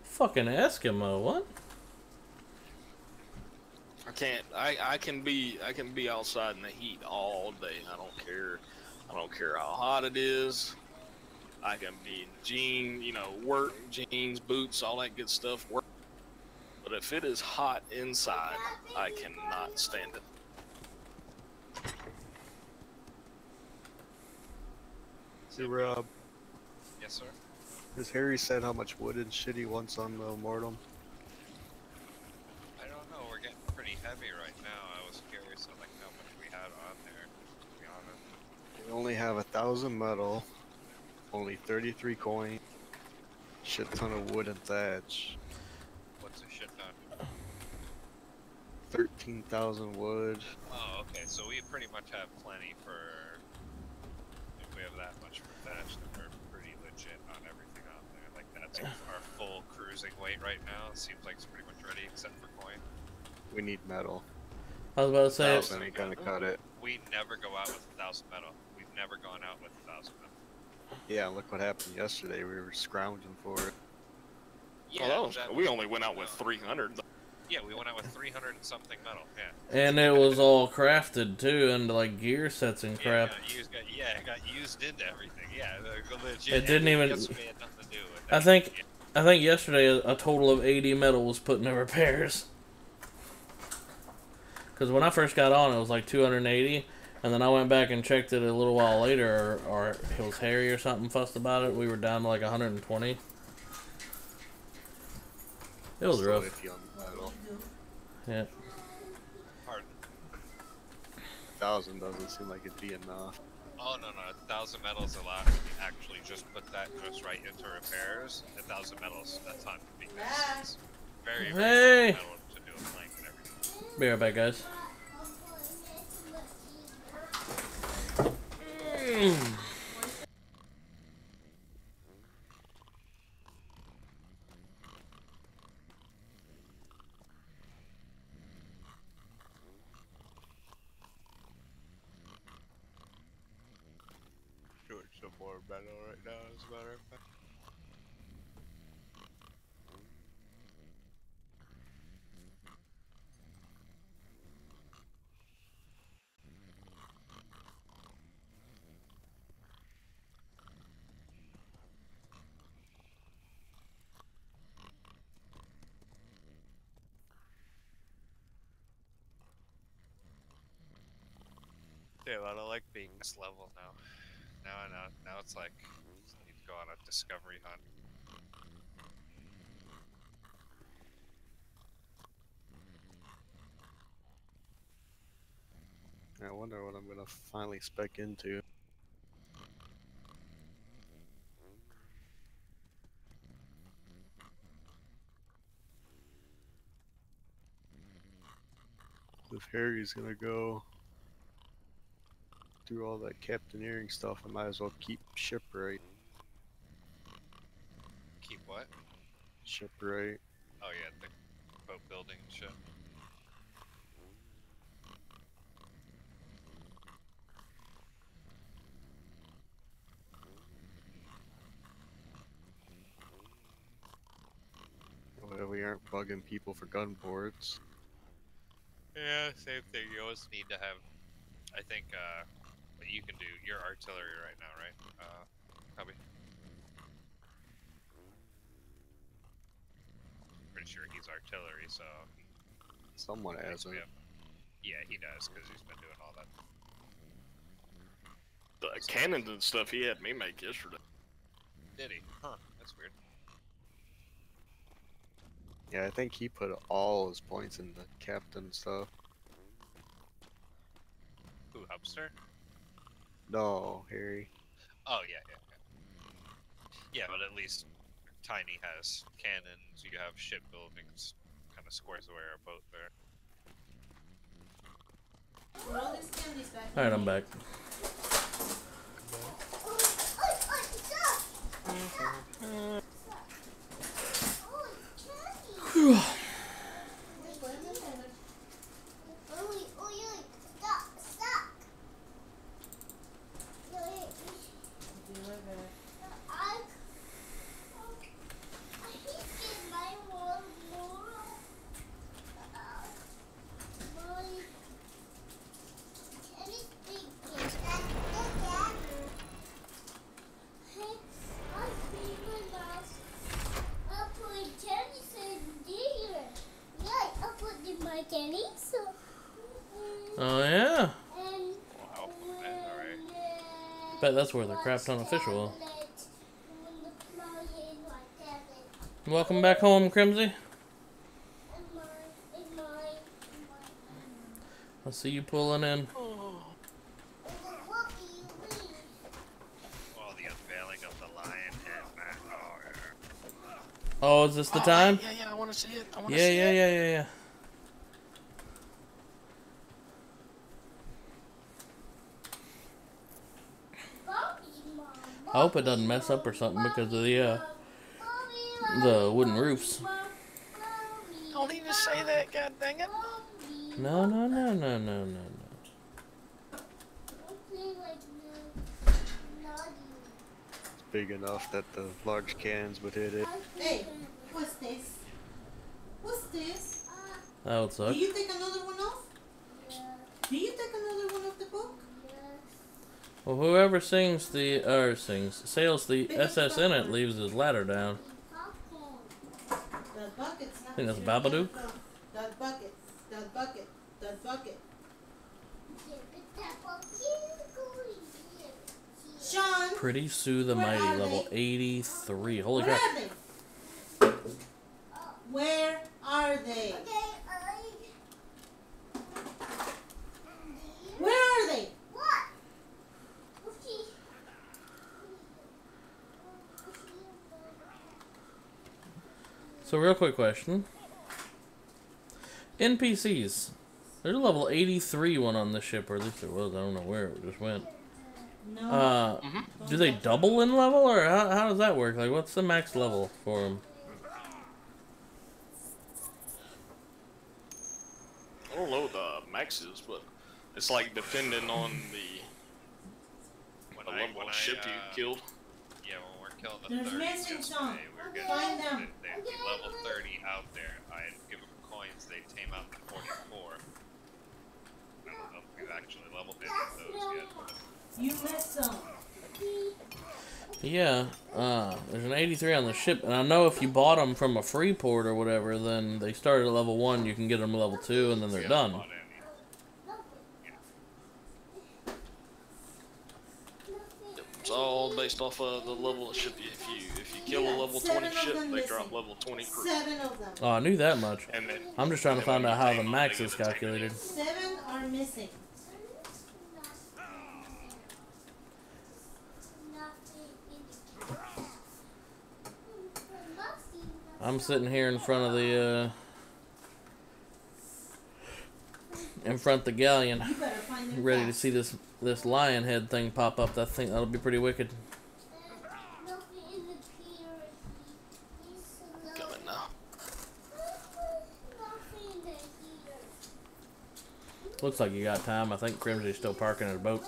Fucking Eskimo, what? I can be outside in the heat all day. I don't care how hot it is. I can be in work jeans, boots, all that good stuff. Work. But if it is hot inside, I cannot stand it. Hey, Rob. Yes, sir. Has Harry said how much wood and shit he wants on the Mortem? I don't know, we're getting pretty heavy right now. I was curious on like how much we had on there, to be honest. We only have 1,000 metal, only 33 coin, shit ton of wood and thatch. What's a shit ton? 13,000 wood. Oh, okay, so we pretty much have plenty for... If we have that much for thatch, then we're pretty legit on everything on there. Like, that's our full cruising weight right now. It seems like it's pretty much ready, except for coin. We need metal. I was about to say... 1,000 ain't gonna cut it. We never go out with 1,000 metal. We've never gone out with 1,000 metal. Yeah, look what happened yesterday. We were scrounging for it. Yeah, we only went out with 300. Yeah, we went out with 300 and something metal, yeah. And it was all crafted, too, into, like, gear sets and crap. Yeah, it got used into everything, yeah. Legit, It didn't even... Yesterday had nothing to do with I think yesterday a total of 80 metal was put into repairs. Because when I first got on, it was like 280, and then I went back and checked it a little while later, or it was Harry or something fussed about it. We were down to like 120. It was rough. Yeah. Pardon? 1,000 doesn't seem like it'd be enough. Oh, no, 1,000 metals a lot. If you actually just put that just right into repairs, 1,000 metals a ton. Because it's very, very metal to do a plank and everything. Be right back, guys. Doing some more metal right now, as a matter of fact. Dude, I don't like being this level now. Now it's like, I need to go on a discovery hunt. I wonder what I'm gonna finally spec into. If Harry's gonna go do all that captaineering stuff, I might as well keep shipwright. Keep what? Shipwright. Oh yeah, the boat building and shit. Well, we aren't bugging people for gun boards. Yeah, same thing. You always need to have. I think what you can do. You're artillery right now, right? Cubby. Pretty sure he's artillery, so. Someone has it. Yeah, he does because he's been doing all that. The cannons and stuff he had me make yesterday. Did he? Huh? That's weird. Yeah, I think he put all his points in the captain stuff. Who, Hubster? No, Harry. Oh yeah. Yeah, but at least Tiny has cannons. You have shipbuildings, kind of squares away our boat there. Alright, I'm back. Oh yeah. Wow, alright. Bet that's where the crap's unofficial. Welcome back home, Crimsy. I see you pulling in. Oh, the unveiling of the lion head, man. Oh, yeah. Oh, is this the time? Yeah, I want to see it. Yeah. I hope it doesn't mess up or something because of the wooden roofs. Don't even say that, god dang it. No. It's big enough that the large cans would hit it. Hey, what's this? What's this? That would suck. Do you take another one off? Yeah. Do you take another one off the book? Well, whoever sails the SS in it leaves his ladder down. That bucket's not. I think that's Babadook. That bucket. Sean. Pretty Sue the Mighty, level 83. Holy crap. Where are they? Where are they? So, real quick question. NPCs. There's a level 83 one on this ship, or at least there was. I don't know where it just went. No. Do they double in level, or how does that work? Like, what's the max level for them? I don't know what the max is, but it's like depending on the level of ship you killed. Yeah, when we're killing the There's 30s missing some. yesterday, we were getting Find them. they'd be level 30 out there. I'd give them coins, they'd tame out to 44. I don't know if we've actually leveled any of those yet. You missed some. Yeah, there's an 83 on the ship, and I know if you bought them from a free port or whatever, then they start at level 1, you can get them to level 2, and then they're done. It's all based off of the level of ship. If you kill a level 20 ship, they drop level 20 crew. 7 of them. Oh, I knew that much. And then, I'm just trying to find out how the max is calculated. 7 are missing. I'm sitting here in front of the galleon, ready to see this lion head thing pop up. I think that'll be pretty wicked. coming now. Looks like you got time. I think Crimsy's still parking his boat.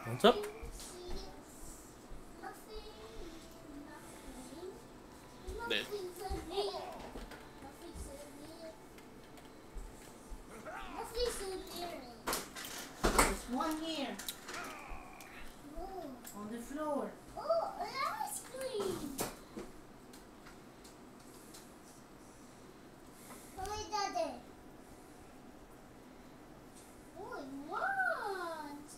What's up? Dead. There's one here. On the floor. Oh, an ice cream. Mommy, Daddy. Oh, it wants.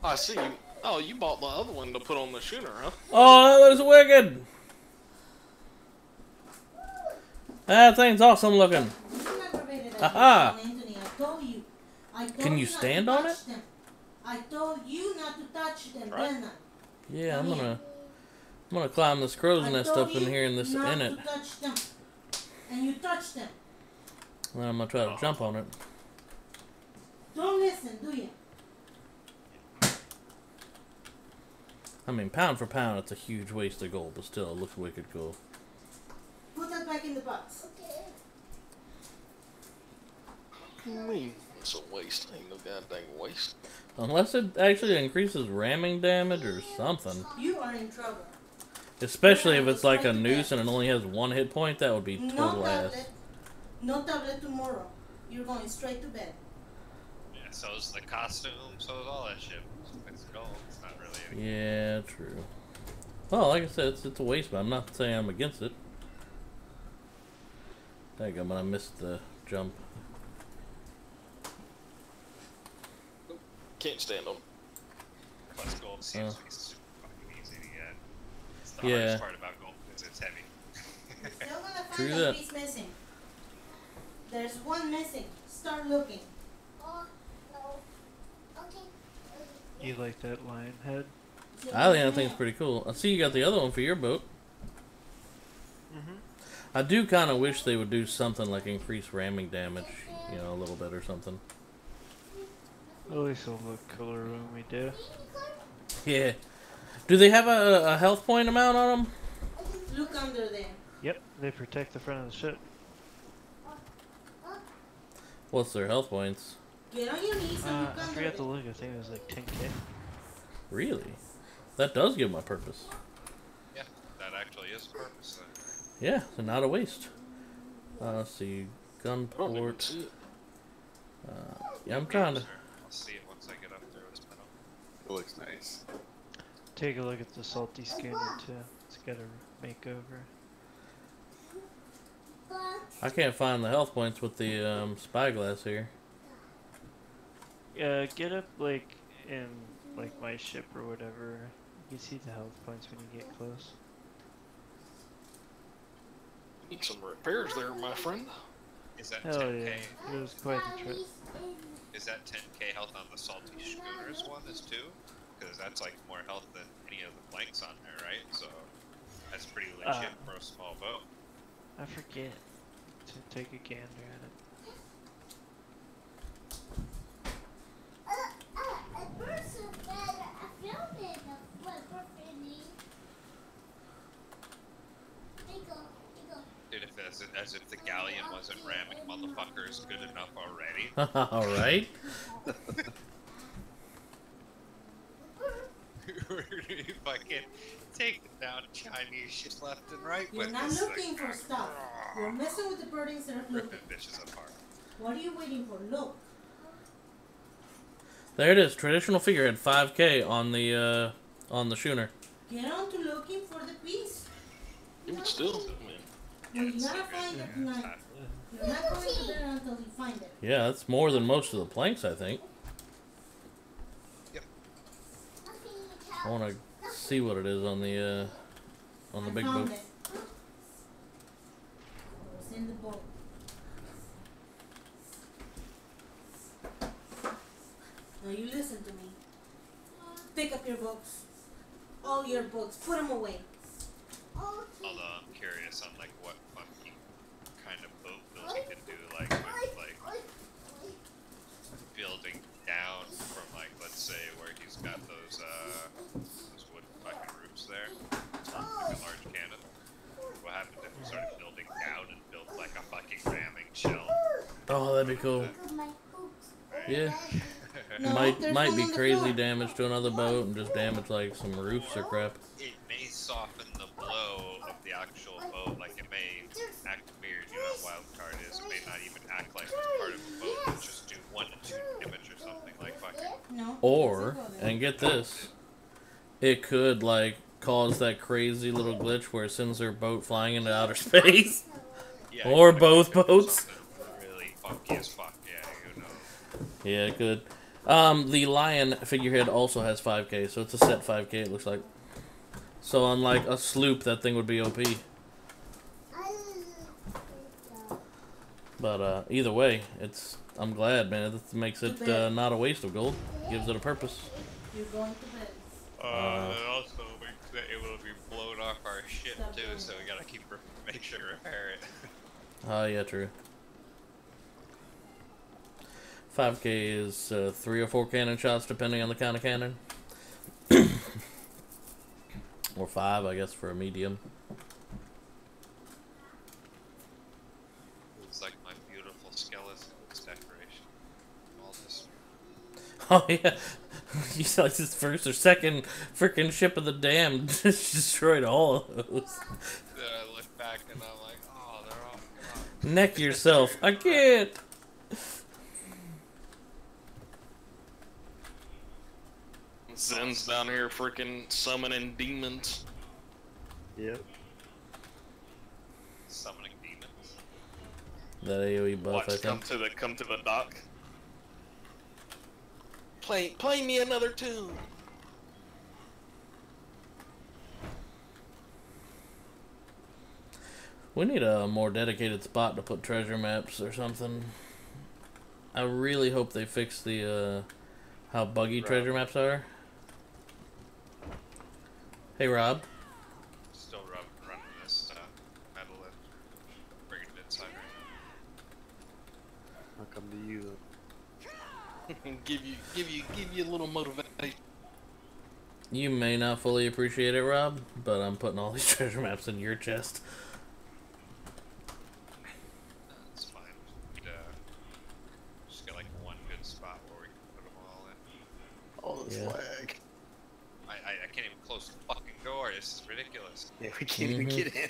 I see you. Oh, you bought the other one to put on the schooner, huh? Oh, that looks wicked. That thing's awesome looking. Aha. Anthony, I told you. Can you stand on it? Them. I told you not to touch them, Right. didn't I? Yeah, I'm gonna climb this crow's nest up in here in this not in it. to touch them. And you touched them. And I'm gonna try to jump on it. Don't listen, do you? I mean, pound for pound, it's a huge waste of gold, but still, it looks wicked cool. Put that back in the box. Okay. It's a waste. Ain't no goddamn waste. Unless it actually increases ramming damage or something. You are in trouble. Especially if it's like a noose and it only has 1 hit point, that would be No total tablet. ass. No tablet tomorrow. You're going straight to bed. Yeah, so's the costume, so's all that shit. It's gold. It's not really any. Yeah, true. Well, like I said, it's a waste, but I'm not saying I'm against it. Daggum, I missed the jump. Can't stand them. Plus gold seems to be super fucking easy to get. It's the Yeah. hardest part about gold is it's heavy. You're gonna find True a that. piece missing. There's one missing. Start looking. Oh, no. Okay. You like that lion head? I think that thing's pretty cool. I see you got the other one for your boat. I do kind of wish they would do something like increase ramming damage, you know, a little bit or something. At least it'll look cooler when we do. Yeah. Do they have a health point amount on them? Look under there. Yep, they protect the front of the ship. What's their health points? Get on your knees and I look under forgot it. to look. I think it was like 10k. Really? That does give them a purpose. Yeah, that actually is the purpose. Yeah, so not a waste. Let's see. I don't even Gunport. see it. Yeah, I'm trying to. I'll see it once I get up there with metal. It looks nice. Take a look at the salty scanner too. It's got a makeover. I can't find the health points with the spyglass here. Get up like in like my ship or whatever. You can see the health points when you get close. Need some repairs there, my friend. Is that Hell 10k? yeah, it was quite the trip. Is that 10k health on the salty schooners one is too? Because that's like more health than any of the planks on there, right? So that's pretty legit for a small boat. I forget to take a gander at it. Dude, as if the galleon wasn't ramming motherfuckers good enough already. Alright. We're gonna fucking taking down Chinese shit left and right You're with not this looking thing. for stuff. You're messing with the bird instead of looking. Ripping bitches apart. What are you waiting for? Look. There it is. Traditional figurehead 5k on the schooner. Get on to looking for the piece. Even still, man. Well, you gotta find it tonight. You're not going to bed until you find it. Yeah, that's more than most of the planks, I think. Yep. I want to see what it is on the big found boat. it. It's in the boat. Now you listen to me. Pick up your books. All your books. Put them away. Although I'm curious on like what funky kind of boat build you can do, like with like building down from like let's say where he's got those wooden fucking roofs there, like a large cannon. What happens if we started building down and built like a fucking ramming shell? Oh, that'd be cool. Right? Yeah. No, might there's might one be on the crazy floor. damage to another boat and just damage like some roofs or crap. It may soften the blow of the actual boat, like it may act weird, you know what wild card is. It may not even act like it's part of the boat, and just do 1 to 2 damage or something, like fucking... No. Or, and get this, it could like cause that crazy little glitch where it sends their boat flying into outer space. Yeah, Or it both could do boats. something really funky as fuck, yeah, who knows. Yeah, it could. The lion figurehead also has 5k, so it's a set 5k, it looks like. So unlike a sloop, that thing would be OP. But either way, I'm glad, man. It makes it not a waste of gold. Gives it a purpose. You're going to bed. It also makes it able to be blown off our ship too, so we gotta make sure to repair it. Oh, yeah, true. 5k is 3 or 4 cannon shots, depending on the kind of cannon. Or 5, I guess, for a medium. It's like my beautiful skeleton's decoration. All this. Oh, yeah. You saw like this first or second freaking ship of the dam just destroyed all of those. Then I look back and I'm like, oh, they're all gone. Neck yourself. I can't. Zen's down here freaking summoning demons. Yep. Summoning demons. That AoE buff, Watch, I think. come to the dock. Play me another tune. We need a more dedicated spot to put treasure maps or something. I really hope they fix the how buggy treasure maps are. Hey, Rob. Still running this metal lift. Bringing it inside right I'll come to you. give you a little motivation. You may not fully appreciate it, Rob, but I'm putting all these treasure maps in your chest. That's fine. Just get like one good spot where we can put them all in. Oh, this lag. I can't even close the fucking door. This is ridiculous. Yeah, we can't even get in.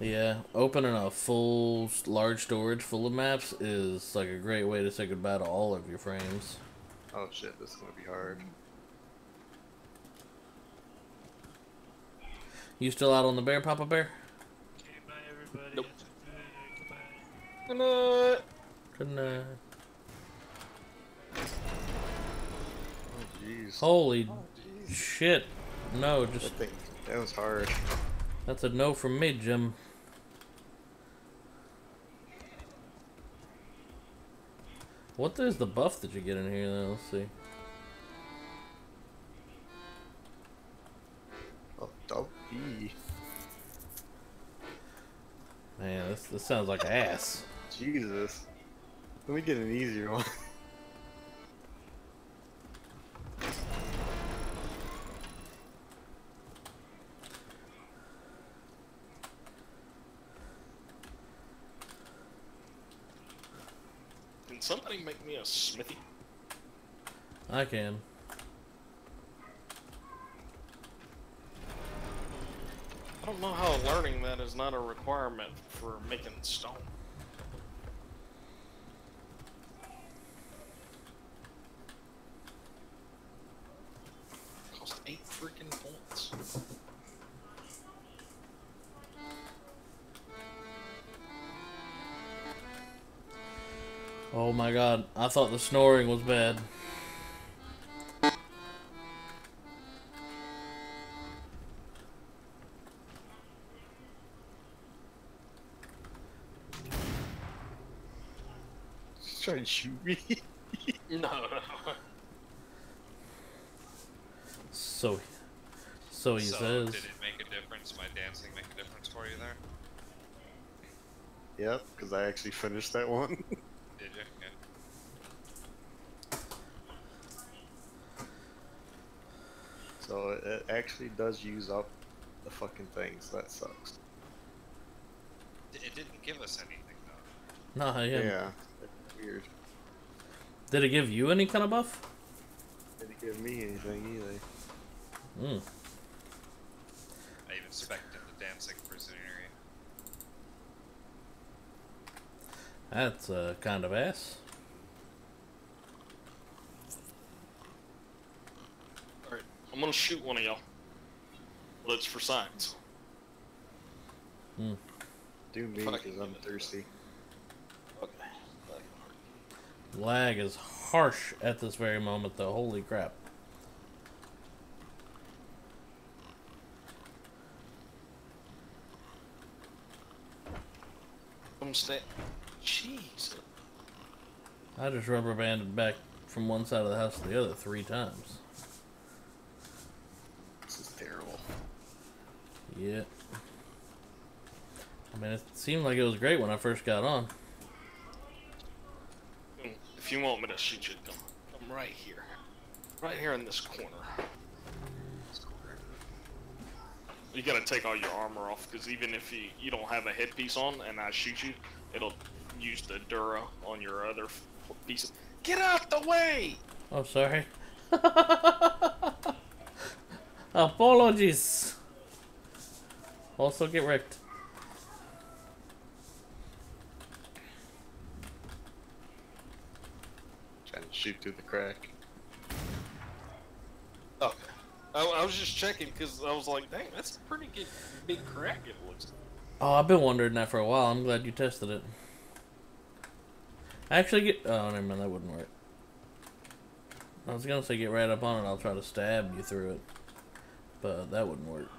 Yeah, opening a full large storage full of maps is like a great way to say goodbye to all of your frames. Oh shit, this is gonna be hard. You still out on the bear, Papa Bear? Okay, bye everybody. Nope. Goodbye. Good night. Good night. Oh jeez. Holy shit. No, just... That was hard. That's a no from me, Jim. What is the buff that you get in here, though? Let's see. Oh, double E. Man, this sounds like ass. Jesus. Let me get an easier one. Can somebody make me a smithy? I can. I don't know how learning that is not a requirement for making stone. Cost 8 freaking points. Oh my god, I thought the snoring was bad. He's trying to shoot me. No. So he So, says. did it make a difference? My dancing make a difference for you there? Yep, because I actually finished that one. Did you? Yeah. So it actually does use up the fucking things. That sucks. It didn't give us anything though. Nah, Yeah. Weird. Did it give you any kind of buff? Didn't give me anything either. Hmm. I even spec'd in the dancing prison area. That's kind of ass. Alright, I'm gonna shoot one of y'all. Well, it's for science. Hmm. Do me, because I'm thirsty. Okay. Lag is harsh at this very moment, though. Holy crap. I'm staying. Jeez. I just rubber banded back from one side of the house to the other 3 times. This is terrible. Yeah. I mean, it seemed like it was great when I first got on. If you want me to shoot you, I'm right here. Right here in this corner. You gotta take all your armor off, because even if you don't have a headpiece on and I shoot you, it'll use the Dura on your other pieces. Get out the way! Oh, sorry. Apologies. Also get wrecked. Trying to shoot through the crack. Okay. I was just checking, because I was like, dang, that's a pretty good big crack it looks like. Oh, I've been wondering that for a while. I'm glad you tested it. I actually get... Oh, never mind. That wouldn't work. I was going to say get right up on it. I'll try to stab you through it. But that wouldn't work.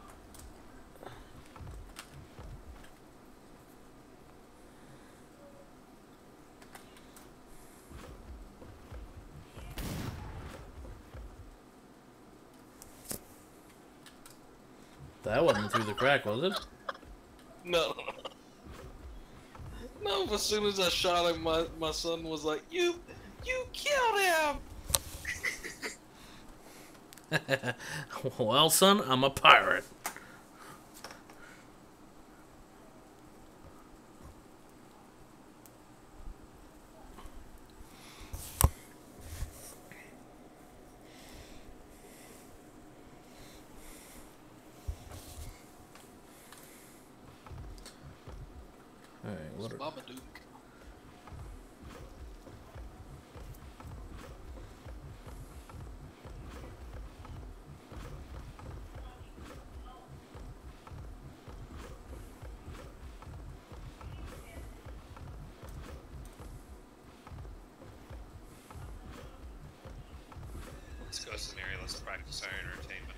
That wasn't through the crack, was it? No. No, as soon as I shot him, my son was like, You killed him! Well, son, I'm a pirate. Alright, what are... Babadook. Let's go scenario, let's practice our entertainment.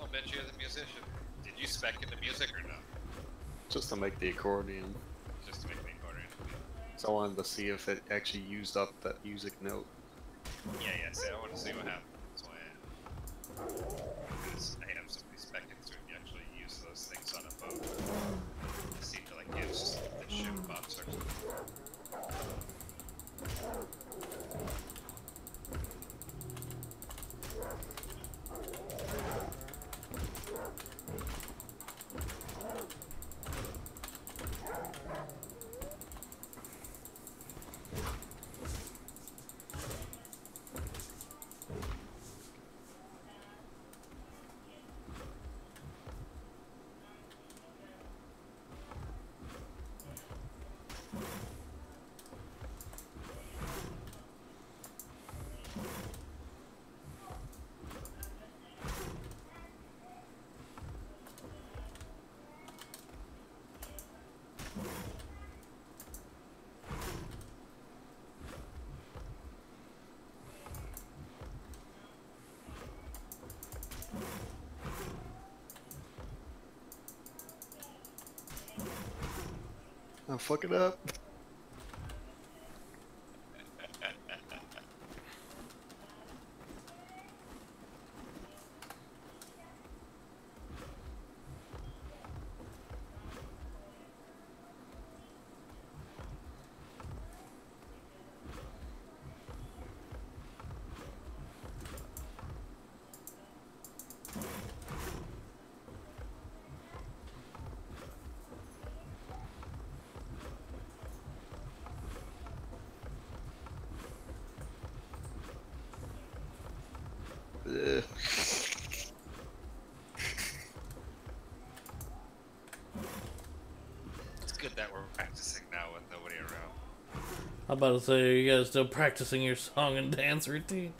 I'll bet you're the musician. Did you spec in the music or no? Just to make the accordion. Just to make the accordion. So I wanted to see if it actually used up that music note. Yeah, see, I want to see what happens. That's why because I have somebody specking through and you actually use those things on a boat. It seemed to like give the ship box or something. I'll fuck it up. we're practicing now with nobody around. I'm about to say, are you guys still practicing your song and dance routine?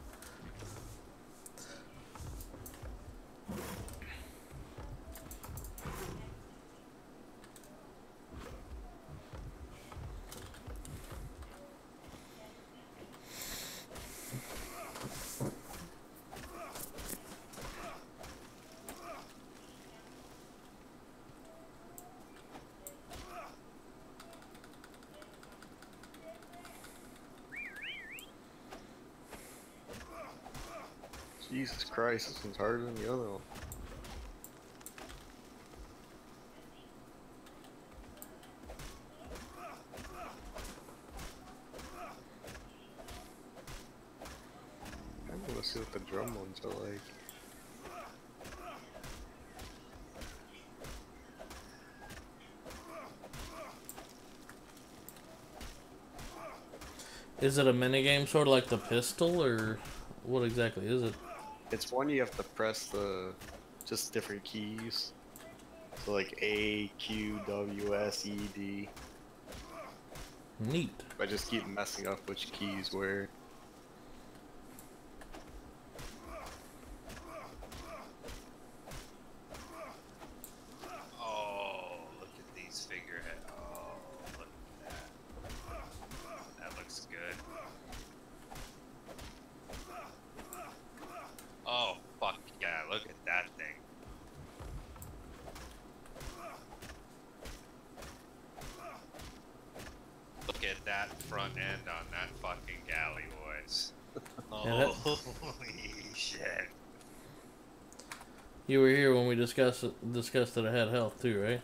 Jesus Christ, this one's harder than the other one. I want to see what the drum ones are like. Is it a minigame sort of like the pistol, or what exactly is it? It's one you have to press the just different keys. So like A, Q, W, S, E, D. Neat. I just keep messing up which keys where. Oh, look at these figurehead. Oh, look at that. That looks good. Oh, fuck yeah, look at that thing. Look at that front end on that fucking galley, boys. Oh, holy shit. You were here when we discussed that it had health too, right?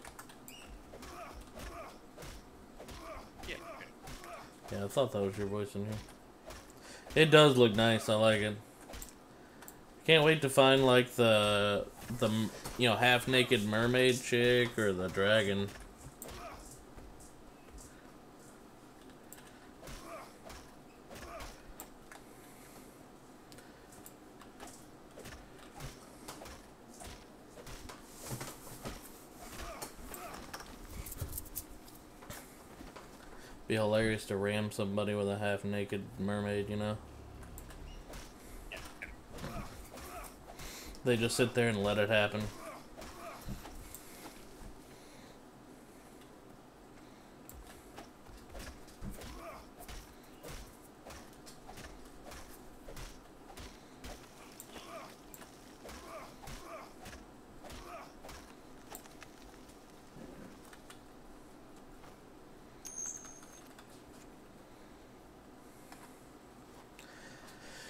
Yeah. Yeah, I thought that was your voice in here. It does look nice. I like it. Can't wait to find like the you know, half naked mermaid chick or the dragon. Be hilarious to ram somebody with a half naked mermaid, you know? They just sit there and let it happen.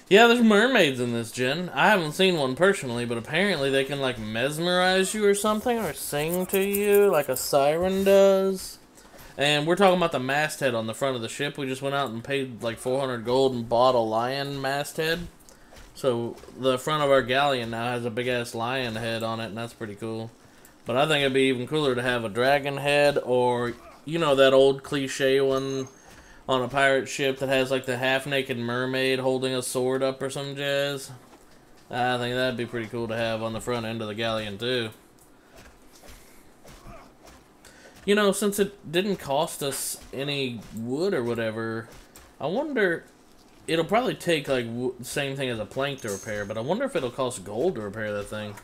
Yeah, there's mermaids in this gen. I haven't seen one personally, but apparently they can like mesmerize you or something, or sing to you like a siren does. And we're talking about the masthead on the front of the ship. We just went out and paid like 400 gold and bought a lion masthead. So the front of our galleon now has a big ass lion head on it, and that's pretty cool. But I think it'd be even cooler to have a dragon head, or you know that old cliche one on a pirate ship that has like the half-naked mermaid holding a sword up or some jazz. I think that'd be pretty cool to have on the front end of the galleon too. You know, since it didn't cost us any wood or whatever, I wonder, it'll probably take like the same thing as a plank to repair, but I wonder if it'll cost gold to repair that thing.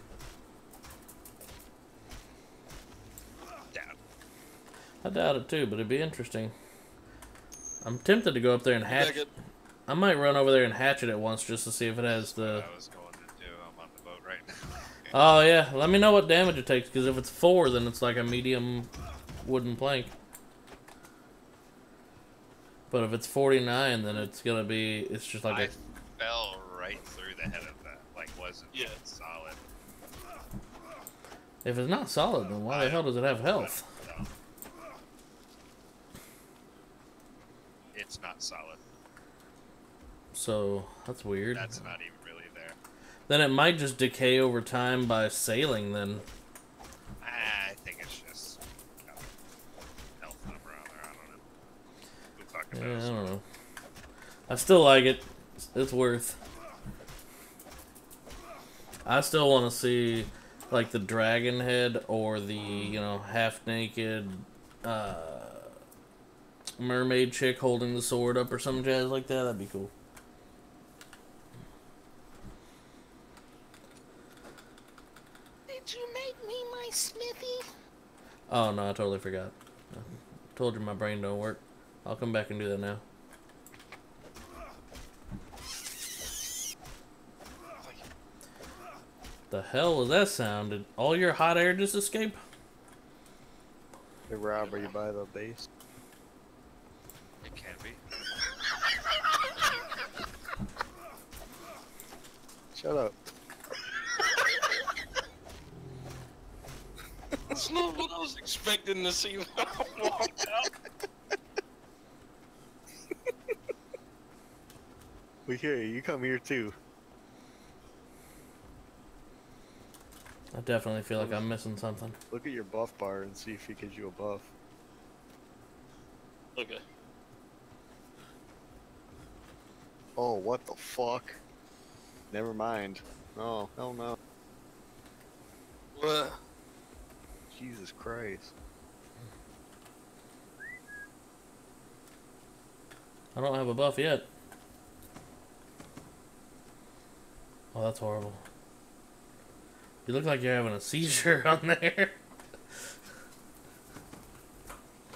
I doubt it too, but it'd be interesting. I'm tempted to go up there and hatch it. I might run over there and hatch it at once just to see if it has the... I was going to do. I'm on the boat right now. Oh yeah, let me know what damage it takes, because if it's 4, then it's like a medium wooden plank. But if it's 49, then it's gonna be... It's just like I fell right through the head of that. Like, wasn't solid. If it's not solid, then why the hell does it have health? It's not solid. So, that's weird. That's not even really there. Then it might just decay over time by sailing, then. I think it's just health number on there. I don't know. Who fucking knows? I don't know. I still like it. It's worth. I still want to see, like, the dragon head or the, you know, half-naked, mermaid chick holding the sword up or some jazz like that. That'd be cool. Did you make me my smithy? Oh no, I totally forgot. I told you my brain don't work. I'll come back and do that now. The hell was that sound? Did all your hot air just escape? The robbery by the base. It can be. Shut up. That's not what I was expecting to see when I walked out. We hear you. You come here too. I definitely feel like I'm missing something. Look at your buff bar and see if he gives you a buff. Okay. Oh, what the fuck? Never mind. Oh, hell no. What? Jesus Christ. I don't have a buff yet. Oh, that's horrible. You look like you're having a seizure on there.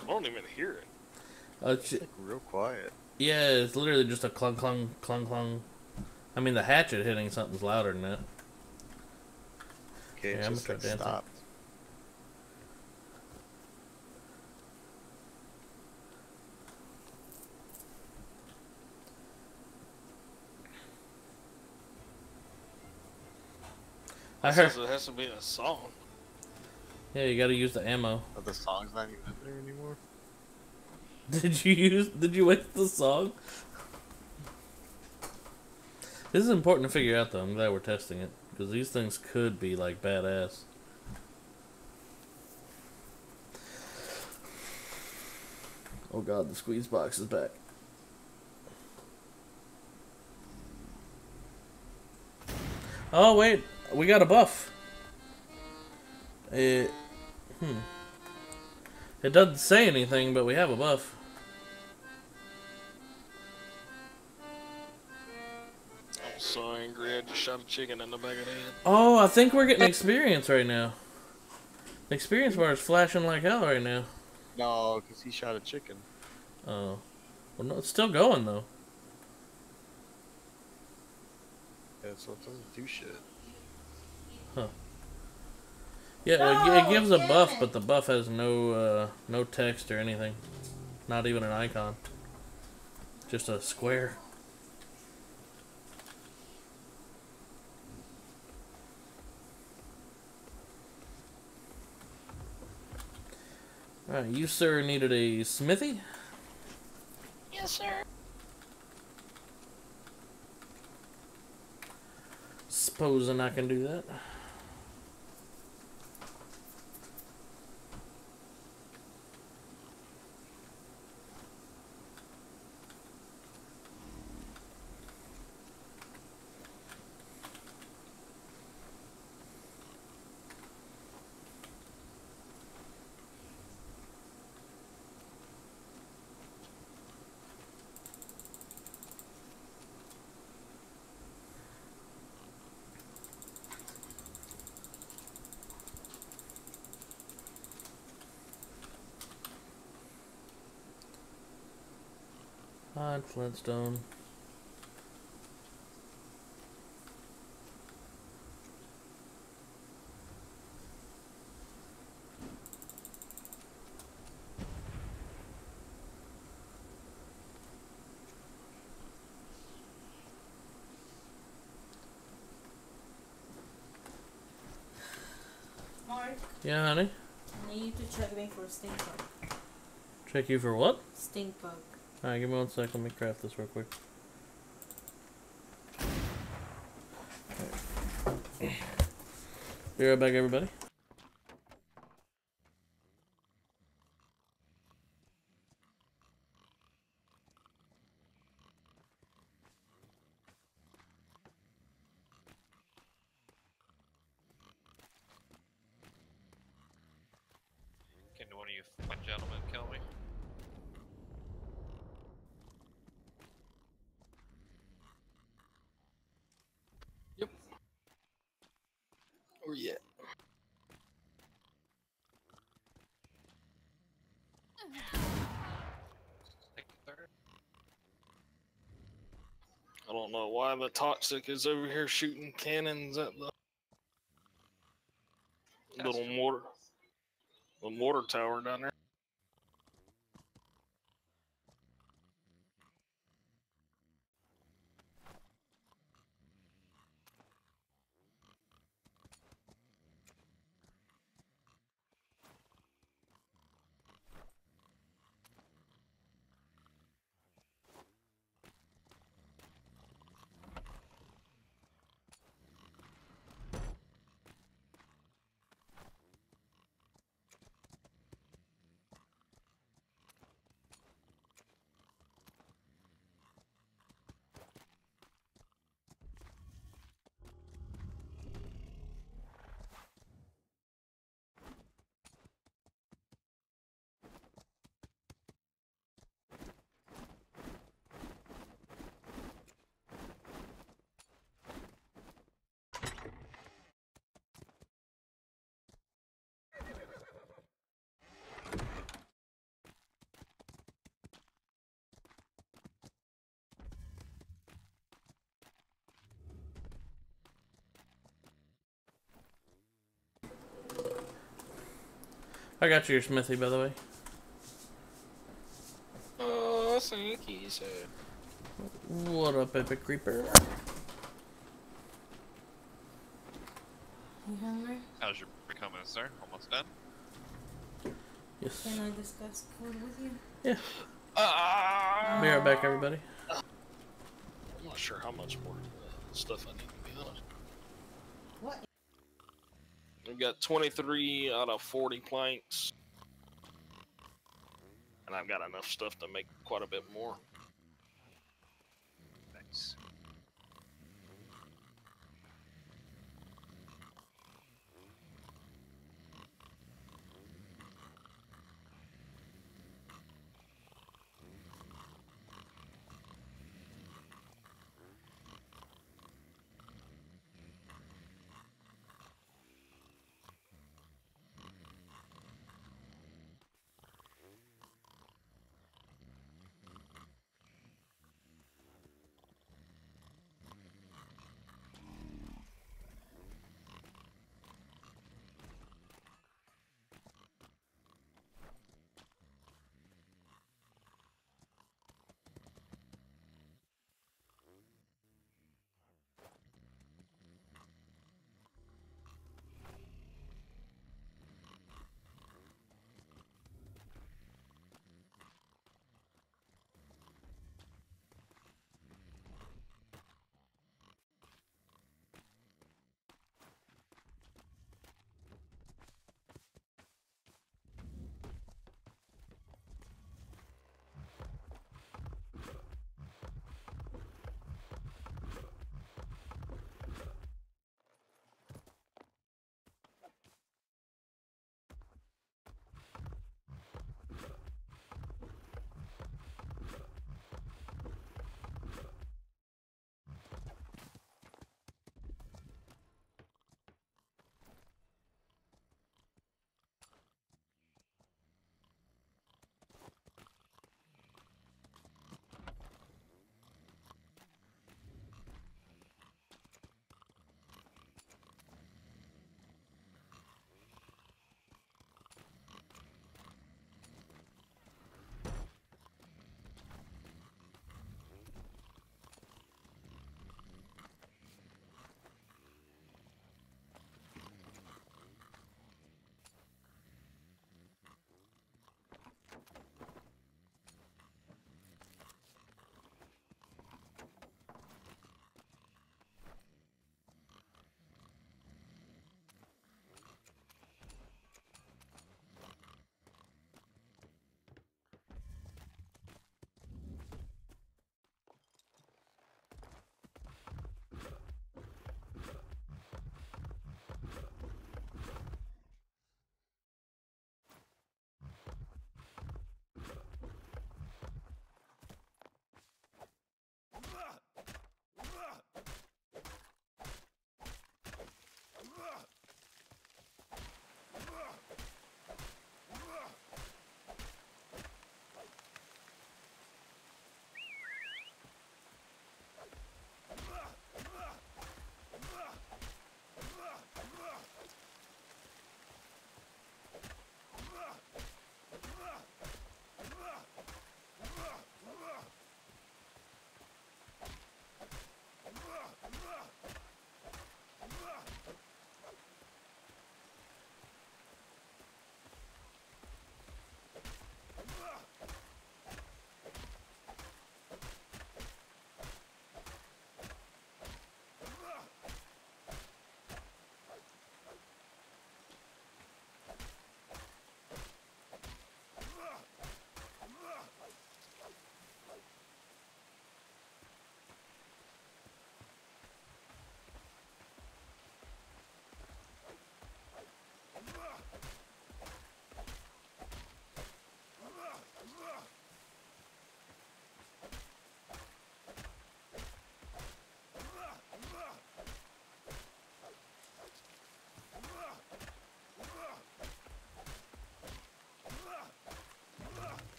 I don't even hear it. It's like real quiet. Yeah, it's literally just a clunk, clunk, clunk, clunk. I mean, the hatchet hitting something's louder than that. Okay, Yeah, it's I'm just gonna like try dancing. stopped. I It heard. says it has to be a song. Yeah, you gotta use the ammo. But the song's not even there anymore. Did you waste the song? This is important to figure out though. I'm glad we're testing it. Because these things could be like badass. Oh god, the squeeze box is back. Oh wait, we got a buff. It doesn't say anything, but we have a buff. I'm so angry I just shot a chicken in the back of the head. Oh, I think we're getting experience right now. The experience bar is flashing like hell right now. No, because he shot a chicken. Oh. Well, no, it's still going, though. Yeah, so it doesn't do shit. Huh. Yeah, it gives a buff, but the buff has no text or anything. Not even an icon. Just a square. Alright, you, sir, needed a smithy? Yes, sir. Supposing I can do that. Hide Flintstone. Mark, Yeah, honey? I need you to check me for stink bug. Check you for what? Stink bug. Alright, give me 1 sec. Let me craft this real quick. Right. Be right back, everybody. Can one of you fine gentlemen kill me? don't know why the toxic is over here shooting cannons at the little mortar tower down there. I got you your smithy, by the way. Oh, thank you, sir. What up, Epic Creeper? You hungry? How's your coming, sir? Almost done? Yes. Can I discuss food with you? Yeah. Be right back, everybody. I'm not sure how much more stuff I need, to be honest. What? We've got 23 out of 40 planks. And I've got enough stuff to make quite a bit more. Nice.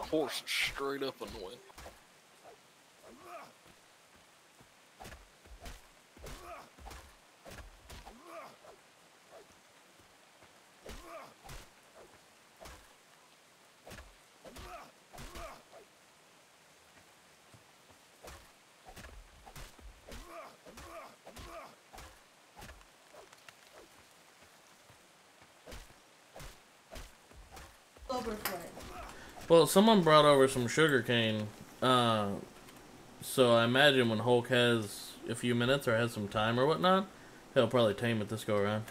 horse is straight up annoying. Over for it. Well, someone brought over some sugar cane, so I imagine when Hulk has a few minutes or has some time or whatnot, he'll probably tame it this go around.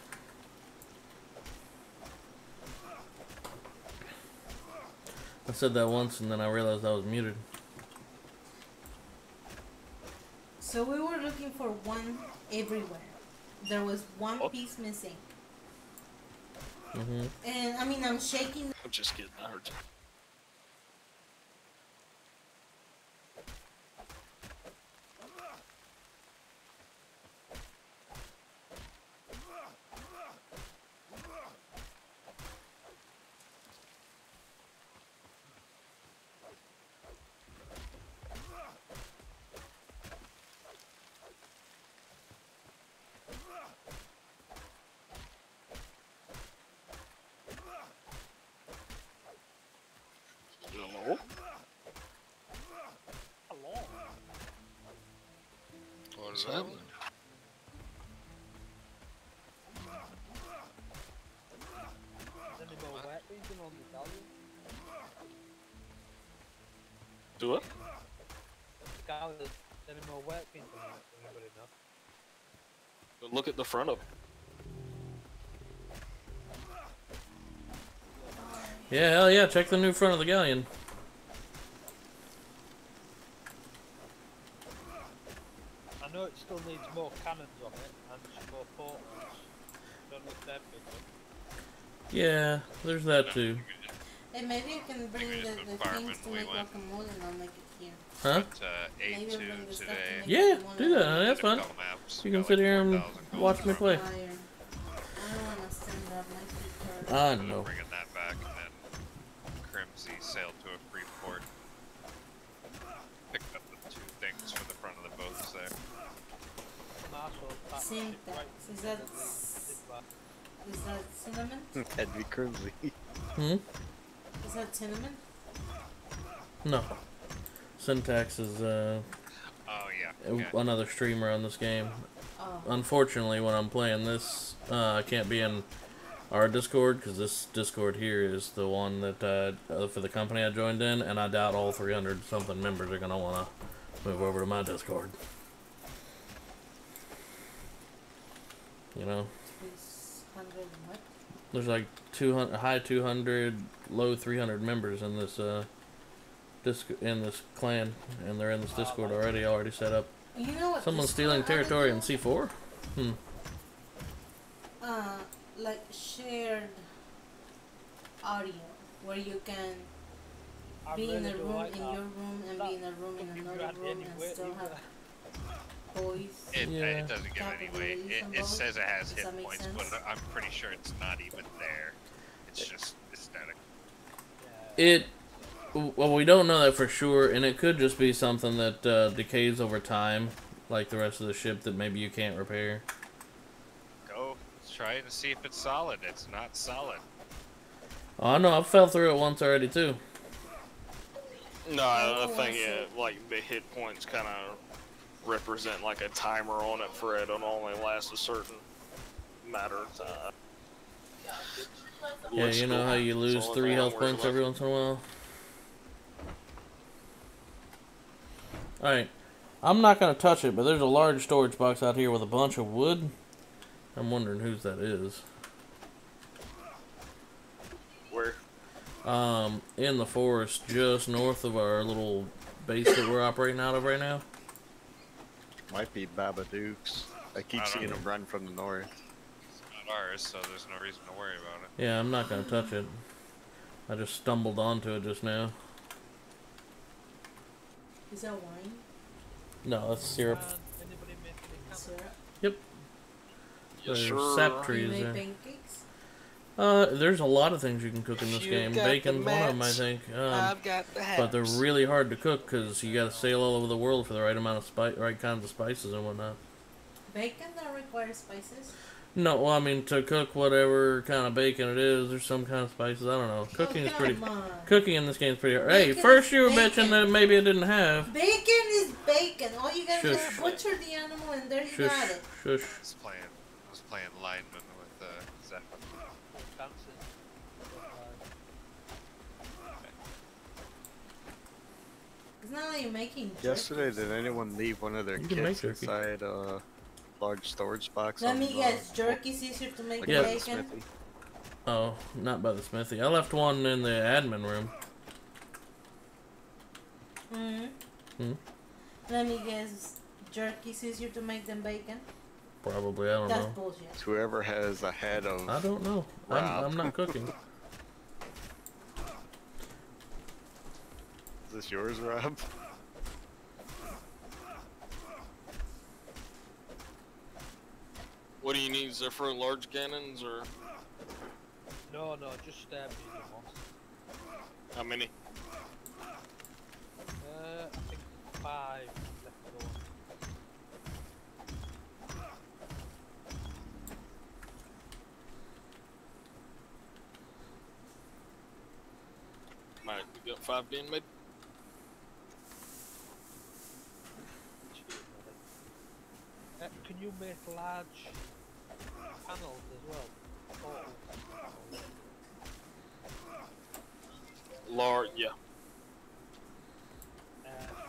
I said that once and then I realized I was muted. So we were looking for one everywhere. There was one piece missing. Mm-hmm. And I mean, I'm shaking. I'm just kidding. I heard you. Hello? Hello. What's happening? Is any more wet painting on the galleon? Do it? The galleon, is any more wet painting on it? Does anybody know? Look at the front of it. Yeah, hell yeah, check the new front of the galleon. I know it still needs more cannons on it and some more portals. Don't know if they're big enough. Yeah, there's that too. Hey, maybe I can bring the things to make guacamole and I'll make it here. Huh? Maybe I'll bring the stuff to make Yeah, guacamole. do that. That's fine. You can sit here and watch me play. I don't want to stand up. My feet hurt. I know. Bringing that back, and then Crimsy sailed to a free port. Picked up the 2 things for the front of the boats there. Syntax. Is that cinnamon? That'd be Crimsy. Hmm? Is that cinnamon? No. Syntax is Oh yeah. Okay. another streamer on this game. Oh. Unfortunately, when I'm playing this, I can't be in our Discord because this Discord here is the one that for the company I joined in, and I doubt all 300 something members are gonna want to move over to my Discord. You know, there's like 200, high 200, low 300 members in this in this clan, and they're in this Discord already set up. You know what? Someone's stealing territory in C4. Like shared audio, where you can be in a room in your room and be in a room in another room and still have voice. It doesn't give any weight. It says it has hit points, but I'm pretty sure it's not even there. It's just aesthetic. Well, we don't know that for sure, and it could just be something that decays over time, like the rest of the ship that maybe you can't repair. Go try it and see if it's solid. It's not solid. Oh, I know. I fell through it once already too. No, I think like the hit points kind of represent like a timer on it for it. It'll only last a certain matter of time. Yeah, you know how you lose 3 health points every once in a while? Alright, I'm not going to touch it, but there's a large storage box out here with a bunch of wood. I'm wondering whose that is. Where? In the forest just north of our little base that we're operating out of right now. Might be Babadook's. I keep seeing him run from the north. It's not ours, so there's no reason to worry about it. Yeah, I'm not going to touch it. I just stumbled onto it just now. Is that wine? No, that's syrup. Syrup? Yep. Yes, There's sap Do you trees make there. pancakes? There's a lot of things you can cook in this game. Bacon's one of them, I think. I've got the but they're really hard to cook because you got to sail all over the world for the right amount of right kinds of spices and whatnot. Bacon don't require spices? No, well, I mean, to cook whatever kind of bacon it is, there's some kind of spices. I don't know. Cooking is pretty. Cooking in this game is pretty hard. Hey, first you were bitching that maybe it didn't have. Bacon is bacon. All you gotta do is butcher the animal and there you got it. I was playing lineman with Zephyr. It's not like you're making jerky. Yesterday, did anyone leave one of their kits inside a large storage box? Let me guess, jerky's easier to make than bacon? Oh, not by the smithy. I left one in the admin room. Let me guess, jerky's easier to make than bacon? Probably, I don't know. That's bullshit. Whoever has a head of... I don't know. I'm not cooking. Is this yours, Rob? What do you need, Zephyr? Large cannons or? No, just medium ones. How many? I think 5 left to go. Alright, we got 5 being made. Can you make large panels as well? Large, yeah.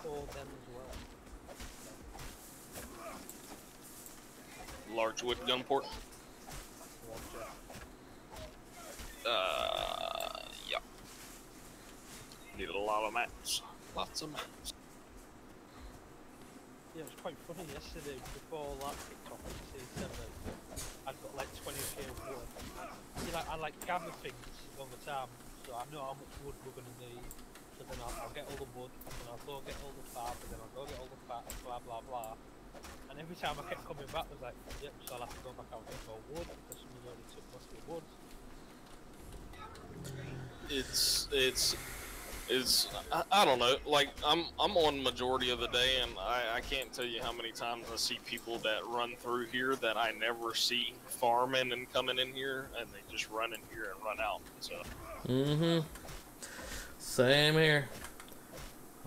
For them as well. Large wood gun port. Yeah. Need a lot of mats. Lots of mats. Yeah, it was quite funny yesterday before all that kicked off in C7. I'd got like 20k of wood. You know, I like gather things all the time, so I know how much wood we're gonna need. So then I'll get all the wood, and I'll go get all the fat, and then I'll go get all the fat, blah blah blah. And every time I kept coming back, I was like, yep, so I'll have to go back out and get more wood because someone's already took most of the wood. I don't know, like I'm on majority of the day and I can't tell you how many times I see people that run through here that I never see farming and coming in here and they just run in here and run out, so. Same here.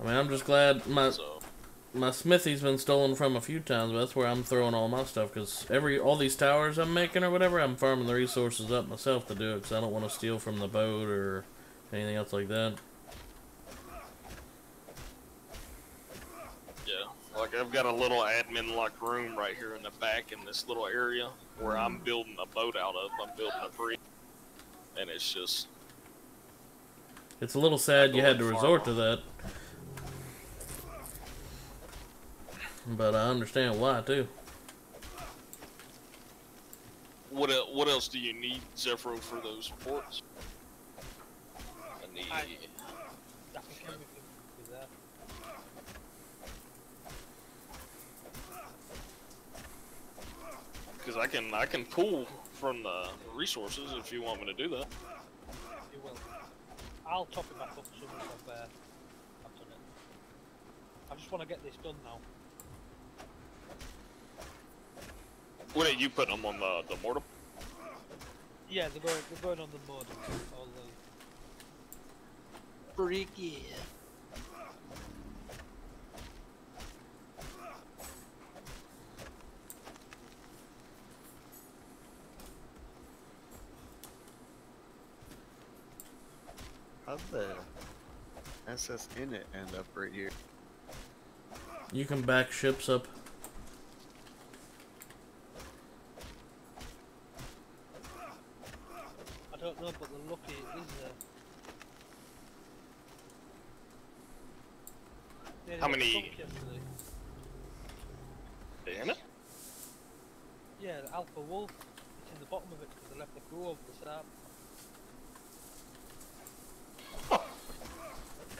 I mean, I'm just glad my smithy's been stolen from a few times, but that's where I'm throwing all my stuff, because all these towers I'm making or whatever, I'm farming the resources up myself to do it, because I don't want to steal from the boat or anything else like that. Yeah, like I've got a little admin locked room right here in the back in this little area where I'm building a boat out of. I'm building a bridge, and it's just... It's a little sad you had to resort to that. But I understand why, too. What else do you need, Zephyr, for those ports? I need... I think everything will be there. Because I can pull from the resources if you want me to do that. You will. I'll top it back up soon as I've done it. I just want to get this done now. When are you putting them on the mortar? Yeah, they're going on the modem. All the freaky. How'd the SS in it end up right here? You can back ships up. I don't know, but the lucky is there. How many? In it? Yeah, the Alpha Wolf. It's in the bottom of it because they left the crew over the side.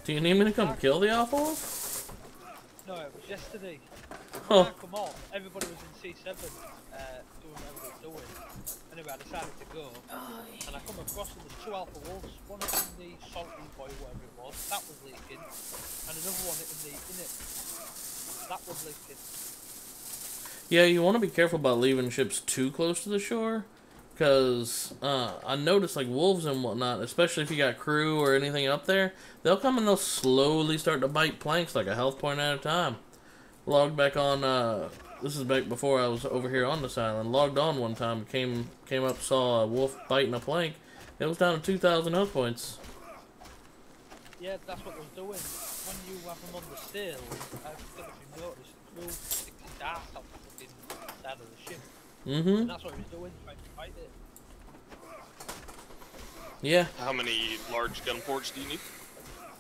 Do you need me to come kill the Alpha Wolf? No, it was yesterday. when I come on, everybody was in C7 doing whatever they were doing. Anyway, I decided to go, and I come across and there's 2 alpha wolves, one in the salty boy, whatever it was, that was leaking, and another one in it, that was leaking. Yeah, you want to be careful about leaving ships too close to the shore, because I noticed like wolves and whatnot, especially if you got crew or anything up there, they'll come and they'll slowly start to bite planks like a health point at a time. Logged back on, this is back before I was over here on this island, logged on one time, came up, saw a wolf biting a plank, it was down to 2,000 health points. Yeah, that's what they're doing. When you have them on the sail, I don't know if you noticed, the crew sticks his ass out the fucking side of the ship. And that's what he was doing, trying to fight it. Yeah. How many large gun ports do you need?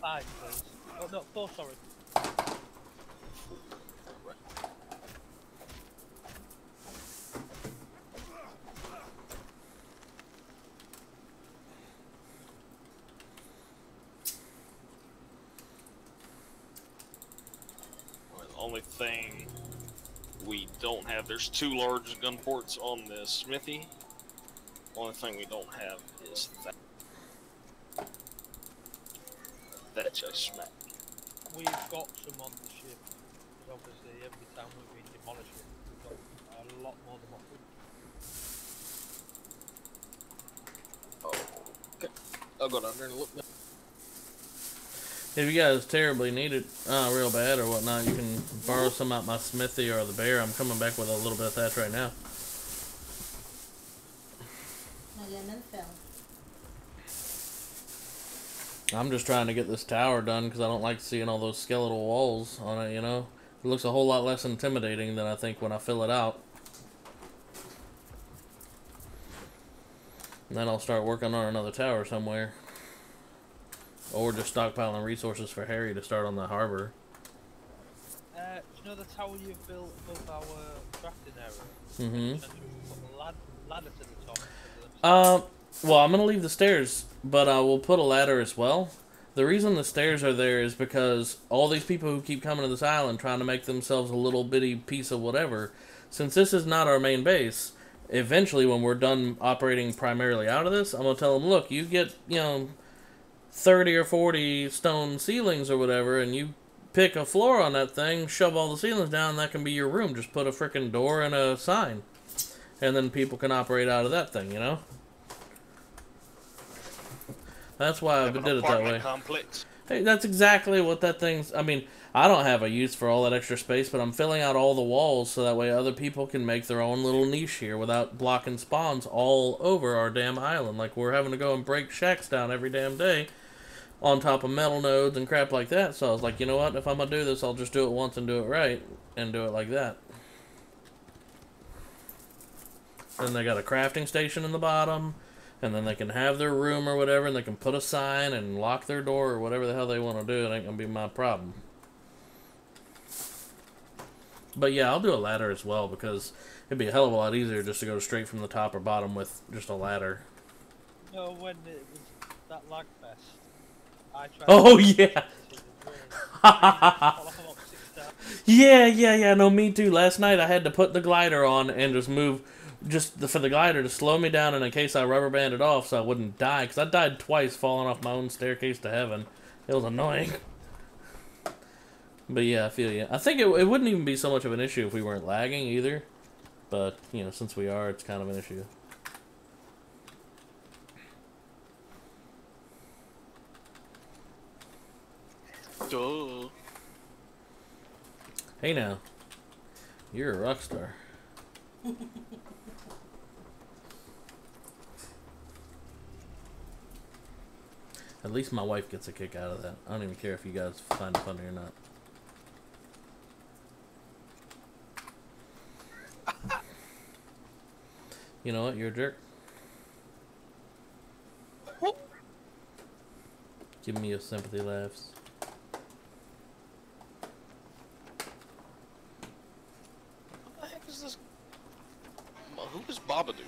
5, please. Oh no, 4, sorry. The only thing we don't have, there's 2 large gun ports on the smithy. Only thing we don't have is that. That's a smack. We've got some on the ship, but obviously every time we've been demolished it, we've got a lot more than what we. Oh, okay. I'll go down there and look now. If you guys terribly need it real bad or whatnot, you can borrow some out my smithy or the bear. I'm coming back with a little bit of thatch right now. My lemon fell. I'm just trying to get this tower done because I don't like seeing all those skeletal walls on it, you know? It looks a whole lot less intimidating than I think when I fill it out. And then I'll start working on another tower somewhere. Or just stockpiling resources for Harry to start on the harbor. Do you know the tower you've built above our crafting area? Mm-hmm. Put a ladder to the top. Well, I'm gonna leave the stairs, but I will put a ladder as well. The reason the stairs are there is because all these people who keep coming to this island trying to make themselves a little bitty piece of whatever, since this is not our main base, eventually when we're done operating primarily out of this, I'm gonna tell them, look, you get, 30 or 40 stone ceilings or whatever, and you pick a floor on that thing, shove all the ceilings down, that can be your room. Just put a frickin' door and a sign. And then people can operate out of that thing, you know? That's why I did it that way. Complex. Hey, that's exactly what that thing's... I mean, I don't have a use for all that extra space, but I'm filling out all the walls so that way other people can make their own little niche here without blocking spawns all over our damn island. Like, we're having to go and break shacks down every damn day on top of metal nodes and crap like that. So I was like, you know what? If I'm going to do this, I'll just do it once and do it right. And do it like that. Then they got a crafting station in the bottom. And then they can have their room or whatever. And they can put a sign and lock their door or whatever the hell they want to do. It ain't going to be my problem. But yeah, I'll do a ladder as well. Because it'd be a hell of a lot easier just to go straight from the top or bottom with just a ladder. No, when it was that lag fest. Oh yeah. Yeah, no, me too. Last night I had to put the glider on and just move, for the glider to slow me down and in case I rubber banded off so I wouldn't die. Because I died twice falling off my own staircase to heaven. It was annoying. But yeah, I feel you. I think it wouldn't even be so much of an issue if we weren't lagging either. But, since we are, it's kind of an issue. Duh. Hey now, you're a rock star. At least my wife gets a kick out of that. I don't even care if you guys find it funny or not. You know what? You're a jerk. Give me your sympathy laughs. What the heck is this? Who is Babadoo?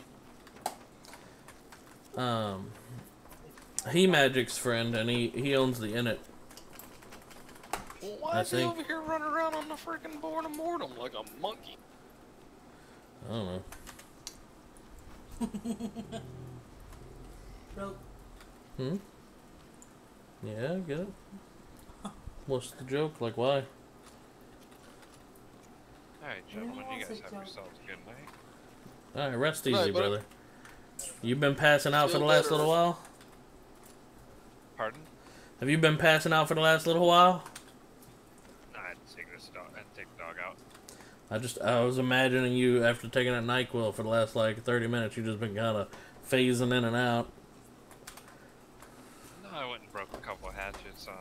He Magic's friend, and he owns the Init. Why is he over here running around on the freaking board of mortem like a monkey? I don't know. Broke. Hmm? Yeah, I get it. What's the joke? Like, why? Alright, gentlemen, you guys have yourselves a good night. Alright, rest easy, Right, brother. You been passing out for the last little while? Pardon? Have you been passing out for the last little while? Nah, I had to take this dog. I had to take the dog out. I was imagining you after taking that NyQuil for the last like 30 minutes. You just been kind of phasing in and out. No, I went and broke a couple of hatchets on,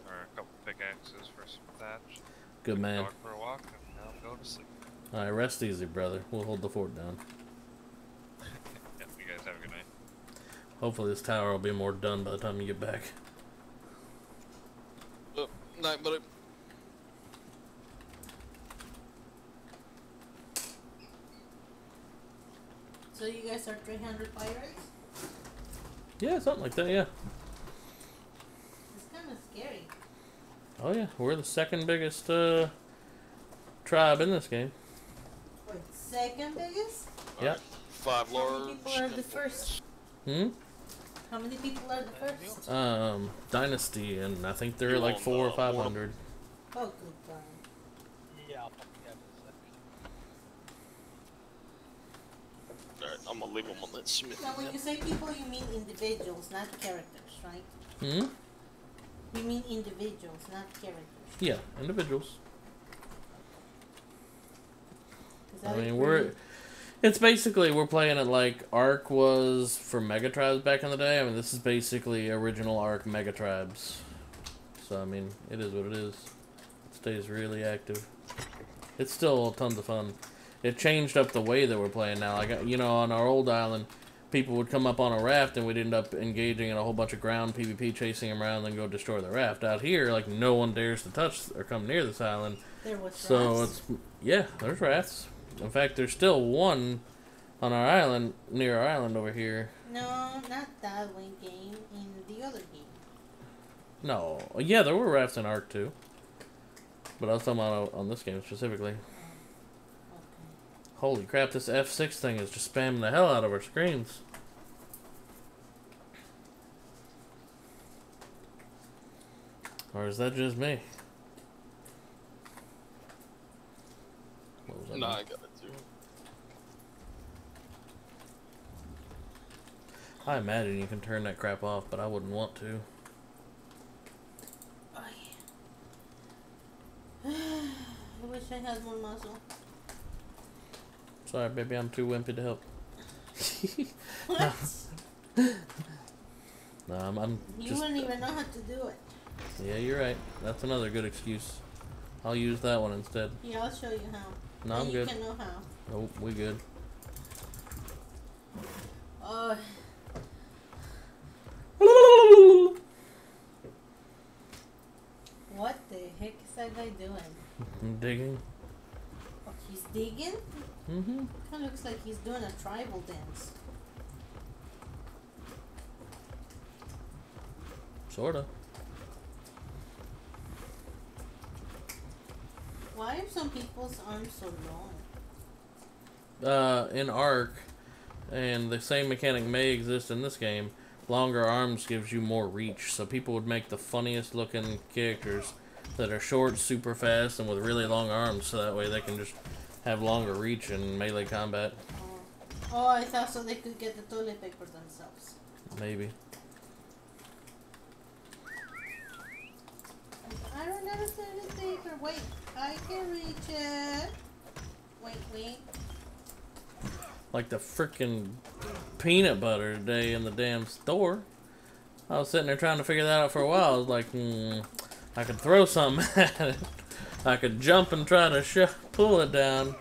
or a couple pickaxes for some thatch. Good Took man. the dog for a walk, and now I'm going to sleep. All right, rest easy, brother. We'll hold the fort down. Yep, you guys have a good night. Hopefully this tower will be more done by the time you get back. Night, buddy. So you guys are 300 pirates? Yeah, something like that, yeah. It's kind of scary. Oh yeah, we're the second biggest tribe in this game. Wait, second biggest? Yeah. 5 How large. many people are the first? Hmm? How many people are the first? Dynasty, and I think they're You like want, 400 or 500. Oh, good God. Yeah, I'll probably have a Alright, I'm gonna leave him on that smith. Now, when you say people, you mean individuals, not characters, right? Hmm? You mean individuals, not characters. Yeah, individuals. 'Cause I that mean, would it's basically, we're playing it like ARK was for Mega Tribes back in the day. I mean, this is basically original ARK Mega Tribes. So, I mean, it is what it is. It stays really active. It's still tons of fun. It changed up the way that we're playing now. Like, you know, on our old island, people would come up on a raft and we'd end up engaging in a whole bunch of ground PvP, chasing them around, and then go destroy the raft. Out here, like, no one dares to touch or come near this island. There was So rafts? yeah, there's rafts. In fact, there's still one on our island, near our island over here. No, not that one game, in the other game. No, yeah, there were rafts in ARK 2. But I was talking about on this game specifically. Holy crap, this F6 thing is just spamming the hell out of our screens. Or is that just me? What was that? Nah, I got it too. I imagine you can turn that crap off, but I wouldn't want to. Oh, yeah. I wish I had more muscle. Sorry, baby, I'm too wimpy to help. What? No, I'm You just... wouldn't even know how to do it. Yeah, you're right. That's another good excuse. I'll use that one instead. Yeah, I'll show you how. No, Then I'm you good. can know how. Nope, we good. Oh. What the heck is that guy doing? Digging. Oh, he's digging? Mm-hmm. Kind of looks like he's doing a tribal dance. Sorta. Why are some people's arms so long? In ARK, and the same mechanic may exist in this game, longer arms gives you more reach. So people would make the funniest looking characters that are short, super fast, and with really long arms, so that way they can just have longer reach in melee combat. Oh, I thought so they could get the toilet paper themselves. Maybe. I don't have a toilet paper. Wait, I can reach it. Wait. Like the freaking peanut butter today in the damn store. I was sitting there trying to figure that out for a while. I was like, I could throw something at it. I could jump and try to pull it down.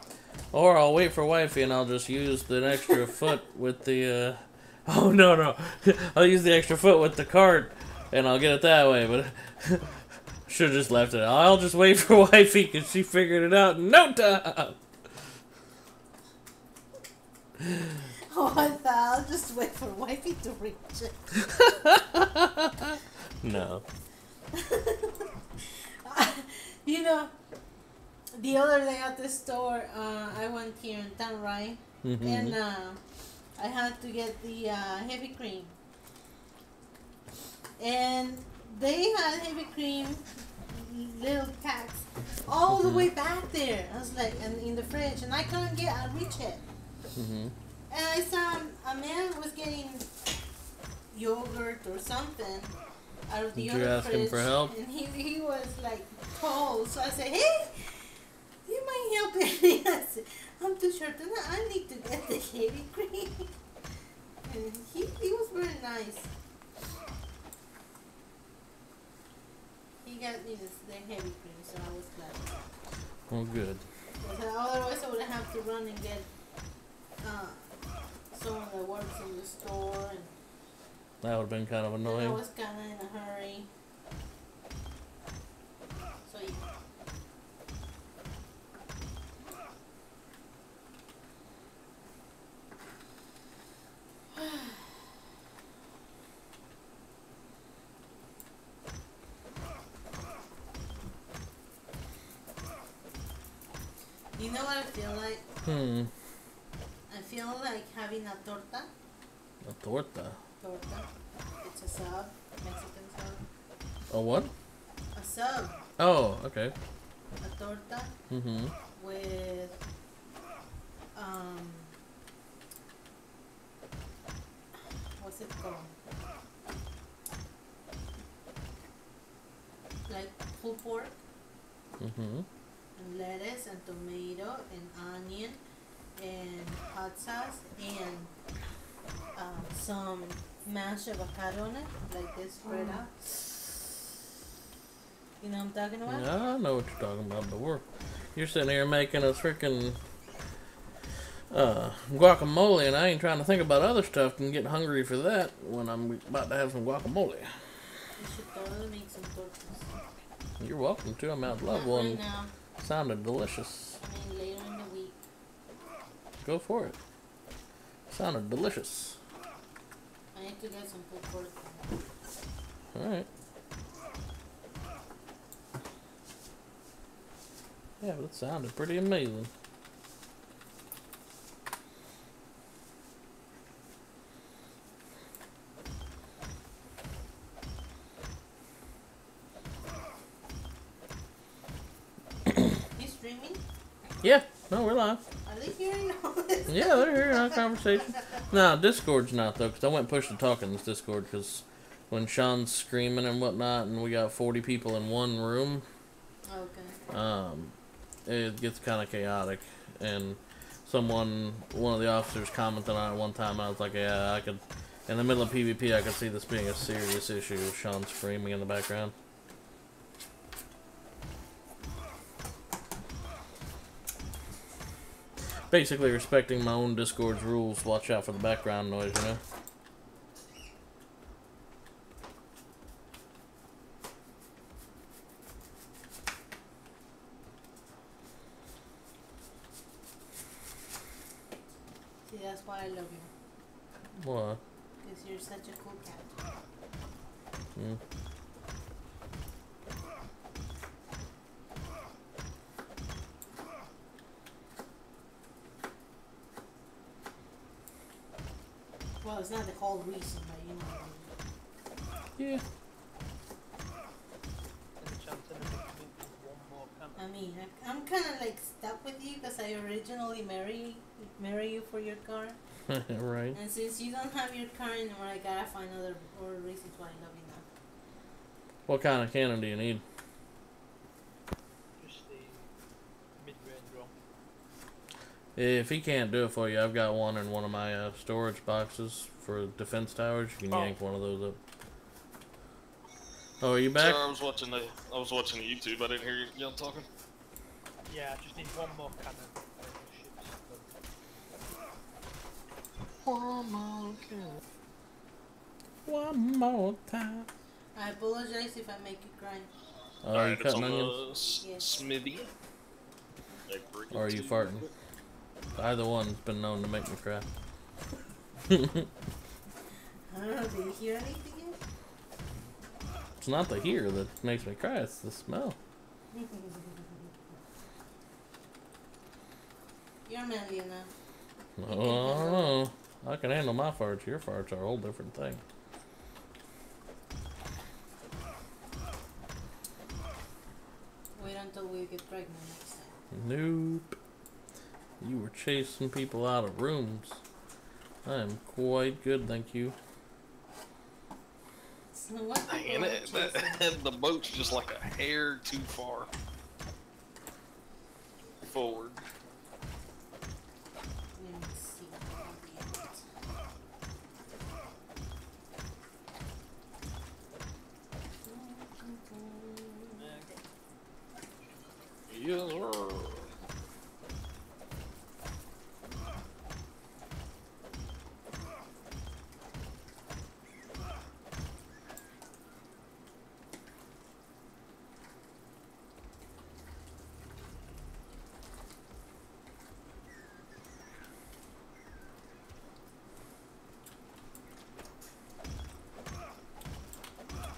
Or I'll wait for wifey and I'll just use the extra foot with the, oh no. I'll use the extra foot with the cart and I'll get it that way, but should've just left it. I'll just wait for wifey because she figured it out in no time. Oh, I thought I'll just wait for wifey to reach it. You know, the other day at the store, I went here in town, right? And I had to get the heavy cream. And they had heavy cream, little packs, all the way back there. I was like, and in the fridge, and I couldn't reach it. And I saw a man was getting yogurt or something out of the Did you other ask fridge. him for help? And he was like tall, so I said, hey, do you mind helping me? I said, I'm too short, and I need to get the heavy cream. And he was very nice. He got me the heavy cream, so I was glad. Oh, good. Because otherwise, I would have to run and get someone that works in the store. And That would have been kind of annoying. I was kind of in a hurry. So, yeah. You know what I feel like? I feel like having a torta. A torta? Torta. It's a sub. Mexican sub. A what? A sub. Oh, okay. A torta. With what's it called? Like pulled pork. And lettuce and tomato and onion and hot sauce and some mashed avocado on it, like this spread out. You know what I'm talking about? Yeah, I know what you're talking about, but you're sitting here making a freaking guacamole, and I ain't trying to think about other stuff and get hungry for that when I'm about to have some guacamole. You should totally make some tortas. You're welcome to. I'm out love Not one. right now. Sounded delicious. I mean, later in the week. Go for it. Sounded delicious. I need to get some pulled pork. Alright. Yeah, but it sounded pretty amazing. You streaming? Yeah, no, we're live. Are they hearing all this? Yeah, they're hearing our conversation. No, Discord's not, though, because I went push to talk in this Discord, because when Sean's screaming and whatnot, and we got 40 people in one room, it gets kind of chaotic. And one of the officers commented on it one time, and I was like, yeah, I could, in the middle of PvP, I could see this being a serious issue, Sean screaming in the background. Basically respecting my own Discord's rules, watch out for the background noise, you know? See, that's why I love you. What? Because you're such a cool cat. Well, it's not the whole reason, but you know. Yeah. I mean, I'm kind of like stuck with you because I originally marry you for your car. Right. And since you don't have your car anymore, I gotta find other reasons why I love you now. What kind of cannon do you need? Just the mid-range roll. If he can't do it for you, I've got one in one of my storage boxes for defense towers. You can yank one of those up. Oh, are you back? Sorry, I was watching the YouTube. I didn't hear y'all talking. Yeah, I just need one more cannon. One more cannon. One more time. I apologize if I make you cry. Are you cutting onions? Yes. Smithy. Or are you farting? Either one's been known to make me cry. I don't know, did you hear anything yet? It's not the hear that makes me cry, it's the smell. You're manly enough. Oh, I can handle my farts. Your farts are a whole different thing. Wait until we get pregnant next time. Nope. You were chasing people out of rooms. I am quite good, thank you. So what Dang it, the boat's just like a hair too far forward. Let me see. Yes, sir.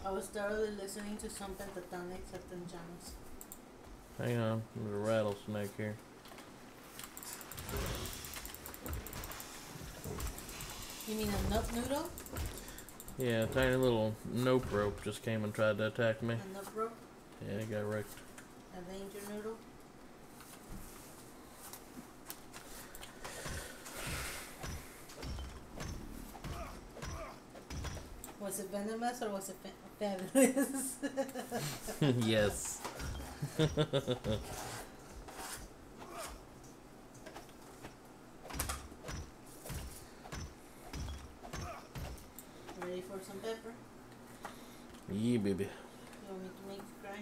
I was thoroughly listening to some pentatonics at the jams. Hang on, there's a rattlesnake here. You mean a nut noodle? Yeah, a tiny little nope rope just came and tried to attack me. A nut rope? Yeah, he got wrecked. A danger noodle? Was it venomous or was it fabulous? Yes. Ready for some pepper? Yeah, baby. You want me to make you cry?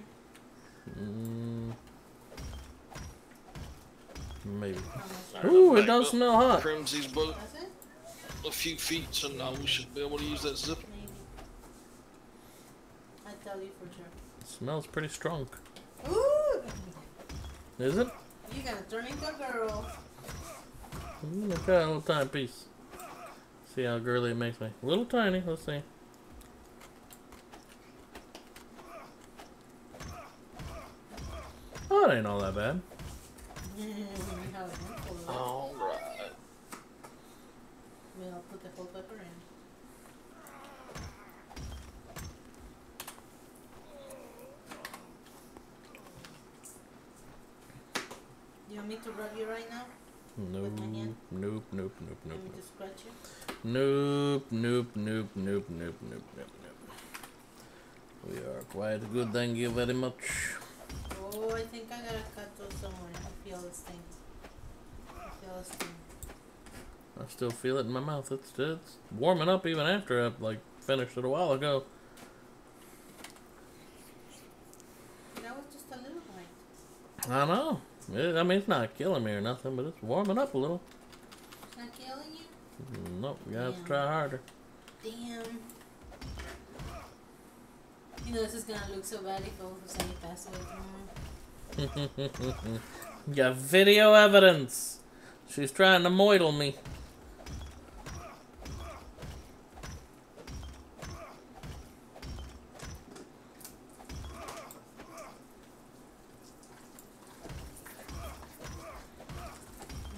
Maybe. How much? Ooh, it does smell hot. Crimsy's boat That's it? a few feet, so now we should be able to use that zipper. Maybe. I tell you for sure. It smells pretty strong. Ooh! Is it? You're gonna turn into a girl. Look at that little tiny piece. See how girly it makes me. A little tiny, let's see. Oh, it ain't all that bad. Alright. We'll put the whole pepper in. You want me to rub you right now? Nope, With my hand? nope, nope, nope, You nope, want me to nope. scratch you? Nope, nope, nope, nope, nope, nope, nope, nope. We are quite good, thank you very much. Oh, I think I gotta cut those somewhere. I feel this thing. I feel this thing. I still feel it in my mouth. It's warming up even after I finished it a while ago. That was just a little bite. I know. I mean, it's not killing me or nothing, but it's warming up a little. It's not killing you? Nope, you have to Damn. try harder. Damn. You know, this is gonna look so bad if all of a sudden you pass away tomorrow. You got video evidence. She's trying to moidle me.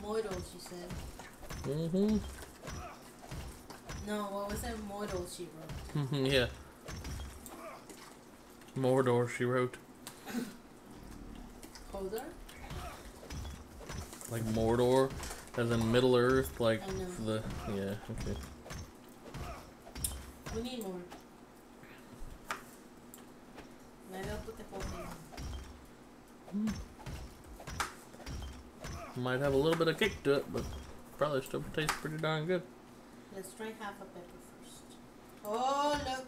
Moidal, she said. Mm-hmm. No, what was that Moidal she wrote? Yeah. Mordor, she wrote. Hodor? Like Mordor, as in Middle Earth, like I know. the yeah. Okay. We need more. Maybe I'll put the whole thing on. Might have a little bit of kick to it, but probably still tastes pretty darn good. Let's try half a pepper first. Oh, look!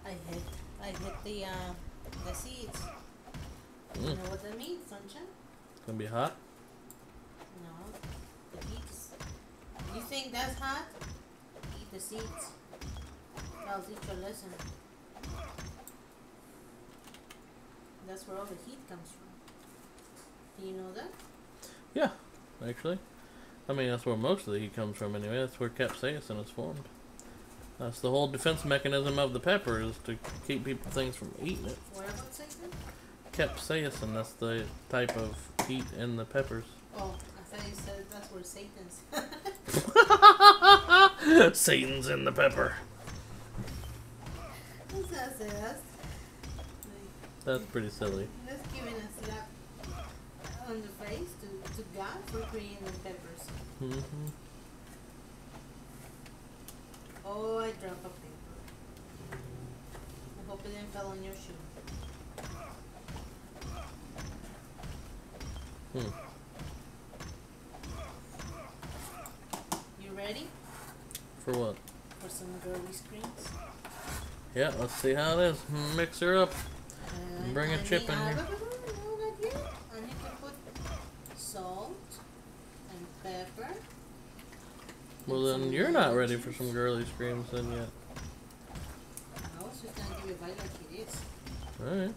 I hit the seeds. You know what that means, don't you? It's gonna be hot. No, the seeds. You think that's hot? Eat the seeds. I'll teach you a lesson. That's where all the heat comes from. Do you know that? Yeah, actually. I mean, that's where most of the heat comes from anyway. That's where capsaicin is formed. That's the whole defense mechanism of the pepper, is to keep things from eating it. What about Satan? capsaicin. That's the type of heat in the peppers. Oh, I thought you said that's where Satan's. Satan's in the pepper. That's pretty silly. Just giving a slap on the face to God for creating the peppers. Mm-hmm. Oh, I dropped a paper. I hope it didn't fall on your shoe. You ready? For what? For some girly screams? Yeah, let's see how it is. Mix her up. Bring a chip in here. No, not yet. I need to put salt and pepper. Well, then you're not ready for some girly screams then yet. I was just gonna give it a bite like it is. Alright.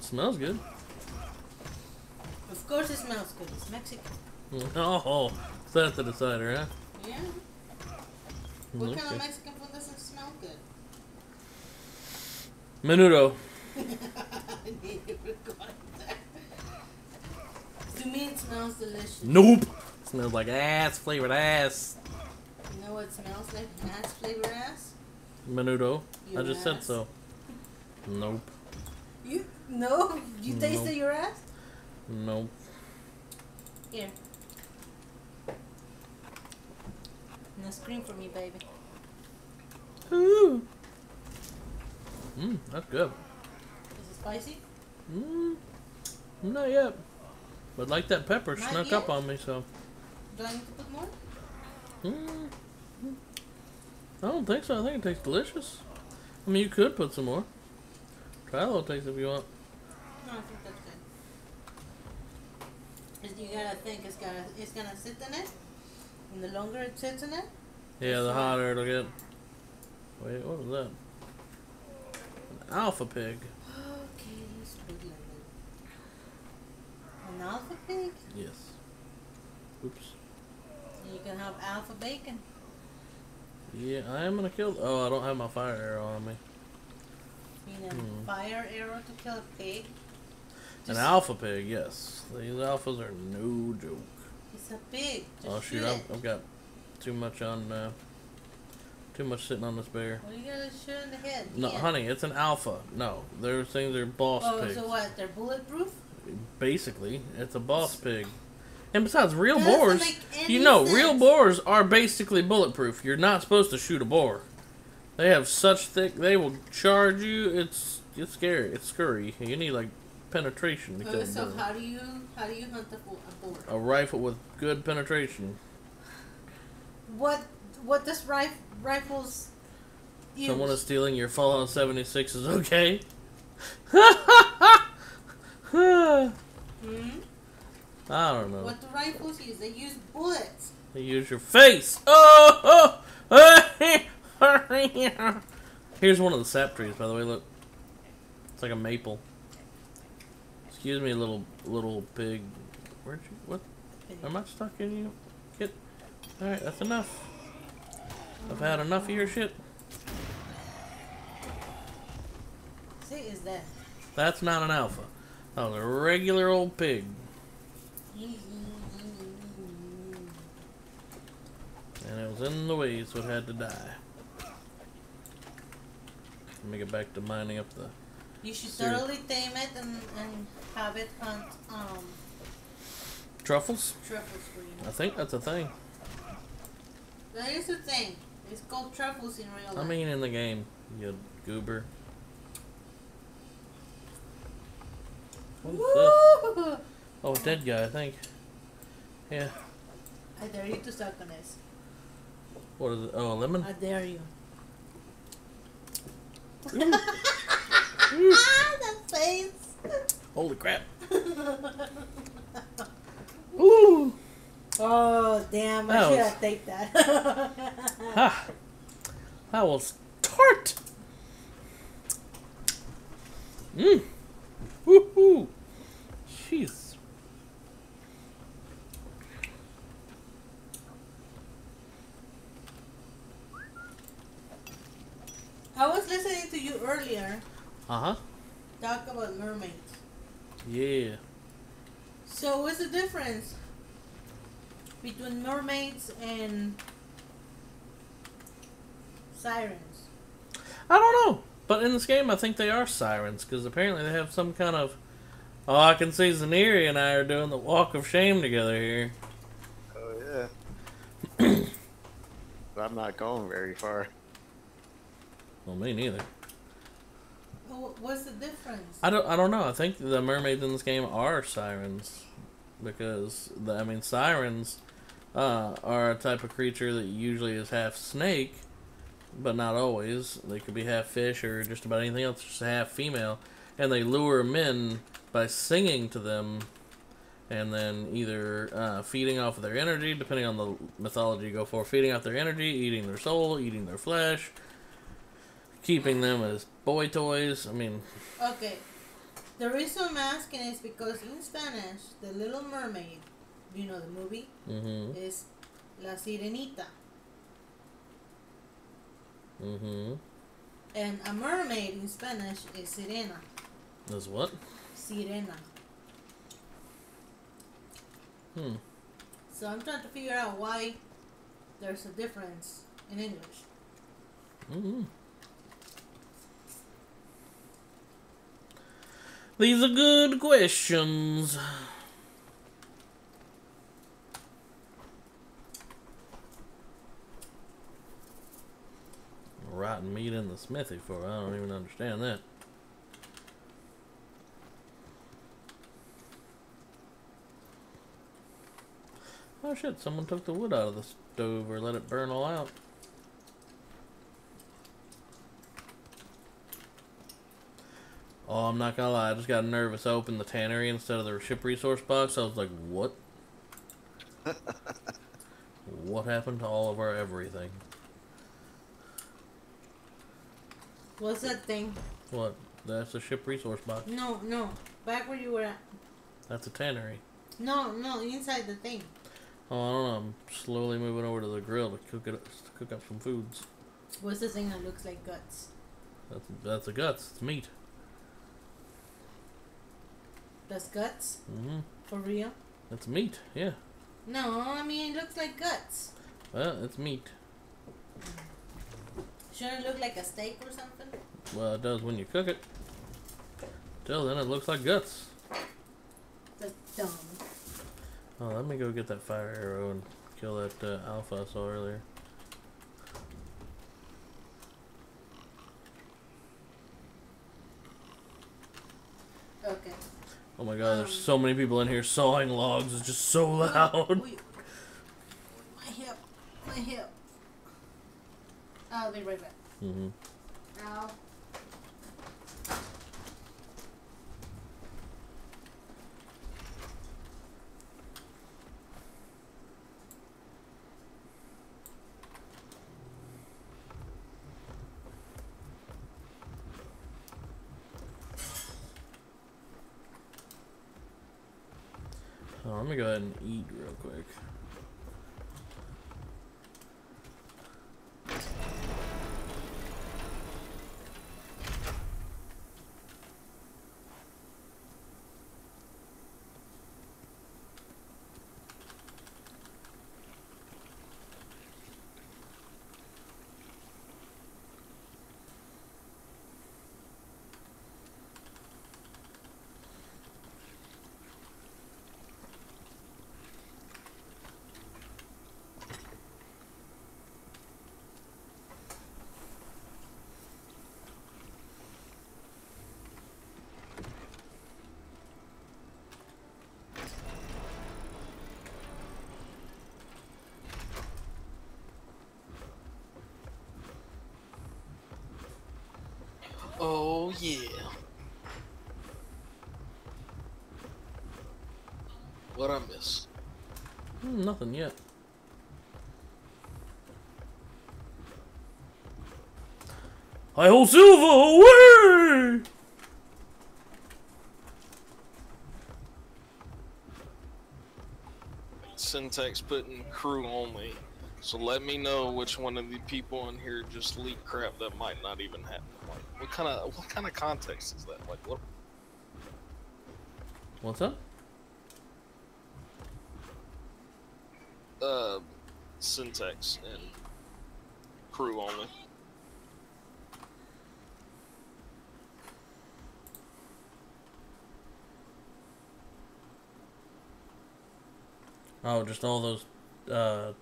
Smells good. Of course it smells good. It's Mexican. Oh, that's the decider, huh? Yeah. What kind of Mexican food doesn't smell good? Menudo. To me it smells delicious. Nope. Smells like ass, flavored ass. You know what smells like ass flavored ass? Menudo. Your I just ass. said so. Nope. You no? You tasted Nope. your ass? Nope. Here. Now scream for me, baby. Ooh. That's good. Is it spicy? Not yet. But like that pepper Not snuck yet? up on me, so. Do I need to put more? I don't think so. I think it tastes delicious. I mean, you could put some more. Try a little taste if you want. No, I think that's good. You gotta think it's gonna sit in it, and the longer it sits in it. Yeah, the hotter it'll get. Wait, what was that? An alpha pig. Okay, let's put it. An alpha pig? Yes. Oops. You can have alpha bacon. Yeah, I am gonna kill. Oh, I don't have my fire arrow on me. You need a fire arrow to kill a pig. An alpha pig, yes. These alphas are no joke. It's a pig. Just Oh shoot, I've got too much on. Too much sitting on this bear. Well, you gotta shoot in the head. No, Yeah. honey, it's an alpha. No, those things are boss pigs. So what? They're bulletproof? Basically, it's a boss pig. And besides, real Doesn't boars, make you any know, sense. real boars are basically bulletproof. You're not supposed to shoot a boar. They have such thick, they will charge you. It's scary. It's scurry. You need like penetration to kill a So boar. how do you hunt a boar? A rifle with good penetration. What does rifles use? Someone is stealing your Fallout 76 is okay. I don't know. What do rifles use? They use bullets. They use your face. Oh! Here's one of the sap trees, by the way. Look, it's like a maple. Excuse me, little pig. Where'd you? What? Am I stuck in you? Get. All right, that's enough. I've had enough of your shit. See, is that? That's not an alpha. That was a regular old pig. And it was in the way, so it had to die. Let me get back to mining up the... You should totally tame it and have it hunt Truffles? truffles for you. I think that's a thing. That is a thing. It's called truffles in real life. I mean in the game, you goober. What is this? Woo! Oh, a dead guy, I think. Yeah. I dare you to suck on this. What is it? Oh, a lemon? I dare you. Ooh. That face. Holy crap. Ooh. Oh, damn. I That should was- have taken that. Ah. That was tart. Mmm. Woohoo. Jeez. I was listening to you earlier talked about mermaids. Yeah. So what's the difference between mermaids and sirens? I don't know. But in this game, I think they are sirens, because apparently they have some kind of... Oh, I can see Zaneri and I are doing the walk of shame together here. Oh, yeah. But I'm not going very far. Well, me neither. What's the difference? I don't know. I think the mermaids in this game are sirens. Because, sirens are a type of creature that usually is half snake, but not always. They could be half fish or just about anything else, just half female. And they lure men by singing to them and then either feeding off of their energy, depending on the mythology you go for, feeding off their energy, eating their soul, eating their flesh, keeping them as boy toys. Okay. The reason I'm asking is because in Spanish, The Little Mermaid, you know the movie, is La Sirenita. And a mermaid in Spanish is sirena. Is what? Sirena. So I'm trying to figure out why there's a difference in English. These are good questions. Rotten meat in the smithy for, I don't even understand that. Oh shit, someone took the wood out of the stove or let it burn all out. Oh, I'm not gonna lie, I just got nervous. I opened the tannery instead of the ship resource box. I was like, what? What happened to all of our everything? What's that thing? What? That's a ship resource box. No. Back where you were at. That's a tannery. No, inside the thing. Oh, I don't know. I'm slowly moving over to the grill to cook up some foods. What's the thing that looks like guts? That's the guts. It's meat. That's guts? For real? That's meat, yeah. No, it looks like guts. Well, it's meat. Shouldn't it look like a steak or something? Well, it does when you cook it. Till then, it looks like guts. That's dumb. Oh, let me go get that fire arrow and kill that alpha I saw earlier. Okay. Oh my god, there's so many people in here sawing logs. It's just so loud. My hip. I'll be right back. Ow. Oh, let me go ahead and eat real quick. Oh yeah. What I miss? Nothing yet. Hi-ho Silver, away! Syntax putting crew only. So let me know which one of the people in here just leak crap that might not even happen. Like, what kind of context is that? Like, what? What's up? Syntax and crew only. Oh, just all those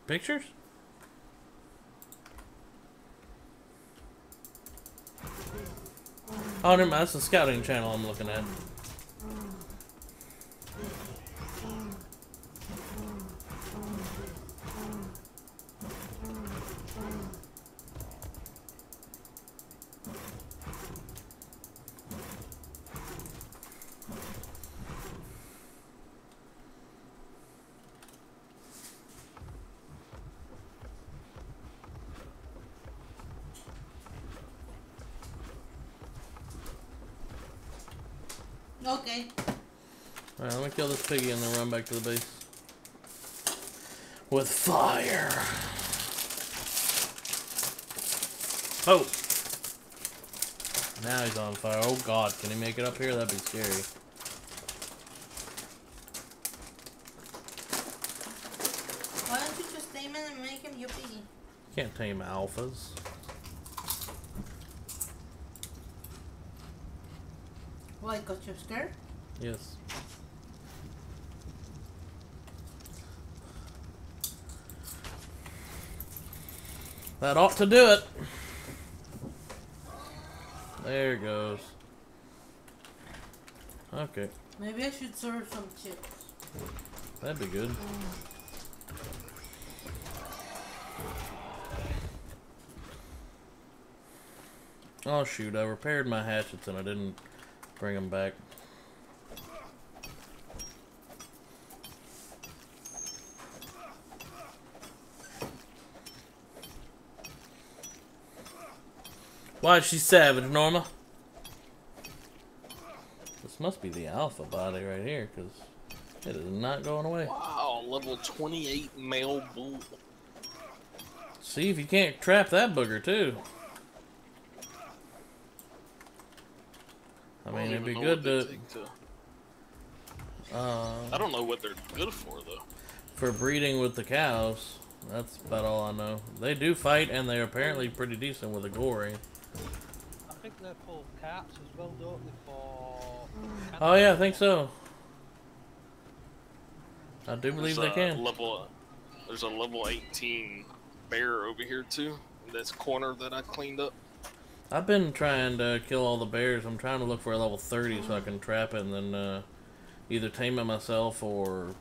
pictures? Oh, never mind. That's the scouting channel I'm looking at. Okay. Alright, let me kill this piggy and then run back to the base. With fire. Oh! Now he's on fire. Oh god, can he make it up here? That'd be scary. Why don't you just tame him and make him your piggy? Can't tame alphas. Why, because you're scared? Yes. That ought to do it. There it goes. Okay. Maybe I should serve some chips. That'd be good. Oh shoot, I repaired my hatchets and I didn't bring them back. Why is she savage, Norma? This must be the alpha body right here, because it is not going away. Wow, level 28 male bull. See if you can't trap that booger too. I mean, it'd be good to... I don't know what they're good for, though. For breeding with the cows. That's about all I know. They do fight, and they're apparently pretty decent with a gory. I think they're full cats as well, don't they, for... Oh yeah, I think so. I do believe they can. There's a level 18 bear over here, too. In this corner that I cleaned up. I've been trying to kill all the bears. I'm trying to look for a level 30 so I can trap it and then either tame it myself or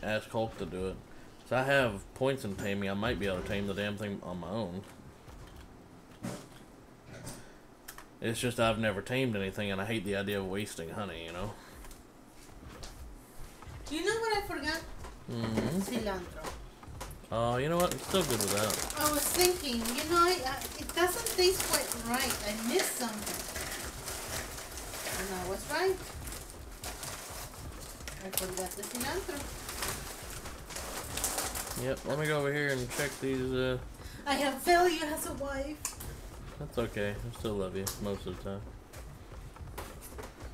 ask Hulk to do it. So I have points in taming. I might be able to tame the damn thing on my own. It's just I've never tamed anything and I hate the idea of wasting honey, you know? Do you know what I forgot? Mm-hmm. Cilantro. Oh, you know what? I'm still good with that. I was thinking, you know, it doesn't taste quite right. I missed something. And I was right. I forgot the cilantro. Yep, let me go over here and check these, I have failed you as a wife. That's okay. I still love you most of the time.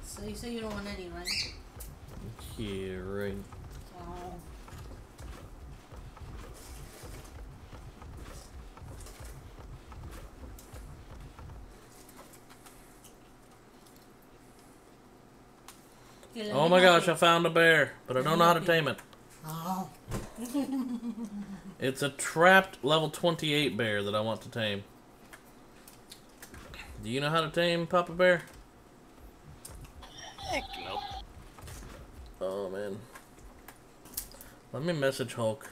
So you say you don't want any, right? Yeah, right. Oh. Oh my gosh, I found a bear, but I don't know how to tame it. Oh. It's a trapped level 28 bear that I want to tame. Do you know how to tame Papa Bear? Heck no. Oh man. Let me message Hulk.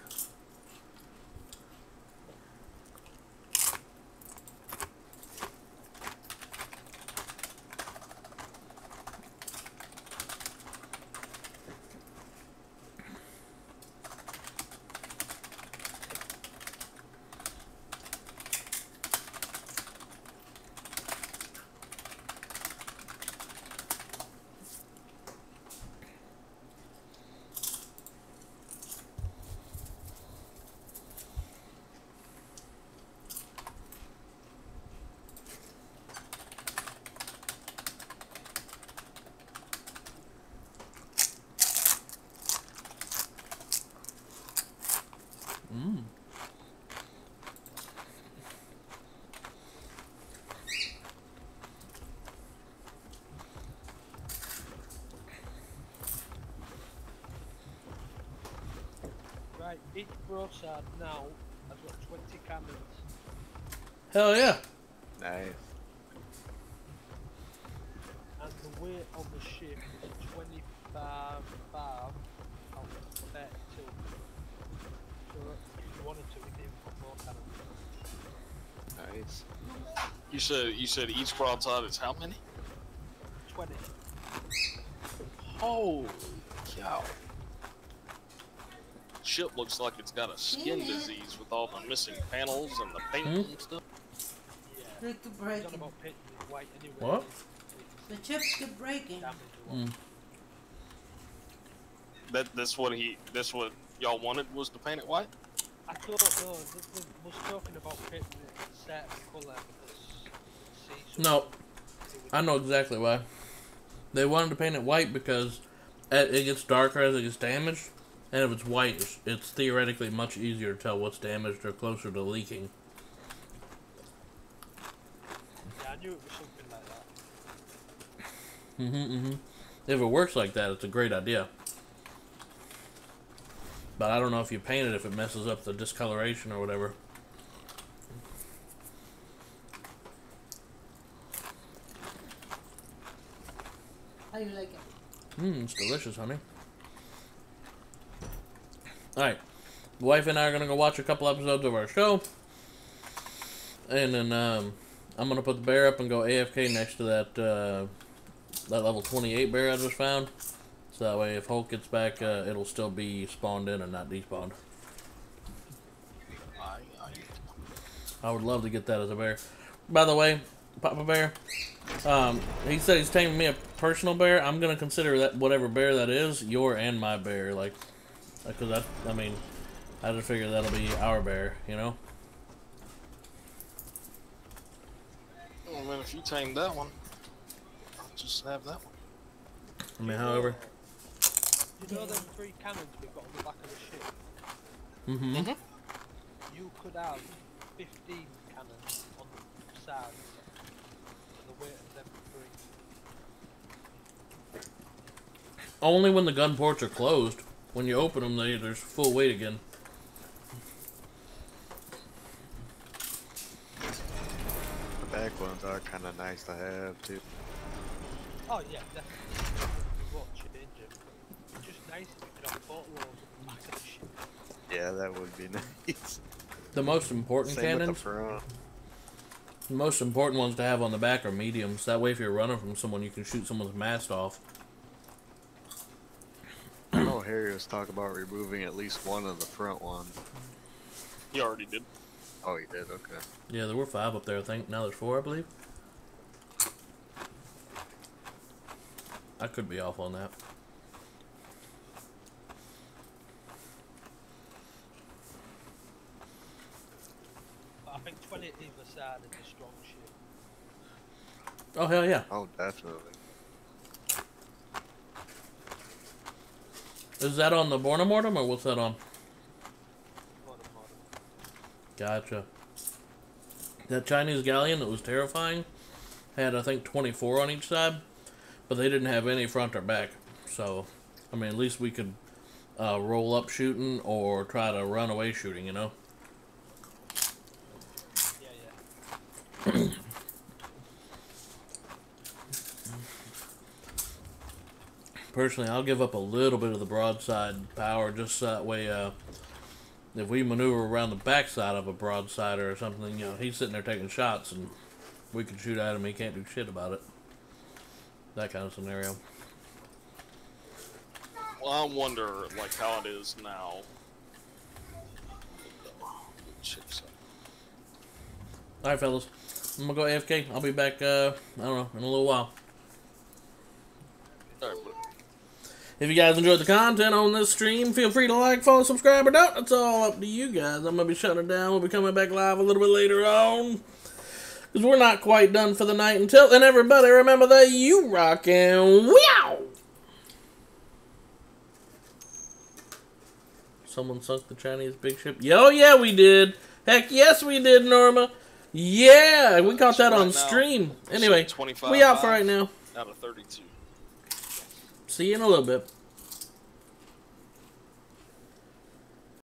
Like, each broadside now has got 20 cannons. Hell yeah. Nice. And the weight on the ship is 25 out of 32. So if you wanted to, we can put more cannons. Nice. You said each broadside is how many? 20. Holy cow. Ship looks like it's got a skin disease with all the missing panels and the paint and stuff. Yeah. It keep breaking. About painting it white anyway. What? The chips keep breaking. That's what y'all wanted was to paint it white? I don't know. They was talking about painting it a certain colour because No. I know exactly why. They wanted to paint it white because it gets darker as it gets damaged. And if it's white, it's theoretically much easier to tell what's damaged or closer to leaking. Yeah, I knew it was something like that. If it works like that, it's a great idea. But I don't know if you paint it if it messes up the discoloration or whatever. How you like it? It's delicious, honey. Alright. The wife and I are going to go watch a couple episodes of our show. And then I'm going to put the bear up and go AFK next to that level 28 bear I just found. So that way if Hulk gets back, it'll still be spawned in and not despawned. I would love to get that as a bear. By the way, Papa Bear, he said he's taming me a personal bear. I'm going to consider that whatever bear that is, your and my bear. Like, because I mean, I just figure that'll be our bear, you know? Well, man, if you tame that one, I'll just have that one. I mean, however. You know them 3 cannons we've got on the back of the ship? You could have 15 cannons on the sides. The weight of them 3. Only when the gun ports are closed. When you open them, there's full weight again. The back ones are kind of nice to have too. Oh yeah, definitely. We won't change it. It's just nice if we could have photos on the back of the ship. Yeah, that would be nice. The most important Same cannons. with the front. The most important ones to have on the back are mediums. That way, if you're running from someone, you can shoot someone's mast off. I know Harry was talking about removing at least one of the front ones. You already did. Oh, he did? Okay. Yeah, there were 5 up there, I think. Now there's 4, I believe. I could be off on that. But I think 20 either side is a strong ship. Oh, hell yeah. Oh, definitely. Is that on the Bornomortem, or what's that on? Gotcha. That Chinese galleon that was terrifying had, I think, 24 on each side, but they didn't have any front or back. So, I mean, at least we could roll up shooting or try to run away shooting, you know? Yeah. Personally, I'll give up a little bit of the broadside power just so that way, if we maneuver around the backside of a broadside or something, you know, he's sitting there taking shots and we can shoot at him, he can't do shit about it. That kind of scenario. Well, I wonder, like, how it is now. Alright, fellas. I'm gonna go AFK. I'll be back, I don't know, in a little while. Alright, if you guys enjoyed the content on this stream, feel free to like, follow, subscribe, or don't. It's all up to you guys. I'm going to be shutting it down. We'll be coming back live a little bit later on. Because we're not quite done for the night. Until then, everybody, remember that you rock and wow! Someone sunk the Chinese big ship. Yo, yeah, we did. Heck yes, we did, Norma. Yeah, we caught that on stream. Anyway, we out for right now. Out of 32. See you in a little bit.